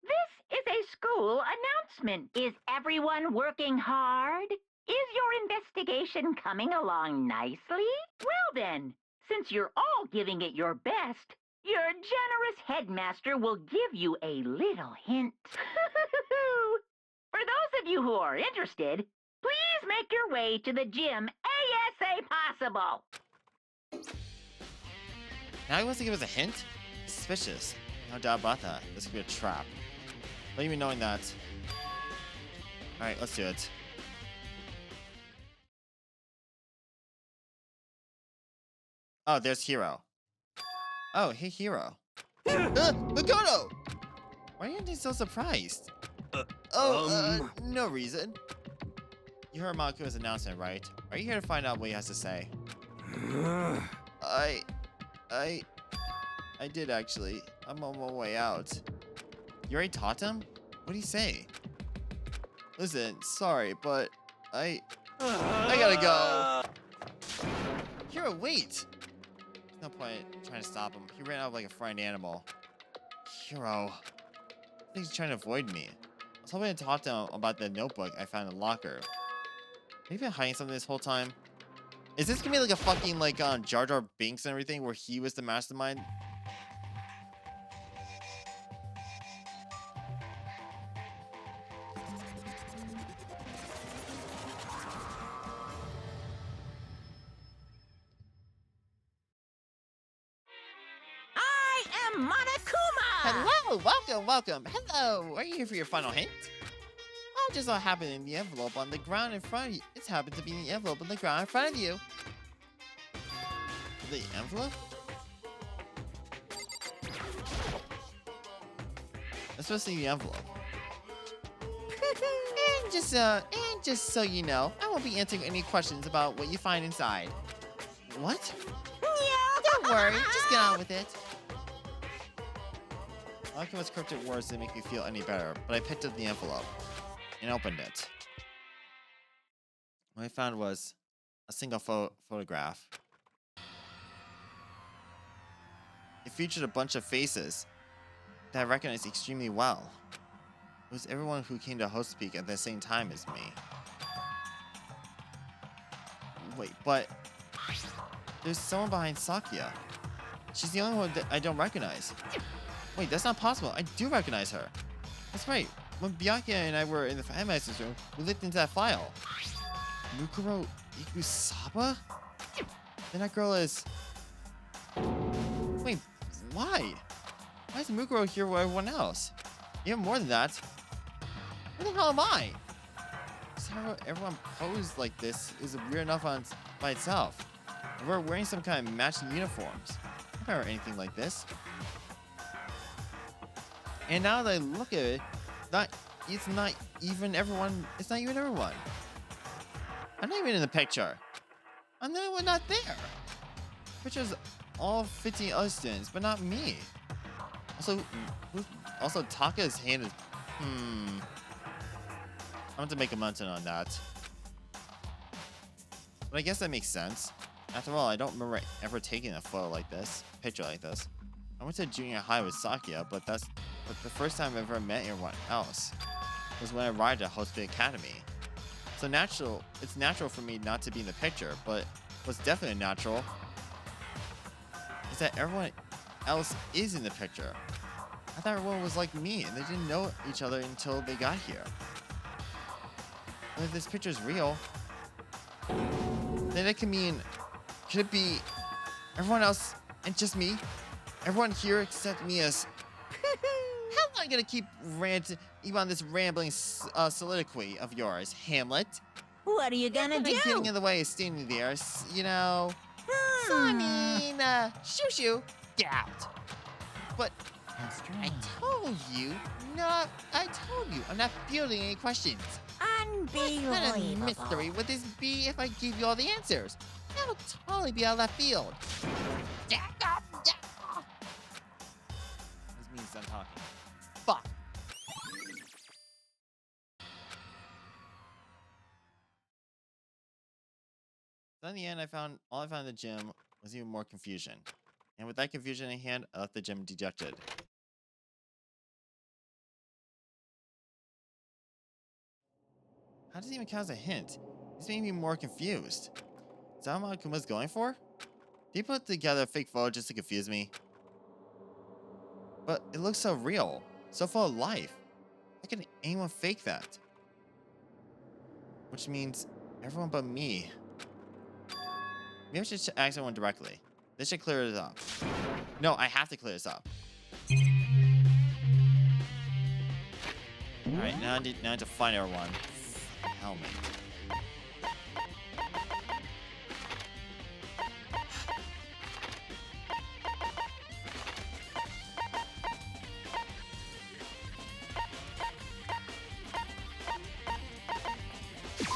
This is a school announcement. Is everyone working hard? Is your investigation coming along nicely? Well then, since you're all giving it your best, your generous headmaster will give you a little hint. For those of you who are interested, please make your way to the gym ASA possible. Now he wants to give us a hint? Suspicious. No doubt about that. This could be a trap. Not even knowing that. Alright, let's do it. Oh, there's Hero. Oh, hey, Hero. Makoto! Why are you so surprised? No reason. You heard Makoto's announcement, right? Are you here to find out what he has to say? I did actually. I'm on my way out. You already taught him? What did he say? Listen, sorry, but I gotta go. Hero, wait! There's no point trying to stop him. He ran out like a frightened animal. Hero. I think he's trying to avoid me. I was hoping to talk to him about the notebook I found in the locker. Have you been hiding something this whole time? Is this gonna be like a fucking like Jar Jar Binks and everything where he was the mastermind? I am Monokuma! Hello, welcome. Hello, are you here for your final hint? Oh, just so happened in the envelope on the ground in front of you. It's happened to be in the envelope on the ground in front of you. The envelope? I'm supposed to see the envelope. and just so you know, I won't be answering any questions about what you find inside. What? Don't worry, just get on with it. I like how his cryptic words didn't make me feel any better, but I picked up the envelope and opened it. What I found was a single photograph. It featured a bunch of faces that I recognized extremely well. It was everyone who came to Host Peak at the same time as me. Wait, but there's someone behind Sakuya. She's the only one that I don't recognize. Wait, that's not possible. I do recognize her. That's right. When Bianca and I were in the Headmaster's room, we looked into that file. Mukuro Ikusaba? Then that girl is... Wait, why? Why is Mukuro here with everyone else? Even more than that, where the hell am I? Everyone posed like this is weird enough by itself. And we're wearing some kind of matching uniforms. I've never anything like this. And now that I look at it, it's not even everyone. I'm not even in the picture. I'm the only one not there. Pictures all 15 other students, but not me. Also Taka's hand is. I'm going to make a mention on that. But I guess that makes sense. After all, I don't remember ever taking a picture like this. I went to junior high with Sakuya, but the first time I ever met anyone else was when I arrived at Host Peak Academy. So it's natural for me not to be in the picture, but what's definitely natural is that everyone else is in the picture. I thought everyone was like me and they didn't know each other until they got here. But if this picture's real, then it can mean, could it be everyone else and just me? Everyone here except me is... How am I gonna keep ranting on this rambling soliloquy of yours, Hamlet? What are you gonna do? Getting in the way of standing there, you know. So I mean, shoo, get out. But I told you, I'm not fielding any questions. What kind of Unbelievable. mystery would this be if I gave you all the answers? That would totally be out of left field. This means I'm talking. Fuck. So in the end, all I found in the gym was even more confusion. And with that confusion in hand, I left the gym dejected. How does it even count as a hint? This made me more confused. Is that what Akuma's going for? Did he put together a fake photo just to confuse me? But it looks so real, so full of life. How can anyone fake that? Which means everyone but me. Maybe I should ask everyone directly. This should clear this up. No, I have to clear this up. Alright, now I need to find everyone. Helmet.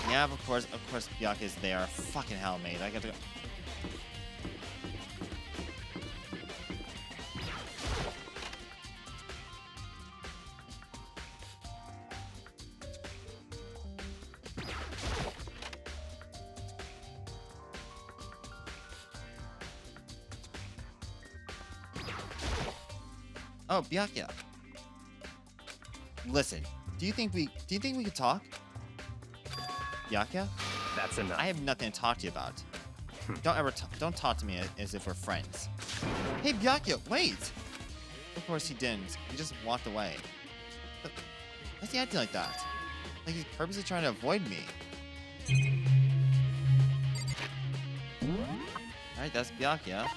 Yeah, of course, Byakuya's there. Fucking hell, mate. I gotta go. Oh, Byakuya. Listen, do you think we could talk? Byakuya? That's enough. I have nothing to talk to you about. Don't talk to me as if we're friends. Hey, Byakuya, wait! Of course he didn't. He just walked away. But why's he acting like that? Like he's purposely trying to avoid me. Alright, that's Byakuya.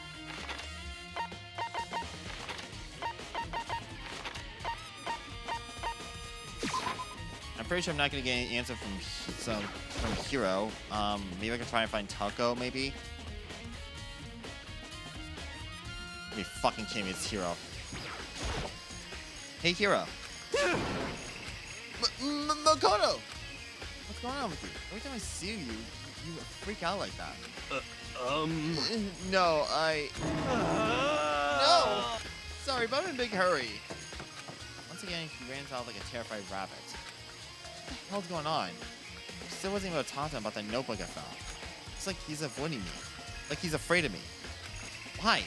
I'm pretty sure I'm not gonna get any answer from Hiro. Maybe I can try and find Taco, maybe? Are you fucking kidding me? It's Hiro. Hey, Hiro. Makoto! What's going on with you? Every time I see you, you freak out like that. No, No! Sorry, but I'm in a big hurry. Once again, he ran out like a terrified rabbit. What the hell's going on? I still wasn't even able to talk to him about that notebook I found. It's like he's avoiding me. Like he's afraid of me. Why?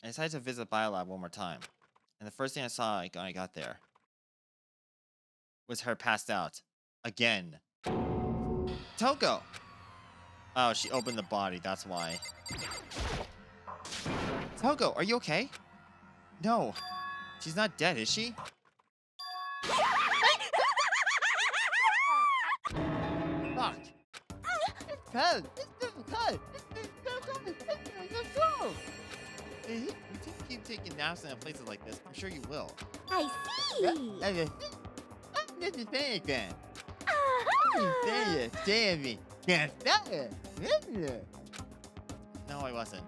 I decided to visit Biolab one more time, and the first thing I saw when I got there was her passed out. Again. Toko! Oh, she opened the body, that's why. Toko, are you okay? No. She's not dead, is she? Fuck. Cut! If you keep taking naps in places like this, I'm sure you will. I see. This is bad again. Uh-huh. Damn me. Can't stop it. No, I wasn't.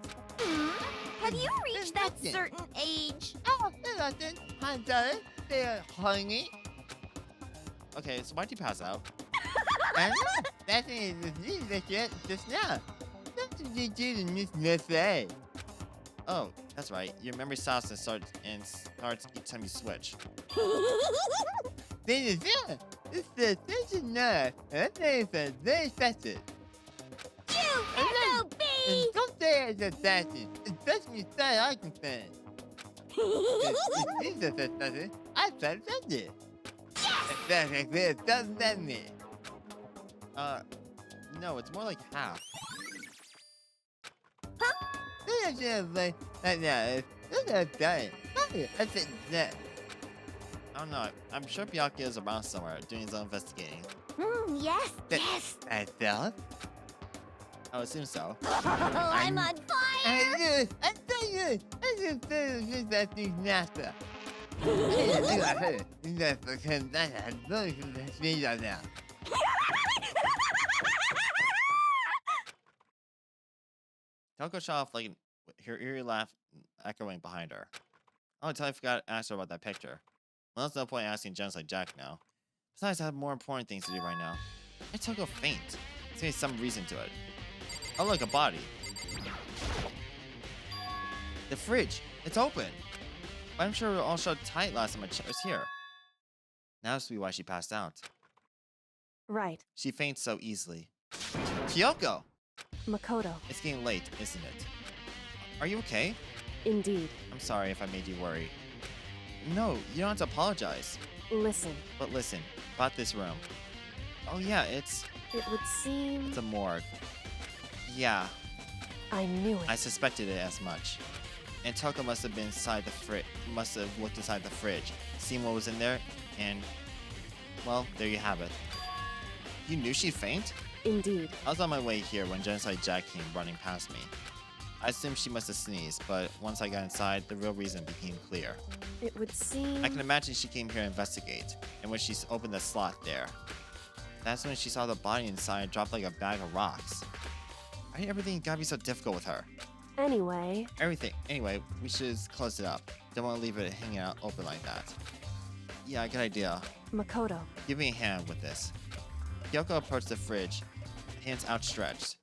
Have you reached that certain age? Oh, nothing. I'm done. They're hungry. Okay, so why'd you pass out? I know. That's just now. That's what you do in this buffet. Oh, that's right. Your memory stops and starts each time you switch. This is it. This is enough. That is very festive. You SOB! Don't say is assassin. Especially say I can say. He's an assassin. I said it. Doesn't that mean? No, it's more like half. I don't know. I'm sure Byakuya is around somewhere doing his own investigating. Yes, yes. Myself? I would assume so. Oh, I'm on fire. I'm so good. I just finished that thing NASA. Toko shot off like her eerie laugh echoing behind her. Oh, I totally forgot to ask her about that picture. Well, there's no point asking gents like Jack now. Besides, I have more important things to do right now. I Toko faint. There's gonna be some reason to it. Oh, look, a body. The fridge. It's open. But I'm sure it was all shut tight last time I was here. Now must be why she passed out. Right. She faints so easily. Kyoko! Makoto. It's getting late, isn't it? Are you okay? Indeed. I'm sorry if I made you worry. No, you don't have to apologize. Listen. But listen, about this room. Oh yeah, it's It would seem... a morgue. Yeah, I knew it. I suspected it as much. And Toko must have been inside the fridge. Must have looked inside the fridge, seen what was in there, and well, there you have it. You knew she'd faint? Indeed. I was on my way here when Genocide Jack came running past me. I assumed she must have sneezed, but once I got inside, the real reason became clear. It would seem... I can imagine she came here to investigate, and when she opened the slot there, that's when she saw the body inside drop like a bag of rocks. Why did everything gotta be so difficult with her? Anyway... Anyway, we should just close it up. Don't want to leave it hanging out open like that. Yeah, good idea. Makoto. Give me a hand with this. Kyoko approached the fridge, hands outstretched.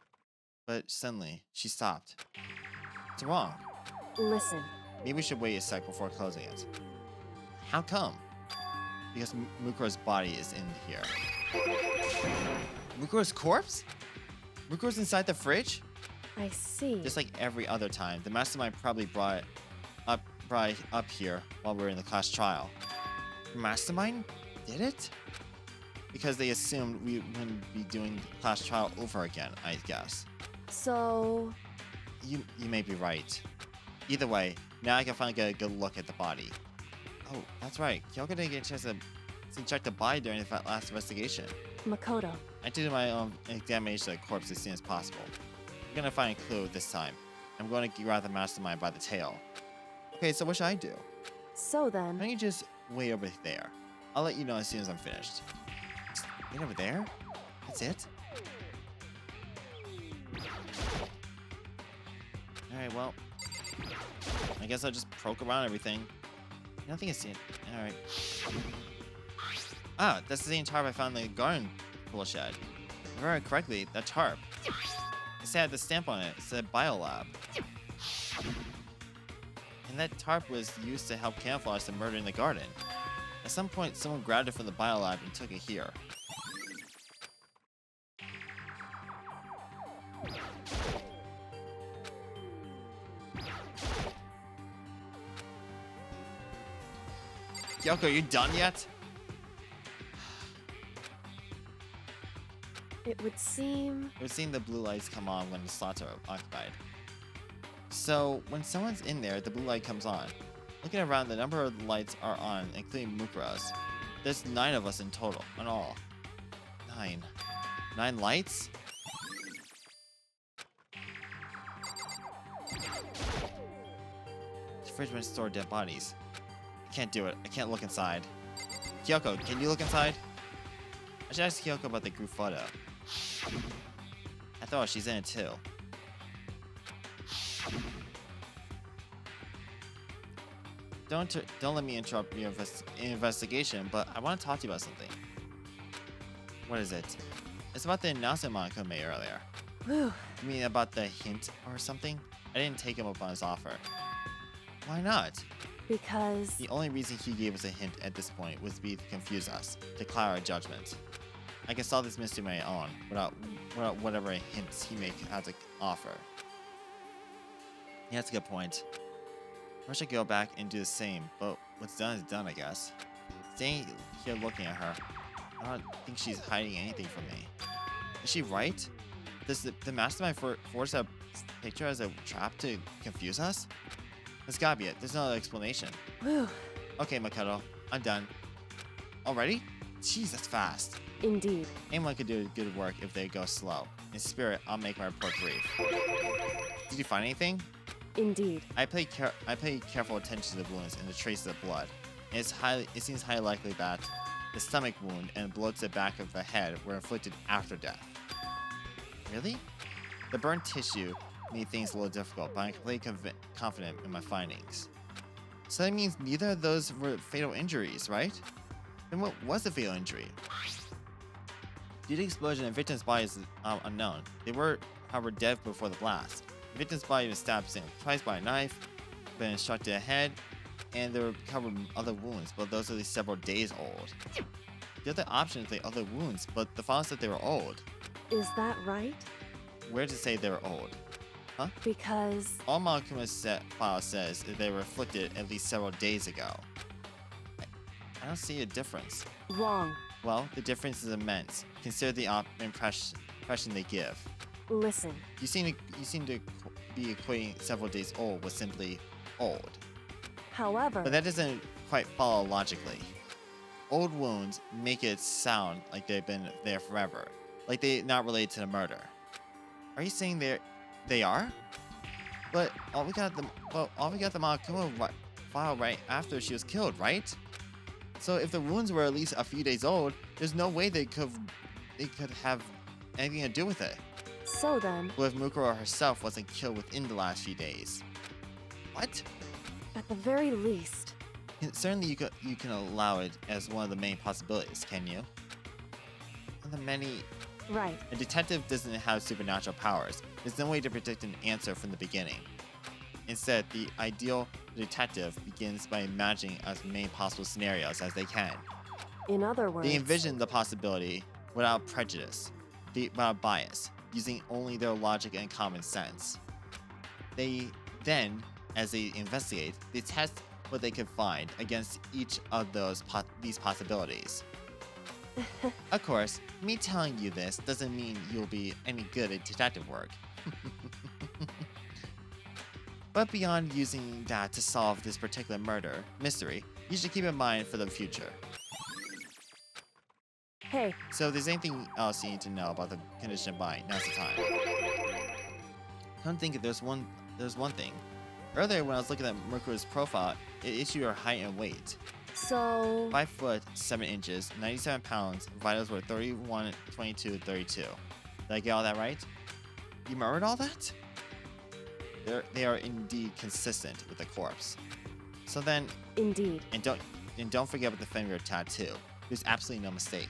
But suddenly, she stopped. What's wrong? Listen. Maybe we should wait a sec before closing it. How come? Because Mukuro's body is in here. Mukuro's corpse? Mukuro's inside the fridge? I see. Just like every other time, the mastermind probably brought it up here while we were in the class trial. Mastermind did it? Because they assumed we wouldn't be doing the class trial over again, I guess. So... You may be right. Either way, now I can finally get a good look at the body. Oh, that's right. Kyoko didn't get a chance to check the body during the last investigation. Makoto. I did my own examination of the corpse as soon as possible. I'm gonna find a clue this time. I'm going to grab the mastermind by the tail. Okay, so what should I do? So Why then... don't you just wait over there? I'll let you know as soon as I'm finished. Just wait over there? That's it? Alright, well... I guess I'll just poke around everything. Nothing is seen. Alright. Ah, that's the same tarp I found in the garden tool shed. If I remember correctly, that tarp. It had the stamp on it. It said Biolab. And that tarp was used to help camouflage the murder in the garden. At some point, someone grabbed it from the Biolab and took it here. Kyoko, you done yet? It would seem... We're seeing the blue lights come on when the slots are occupied. So, when someone's in there, the blue light comes on. Looking around, the number of lights are on, including Mukuro's. There's 9 of us in total, in all. 9. 9 lights? The fridge might store dead bodies. I can't do it. I can't look inside. Kyoko, can you look inside? I should ask Kyoko about the group photo. I thought she's in it too. Don't let me interrupt your investigation, but I want to talk to you about something. What is it? It's about the announcement Monaco made earlier. Whew. You mean about the hint or something? I didn't take him up on his offer. Why not? Because... The only reason he gave us a hint at this point was to confuse us, to cloud our judgment. I can solve this mystery on my own, without whatever hints he may have to offer. Yeah, that's a good point. I wish I could go back and do the same, but what's done is done, I guess. Staying here looking at her, I don't think she's hiding anything from me. Is she right? Does the mastermind force a picture as a trap to confuse us? There's gotta be it. There's no other explanation. Whew. Okay, Makoto, I'm done. Already? Jeez, that's fast. Indeed. Anyone could do good work if they go slow. In spirit, I'll make my report brief. Did you find anything? Indeed. I paid careful attention to the wounds and the traces of blood. And it seems highly likely that the stomach wound and blow to the back of the head were inflicted after death. Really? The burnt tissue made things a little difficult, but I'm completely confident in my findings. So that means neither of those were fatal injuries, right? Then what was the fatal injury? Due to the explosion, the victim's body is unknown. They were, however, dead before the blast. The victim's body was stabbed twice by a knife, been struck to the head, and there were covered other wounds, but those are at least several days old. The other option is the other wounds, but the file said they were old. Is that right? Where does it say they were old? Huh? Because... All Makuma's file says that they were inflicted at least several days ago. I don't see a difference. Wrong. Well, the difference is immense. Consider the impression they give. Listen. You seem to be equating several days old with simply old. However... But that doesn't quite follow logically. Old wounds make it sound like they've been there forever, like they're not related to the murder. Are you saying they are? But all we got the Makuma file right after she was killed, right? So if the wounds were at least a few days old, there's no way they could have anything to do with it. So then... What if Mukuro herself wasn't killed within the last few days? What? At the very least... Certainly you can allow it as one of the main possibilities, can you? One of the many... Right. A detective doesn't have supernatural powers. There's no way to predict an answer from the beginning. Instead, the ideal detective begins by imagining as many possible scenarios as they can. In other words... They envision the possibility without prejudice, without bias, using only their logic and common sense. They then, as they investigate, they test what they can find against each of these possibilities. Of course, me telling you this doesn't mean you'll be any good at detective work. But beyond using that to solve this particular mystery, you should keep in mind for the future. Hey. So if there's anything else you need to know about the condition of body, now's the time. Come think if there's one thing. Earlier when I was looking at Mukuro's profile, it issued her height and weight. So... 5 foot 7 inches, 97 pounds, vitals were 31, 22, 32. Did I get all that right? You remembered all that? They are indeed consistent with the corpse. So then... Indeed. And don't forget about the finger tattoo. There's absolutely no mistake.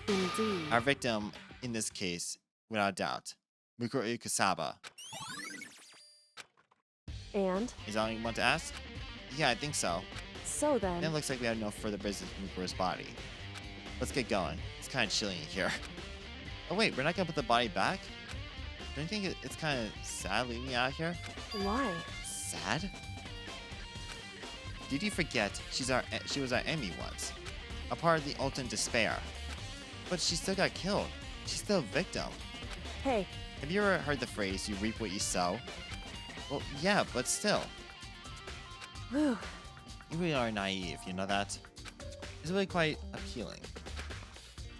Indeed. Our victim, in this case, without doubt, Mukuro Ikusaba. And? Is that all you want to ask? Yeah, I think so. So then... Then it looks like we have no further business with Mukuro's body. Let's get going. It's kind of chilly in here. Oh wait, we're not gonna put the body back? Don't you think it's kind of sad leaving me out here? Why? Sad? Did you forget she was our enemy once? A part of the ultimate despair. But she still got killed. She's still a victim. Hey. Have you ever heard the phrase, you reap what you sow? Well, yeah, but still. Whew. You really are naive, you know that? It's really quite appealing.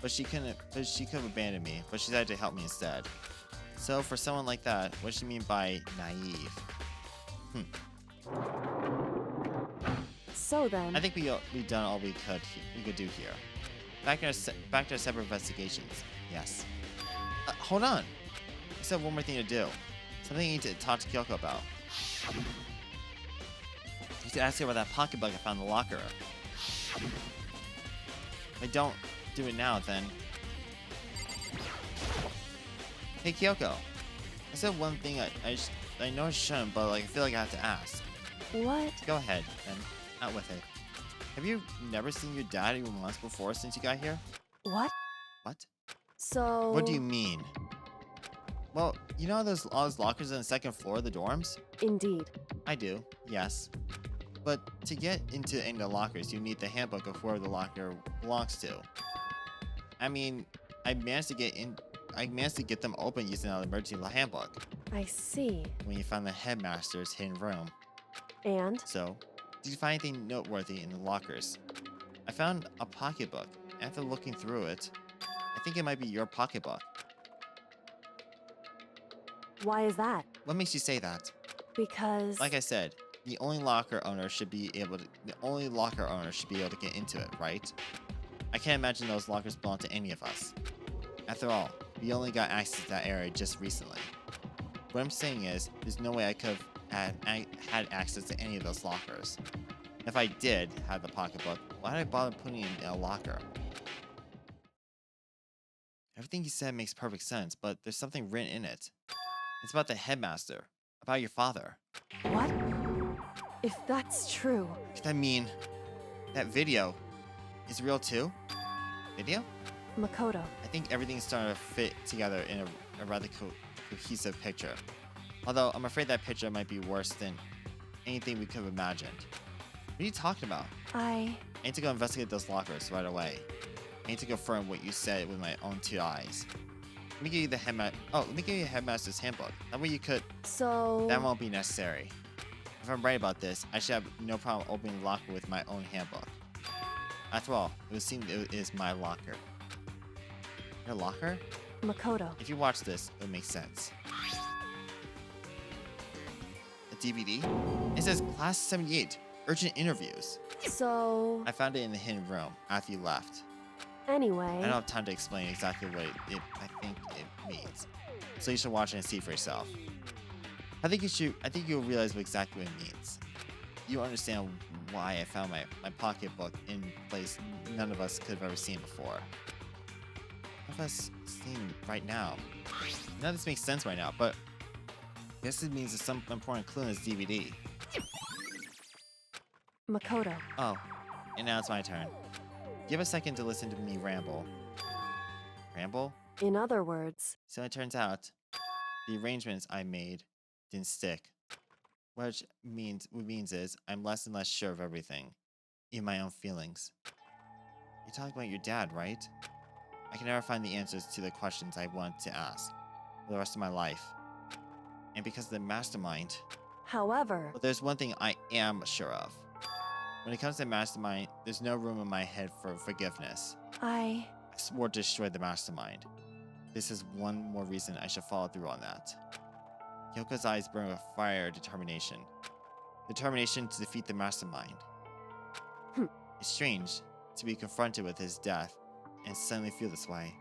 But she could have abandoned me, but she decided to help me instead. So for someone like that, what does she mean by naive? So then... I think we've done all we could do here. Back to our separate investigations. Yes. Hold on. I still have one more thing to do. Something I need to talk to Kyoko about. You need to ask her about that pocketbook I found in the locker. If I don't do it now, then... Hey, Kyoko. I said one thing I know I shouldn't, but I feel like I have to ask. What? Go ahead, then. Out with it. Have you never seen your dad even once before since you got here? What? What? So... What do you mean? Well, You know those all those lockers on the second floor of the dorms? Indeed. I do, yes. But to get into any of the lockers, you need the handbook of where the locker belongs to. I mean, I managed to get them open using an emergency handbook I see. when you found the headmaster's hidden room. And? So, did you find anything noteworthy in the lockers? I found a pocketbook. After looking through it, I think it might be your pocketbook. Why is that? What makes you say that? Because... Like I said, the only locker owner should be able to get into it, right? I can't imagine those lockers belong to any of us. After all, we only got access to that area just recently. What I'm saying is, there's no way I could have had access to any of those lockers. If I did have the pocketbook, why did I bother putting it in a locker? Everything you said makes perfect sense, but there's something written in it. It's about the headmaster, about your father. What? If that's true... Could that mean that video is real too? Video? Makoto. I think everything's starting to fit together in a rather cohesive picture. Although, I'm afraid that picture might be worse than anything we could have imagined. What are you talking about? I need to go investigate those lockers right away. I need to confirm what you said with my own 2 eyes. Let me give you the headmaster's handbook. That way you could... So... That won't be necessary. If I'm right about this, I should have no problem opening the locker with my own handbook. After all, it would seem it is my locker. Your locker? Makoto. If you watch this, it would make sense. A DVD? It says Class 78, Urgent Interviews. So... I found it in the hidden room after you left. Anyway... I don't have time to explain exactly what I think it means. So you should watch it and see for yourself. I think you'll realize exactly what it means. You'll understand why I found my pocketbook in a place none of us could have ever seen before. None of us seen right now. None of this makes sense right now, but I guess it means there's some important clue in this DVD. Makoto. Oh, and now it's my turn. Give a second to listen to me ramble. Ramble? In other words... So it turns out, the arrangements I made didn't stick. What means is, I'm less and less sure of everything. Even my own feelings. You're talking about your dad, right? I can never find the answers to the questions I want to ask for the rest of my life. And because of the mastermind... However... But there's one thing I am sure of. When it comes to mastermind, there's no room in my head for forgiveness. I swore to destroy the mastermind. This is one more reason I should follow through on that. Yoko's eyes burn with fire determination. Determination to defeat the mastermind. It's strange to be confronted with his death and suddenly feel this way.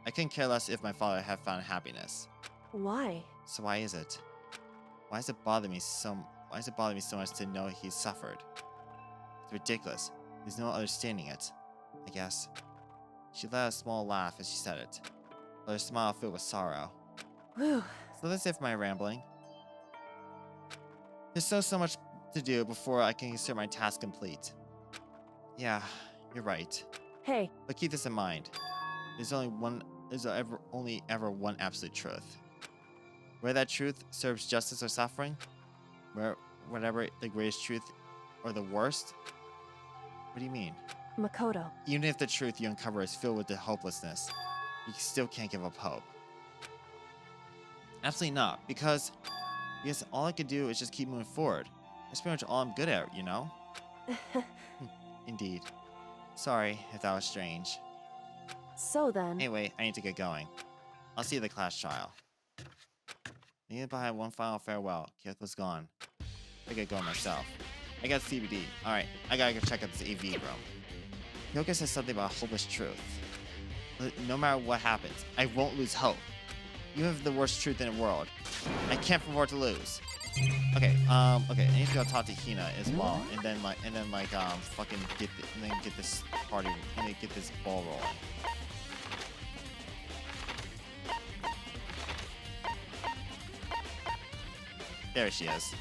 I couldn't care less if my father had found happiness. Why? So why is it? Why does it bother me so much to know he suffered? It's ridiculous. There's no understanding it, I guess. She let out a small laugh as she said it, but her smile filled with sorrow. Whew. So that's it for my rambling. There's so much to do before I can consider my task complete. Yeah, you're right. Hey. But keep this in mind. There's only ever one absolute truth. Where that truth serves justice or suffering, whatever the greatest truth or the worst. What do you mean? Makoto. Even if the truth you uncover is filled with the hopelessness, you still can't give up hope. Absolutely not, because all I could do is just keep moving forward. That's pretty much all I'm good at, you know? Indeed. Sorry if that was strange. So then... Anyway, I need to get going. I'll see you at the class trial. Needed by one final farewell. Kith was gone. I gotta go myself. I got CBD. Alright, I gotta go check out this AV room. Yoko says something about hopeless truth. But no matter what happens, I won't lose hope. Even if the worst truth in the world. I can't afford to lose. Okay, I need to go talk to Hina as well, and then fucking get this party, and then get this ball rolling. There she is.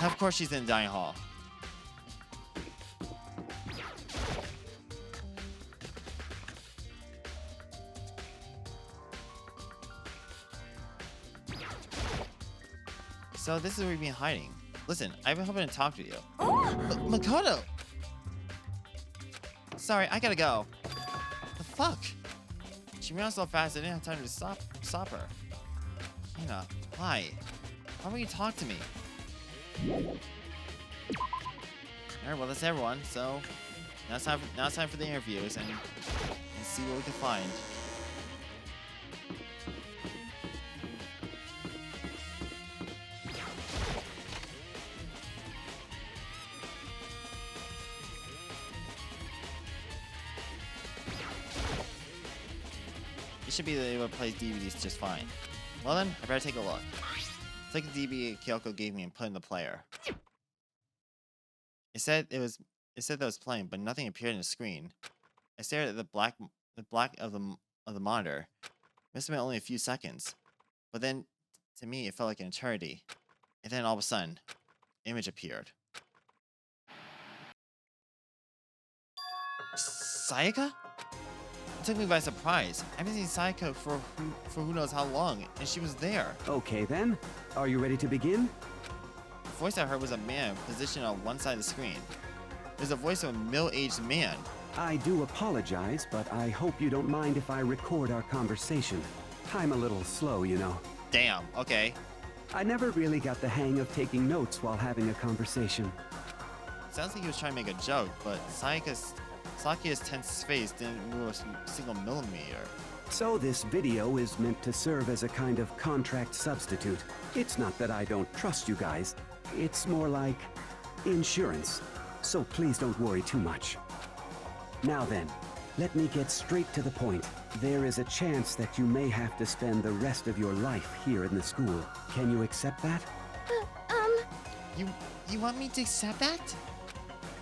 Of course she's in the dining hall. So this is where you've been hiding. Listen, I've been hoping to talk to you. Oh! Makoto! Sorry, I gotta go. The fuck? She ran so fast I didn't have time to stop her. Hina, why? Why won't you talk to me? Alright, well that's everyone, so now it's time for the interviews and see what we can find. You should be able to play DVDs just fine. Well then, I better take a look. Take the DVD Kyoko gave me and put in the player. It said that it was playing, but nothing appeared on the screen. I stared at the black of the monitor. It must have been only a few seconds. But then, to me, it felt like an eternity. And then all of a sudden, an image appeared. Sayaka? It took me by surprise. I haven't seen Sayaka for who knows how long, and she was there. Okay then, are you ready to begin? The voice I heard was a man positioned on one side of the screen. It was the voice of a middle-aged man. I do apologize, but I hope you don't mind if I record our conversation. I'm a little slow, you know. Damn, okay. I never really got the hang of taking notes while having a conversation. Sounds like he was trying to make a joke, but Sakia's tense face didn't move a single millimeter. So this video is meant to serve as a kind of contract substitute. It's not that I don't trust you guys. It's more like insurance. So please don't worry too much. Now then, let me get straight to the point. There is a chance that you may have to spend the rest of your life here in the school. Can you accept that? You want me to accept that?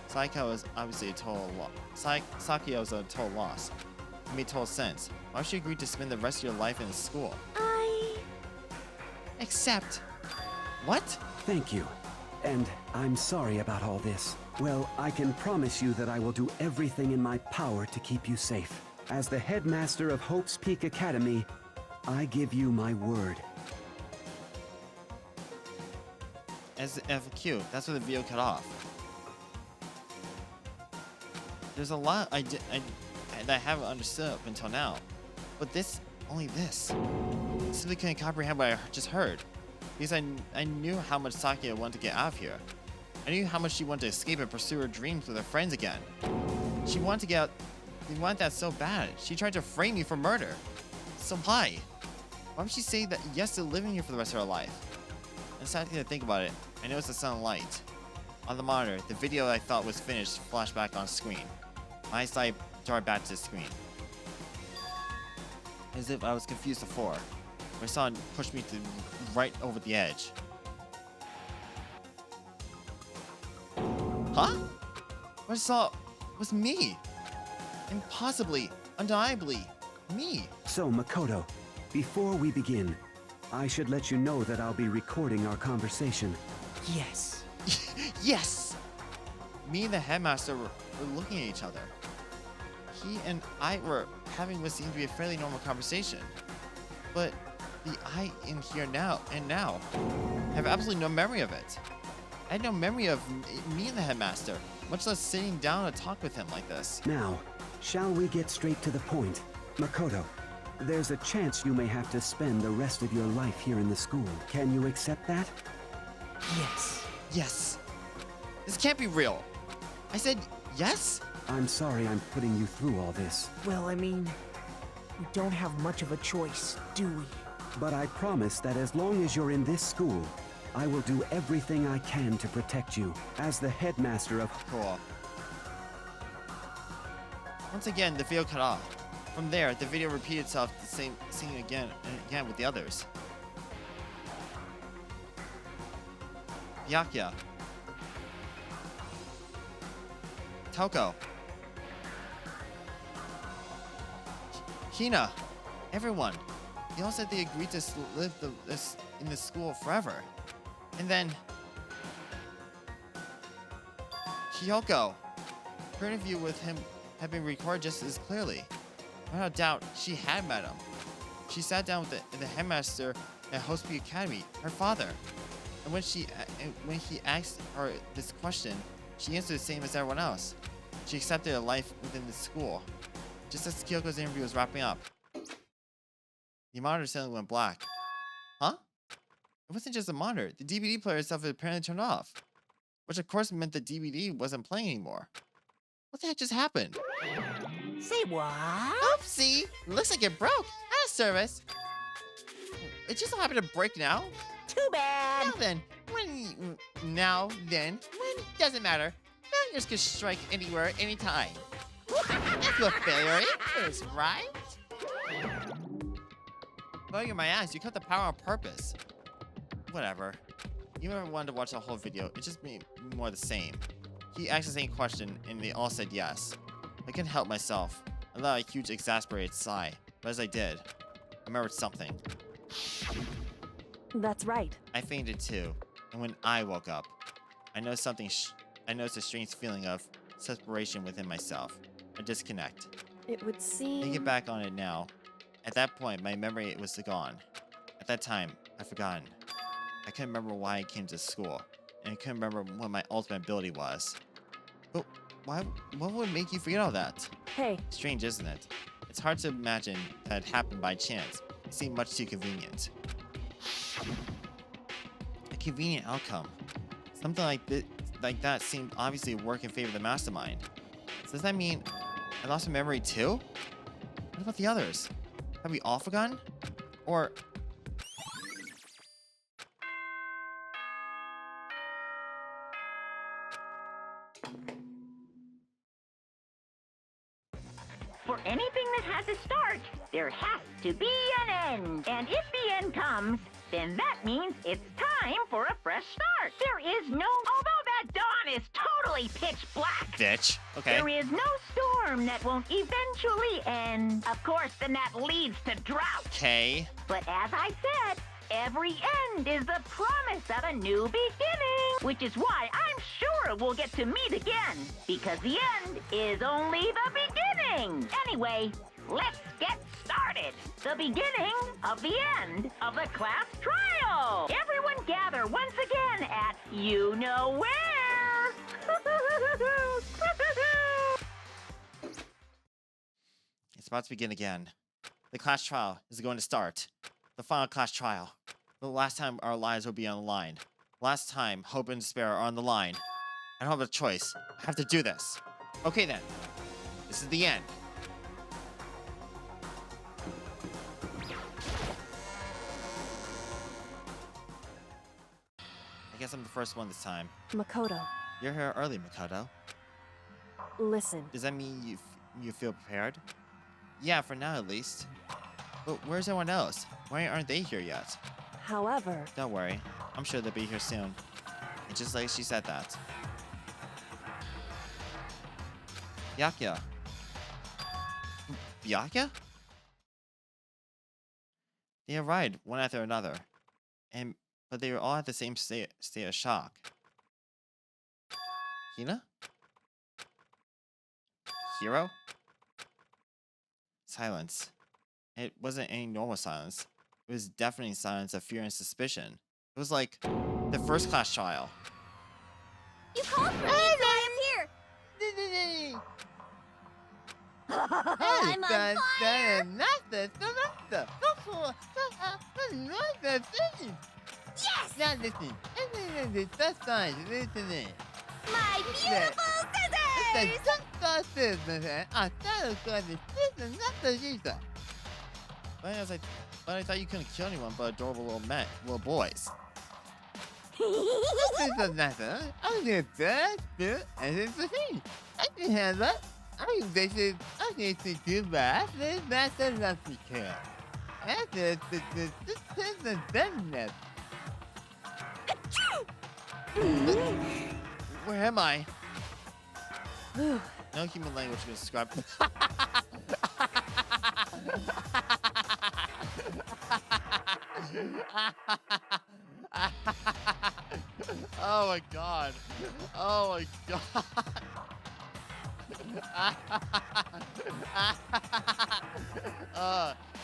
Sakia was obviously a total loss. Sakia was a total loss. It made total sense. Why would she agree to spend the rest of your life in the school? Accept. What? Thank you. And I'm sorry about all this. Well, I can promise you that I will do everything in my power to keep you safe. As the headmaster of Hope's Peak Academy, I give you my word. As FQ, that's where the video cut off. There's a lot I haven't understood up until now. But only this. I simply couldn't comprehend what I just heard. Because I knew how much Sakia wanted to get out of here. I knew how much she wanted to escape and pursue her dreams with her friends again. She wanted to get out. She wanted that so bad. She tried to frame me for murder. So why? Why would she say that yes to living here for the rest of her life? And deciding to think about it, I noticed a sudden light. On the monitor, the video I thought was finished flashed back on screen. My eyesight darted back to the screen. As if I was confused before. I saw it push me right over the edge. Huh? What I saw was me. Impossibly, undeniably, me. So, Makoto, before we begin, I should let you know that I'll be recording our conversation. Yes. Yes! Me and the headmaster were looking at each other. He and I were having what seemed to be a fairly normal conversation. But the I in here now have absolutely no memory of it. I had no memory of me and the headmaster, much less sitting down to talk with him like this. Now, shall we get straight to the point? Makoto, there's a chance you may have to spend the rest of your life here in the school. Can you accept that? Yes. Yes. This can't be real. I said yes? I'm sorry I'm putting you through all this. Well, I mean, we don't have much of a choice, do we? But I promise that as long as you're in this school, I will do everything I can to protect you. As the headmaster of... Cool. Once again, the video cut off. From there, the video repeated itself, the same scene again and again with the others. Byakuya. Toko. Hina. Everyone. They all said they agreed to live in this school forever. And then... Kyoko. Her interview with him had been recorded just as clearly. Without doubt, she had met him. She sat down with the headmaster at Hope's Peak Academy, her father. And when he asked her this question, she answered the same as everyone else. She accepted a life within the school. Just as Kyoko's interview was wrapping up, the monitor suddenly went black. Huh? It wasn't just a monitor. The DVD player itself had apparently turned off. Which of course meant the DVD wasn't playing anymore. What the heck just happened? Say what? Oopsie! Looks like it broke. Out of service. It just so happened to break now. Too bad. Now then, when doesn't matter. Failures can strike anywhere, anytime. That's what failure is, right? Failure my ass, you cut the power on purpose. Whatever. You never wanted to watch the whole video, it just made more the same. He asked the same question, and they all said yes. I couldn't help myself. I let out a huge exasperated sigh, but as I did, I remembered something. That's right. I fainted too, and when I woke up, I noticed I noticed a strange feeling of separation within myself, a disconnect. It would seem... Thinking back on it now, at that point, my memory was gone. At that time, I'd forgotten. I couldn't remember why I came to school, and I couldn't remember what my ultimate ability was. But what would make you forget all that? Hey, Strange, isn't it? It's hard to imagine that it happened by chance. It seemed much too convenient. A convenient outcome. Something like that seemed obviously to work in favor of the mastermind. So does that mean I lost my memory too? What about the others? Have we all forgotten? Or... For anything that has a start, there has to be an end. And if the end comes, then that means it's time for a fresh start. There is no... Although that dawn is totally pitch black. Bitch. Okay. There is no storm that won't eventually end. Of course, then that leads to drought. Okay. But as I said, every end is the promise of a new beginning. Which is why I'm sure we'll get to meet again. Because the end is only the beginning. Anyway, let's get started. The beginning of the end of the class trial. Everyone gather once again at you know where. It's about to begin again. The class trial is going to start. The final class trial. The last time our lives will be on the line. Last time hope and despair are on the line. I don't have a choice. I have to do this. Okay then. This is the end. I guess I'm the first one this time. Makoto, You're here early, Makoto. listen. Does that mean you feel prepared? Yeah, for now at least. But where's everyone else? Why aren't they here yet? However, Don't worry. I'm sure they'll be here soon. And just like she said that. Byakuya. Byakuya? They arrived one after another. But they were all at the same state of shock. Hina? Hiro? Silence. It wasn't any normal silence. It was deafening silence of fear and suspicion. It was like the first class trial. You called for me, so I'm here. I'm on fire. Yes! Now listen. My beautiful scissors! But I thought you couldn't kill anyone but adorable little boys. Where am I? No human language can describe. Oh my god. Oh my god.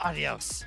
Adios.